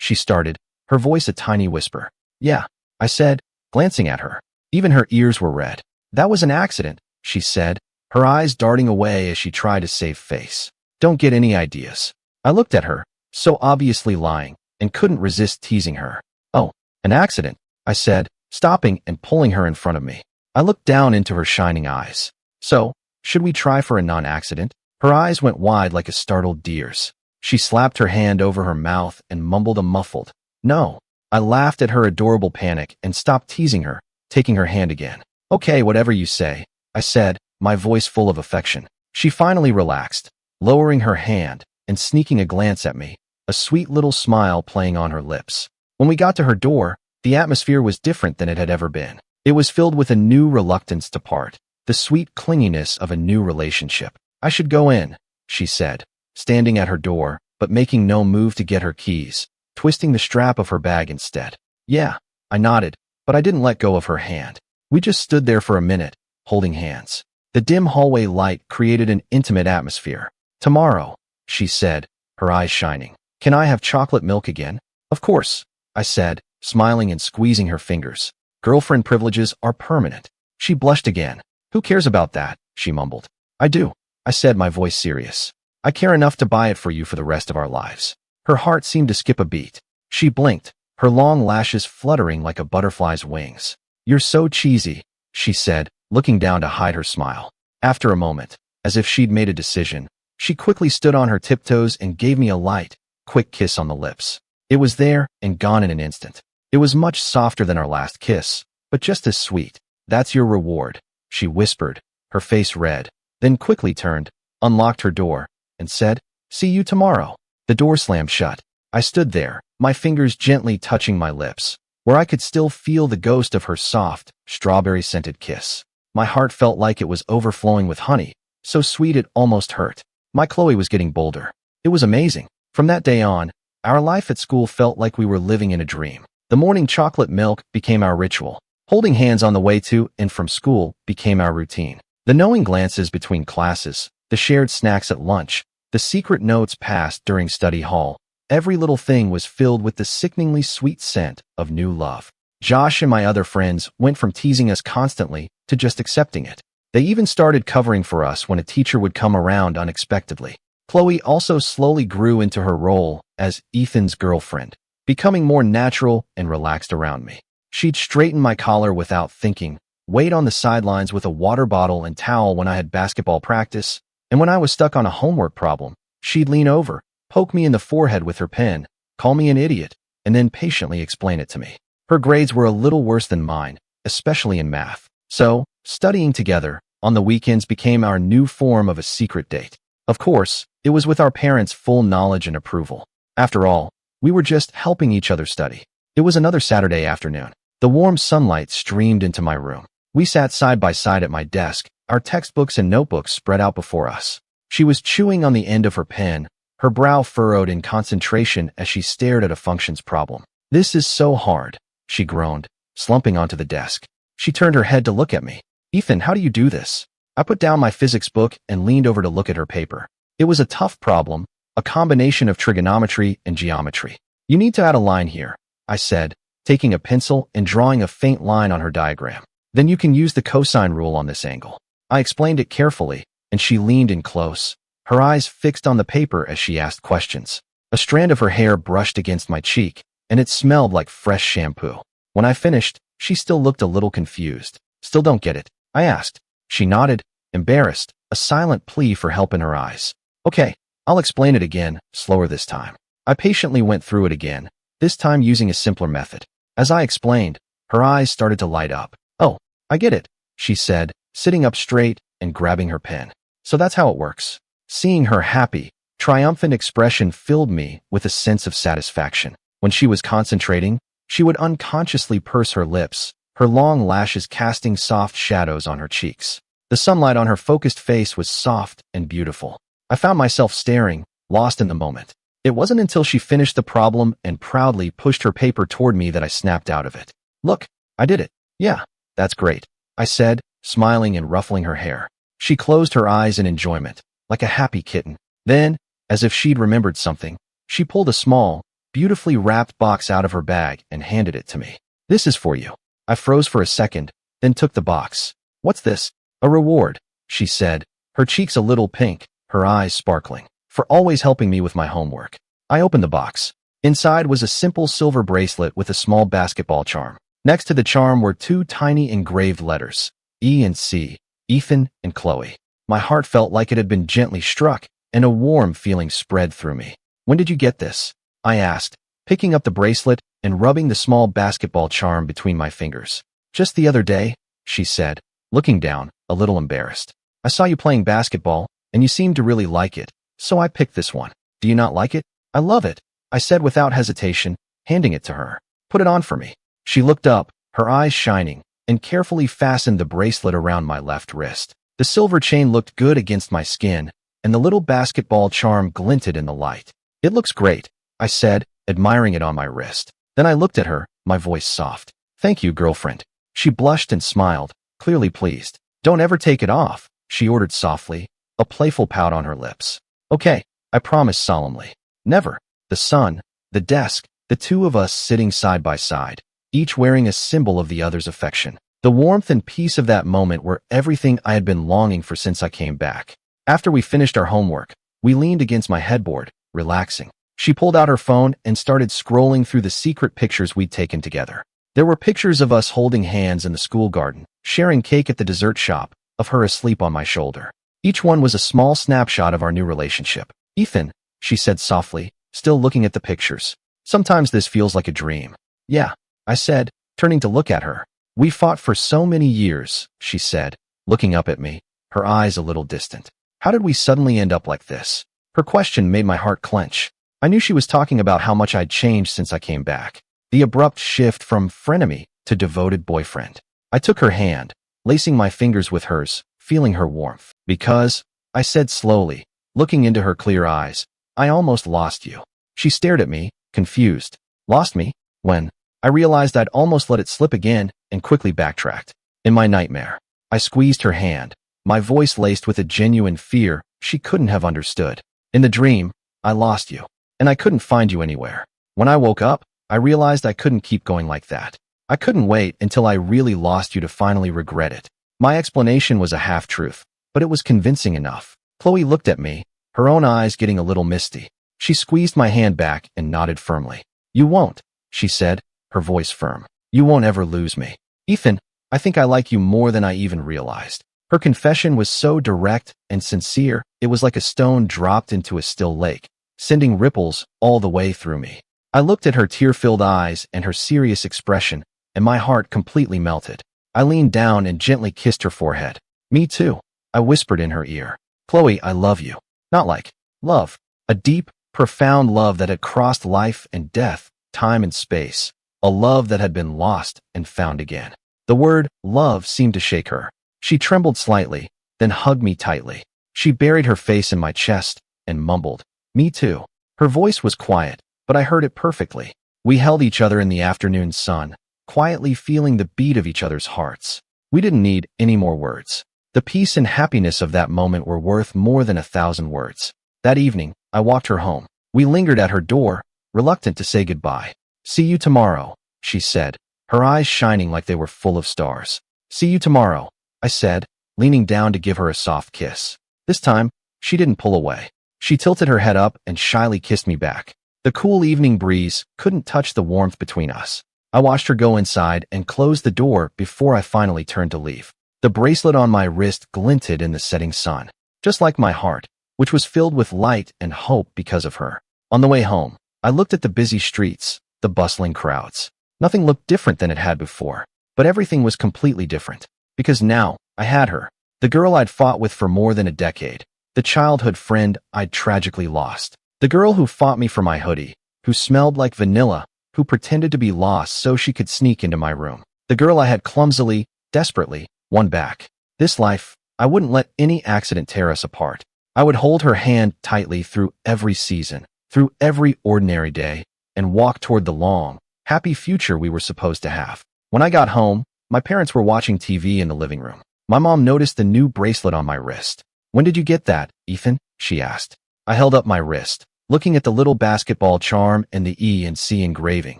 She started, her voice a tiny whisper. "Yeah," I said, glancing at her. Even her ears were red. "That was an accident," she said, her eyes darting away as she tried to save face. "Don't get any ideas." I looked at her, so obviously lying, and couldn't resist teasing her. "Oh, an accident," I said, stopping and pulling her in front of me. I looked down into her shining eyes. "So, should we try for a non-accident?" Her eyes went wide like a startled deer's. She slapped her hand over her mouth and mumbled a muffled, "No." I laughed at her adorable panic and stopped teasing her, taking her hand again. "Okay, whatever you say," I said, my voice full of affection. She finally relaxed, lowering her hand and sneaking a glance at me, a sweet little smile playing on her lips. When we got to her door, the atmosphere was different than it had ever been. It was filled with a new reluctance to part, the sweet clinginess of a new relationship. "I should go in," she said, standing at her door, but making no move to get her keys, twisting the strap of her bag instead. "Yeah," I nodded, but I didn't let go of her hand. We just stood there for a minute, holding hands. The dim hallway light created an intimate atmosphere. "Tomorrow," she said, her eyes shining. "Can I have chocolate milk again?" "Of course," I said, smiling and squeezing her fingers. "Girlfriend privileges are permanent." She blushed again. "Who cares about that?" she mumbled. "I do," I said, my voice serious. "I care enough to buy it for you for the rest of our lives." Her heart seemed to skip a beat. She blinked, her long lashes fluttering like a butterfly's wings. "You're so cheesy," she said, looking down to hide her smile. After a moment, as if she'd made a decision, she quickly stood on her tiptoes and gave me a light, quick kiss on the lips. It was there and gone in an instant. It was much softer than our last kiss, but just as sweet. "That's your reward," she whispered, her face red, then quickly turned, unlocked her door, and said, "See you tomorrow." The door slammed shut. I stood there, my fingers gently touching my lips, where I could still feel the ghost of her soft, strawberry-scented kiss. My heart felt like it was overflowing with honey, so sweet it almost hurt. My Chloe was getting bolder. It was amazing. From that day on, our life at school felt like we were living in a dream. The morning chocolate milk became our ritual. Holding hands on the way to and from school became our routine. The knowing glances between classes, the shared snacks at lunch, the secret notes passed during study hall, every little thing was filled with the sickeningly sweet scent of new love. Josh and my other friends went from teasing us constantly to just accepting it. They even started covering for us when a teacher would come around unexpectedly. Chloe also slowly grew into her role as Ethan's girlfriend, becoming more natural and relaxed around me. She'd straighten my collar without thinking, wait on the sidelines with a water bottle and towel when I had basketball practice, and when I was stuck on a homework problem, she'd lean over, poke me in the forehead with her pen, call me an idiot, and then patiently explain it to me. Her grades were a little worse than mine, especially in math. So, studying together on the weekends became our new form of a secret date. Of course, it was with our parents' full knowledge and approval. After all, we were just helping each other study. It was another Saturday afternoon. The warm sunlight streamed into my room. We sat side by side at my desk, our textbooks and notebooks spread out before us. She was chewing on the end of her pen, her brow furrowed in concentration as she stared at a functions problem. "This is so hard," she groaned, slumping onto the desk. She turned her head to look at me. "Ethan, how do you do this?" I put down my physics book and leaned over to look at her paper. It was a tough problem, a combination of trigonometry and geometry. "You need to add a line here," I said, taking a pencil and drawing a faint line on her diagram. "Then you can use the cosine rule on this angle." I explained it carefully, and she leaned in close, her eyes fixed on the paper as she asked questions. A strand of her hair brushed against my cheek, and it smelled like fresh shampoo. When I finished, she still looked a little confused. Still don't get it? I asked. She nodded, embarrassed, a silent plea for help in her eyes. Okay, I'll explain it again, slower this time. I patiently went through it again, this time using a simpler method. As I explained, her eyes started to light up. Oh, I get it, she said, sitting up straight and grabbing her pen. So that's how it works. Seeing her happy, triumphant expression filled me with a sense of satisfaction. When she was concentrating, she would unconsciously purse her lips, her long lashes casting soft shadows on her cheeks. The sunlight on her focused face was soft and beautiful. I found myself staring, lost in the moment. It wasn't until she finished the problem and proudly pushed her paper toward me that I snapped out of it. Look, I did it. Yeah, that's great, I said, smiling and ruffling her hair. She closed her eyes in enjoyment, like a happy kitten. Then, as if she'd remembered something, she pulled a small, beautifully wrapped box out of her bag and handed it to me. This is for you. I froze for a second, then took the box. What's this? A reward, she said, her cheeks a little pink, her eyes sparkling. For always helping me with my homework. I opened the box. Inside was a simple silver bracelet with a small basketball charm. Next to the charm were two tiny engraved letters, E and C, Ethan and Chloe. My heart felt like it had been gently struck, and a warm feeling spread through me. When did you get this? I asked, picking up the bracelet and rubbing the small basketball charm between my fingers. Just the other day, she said, looking down, a little embarrassed. I saw you playing basketball, and you seemed to really like it. So I picked this one. Do you not like it? I love it, I said without hesitation, handing it to her. Put it on for me. She looked up, her eyes shining, and carefully fastened the bracelet around my left wrist. The silver chain looked good against my skin, and the little basketball charm glinted in the light. It looks great, I said, admiring it on my wrist. Then I looked at her, my voice soft. Thank you, girlfriend. She blushed and smiled, clearly pleased. Don't ever take it off, she ordered softly, a playful pout on her lips. Okay, I promise solemnly. Never. The sun, the desk, the two of us sitting side by side, each wearing a symbol of the other's affection. The warmth and peace of that moment were everything I had been longing for since I came back. After we finished our homework, we leaned against my headboard, relaxing. She pulled out her phone and started scrolling through the secret pictures we'd taken together. There were pictures of us holding hands in the school garden, sharing cake at the dessert shop, of her asleep on my shoulder. Each one was a small snapshot of our new relationship. Ethan, she said softly, still looking at the pictures. Sometimes this feels like a dream. Yeah, I said, turning to look at her. We fought for so many years, she said, looking up at me, her eyes a little distant. How did we suddenly end up like this? Her question made my heart clench. I knew she was talking about how much I'd changed since I came back. The abrupt shift from frenemy to devoted boyfriend. I took her hand, lacing my fingers with hers, feeling her warmth. Because, I said slowly, looking into her clear eyes, I almost lost you. She stared at me, confused. Lost me? When? I realized I'd almost let it slip again and quickly backtracked. In my nightmare. I squeezed her hand, my voice laced with a genuine fear she couldn't have understood. In the dream, I lost you, and I couldn't find you anywhere. When I woke up, I realized I couldn't keep going like that. I couldn't wait until I really lost you to finally regret it. My explanation was a half-truth, but it was convincing enough. Chloe looked at me, her own eyes getting a little misty. She squeezed my hand back and nodded firmly. You won't, she said, her voice firm. You won't ever lose me. Ethan, I think I like you more than I even realized. Her confession was so direct and sincere, it was like a stone dropped into a still lake, sending ripples all the way through me. I looked at her tear-filled eyes and her serious expression, and my heart completely melted. I leaned down and gently kissed her forehead. Me too, I whispered in her ear. Chloe, I love you. Not like love. A deep, profound love that had crossed life and death, time and space. A love that had been lost and found again. The word love seemed to shake her. She trembled slightly, then hugged me tightly. She buried her face in my chest and mumbled, me too. Her voice was quiet, but I heard it perfectly. We held each other in the afternoon sun, quietly feeling the beat of each other's hearts. We didn't need any more words. The peace and happiness of that moment were worth more than 1,000 words. That evening, I walked her home. We lingered at her door, reluctant to say goodbye. See you tomorrow, she said, her eyes shining like they were full of stars. See you tomorrow, I said, leaning down to give her a soft kiss. This time, she didn't pull away. She tilted her head up and shyly kissed me back. The cool evening breeze couldn't touch the warmth between us. I watched her go inside and close the door before I finally turned to leave. The bracelet on my wrist glinted in the setting sun, just like my heart, which was filled with light and hope because of her. On the way home, I looked at the busy streets, the bustling crowds. Nothing looked different than it had before, but everything was completely different, because now I had her, the girl I'd fought with for more than a decade, the childhood friend I'd tragically lost, the girl who fought me for my hoodie, who smelled like vanilla, who pretended to be lost so she could sneak into my room, the girl I had clumsily, desperately, won back. This life, I wouldn't let any accident tear us apart. I would hold her hand tightly through every season, through every ordinary day, and walk toward the long, happy future we were supposed to have. When I got home, my parents were watching TV in the living room. My mom noticed the new bracelet on my wrist. "When did you get that, Ethan?" she asked. I held up my wrist, looking at the little basketball charm and the E and C engraving,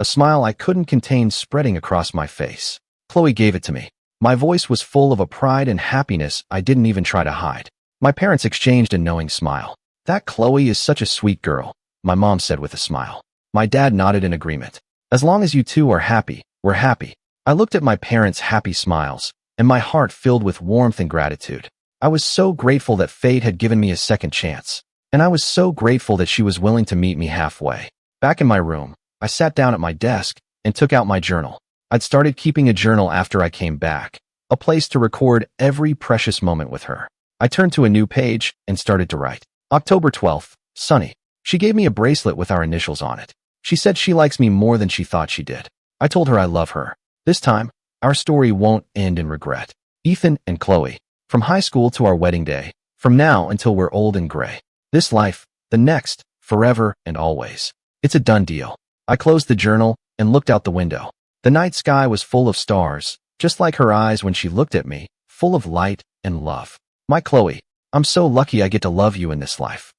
a smile I couldn't contain spreading across my face. "Chloe gave it to me." My voice was full of a pride and happiness I didn't even try to hide. My parents exchanged a knowing smile. "That Chloe is such a sweet girl," my mom said with a smile. My dad nodded in agreement. "As long as you two are happy, we're happy." I looked at my parents' happy smiles, and my heart filled with warmth and gratitude. I was so grateful that fate had given me a second chance, and I was so grateful that she was willing to meet me halfway. Back in my room, I sat down at my desk and took out my journal. I'd started keeping a journal after I came back, a place to record every precious moment with her. I turned to a new page and started to write. October 12th, Sunny. She gave me a bracelet with our initials on it. She said she likes me more than she thought she did. I told her I love her. This time, our story won't end in regret. Ethan and Chloe. From high school to our wedding day. From now until we're old and gray. This life, the next, forever and always. It's a done deal. I closed the journal and looked out the window. The night sky was full of stars, just like her eyes when she looked at me, full of light and love. My Chloe, I'm so lucky I get to love you in this life.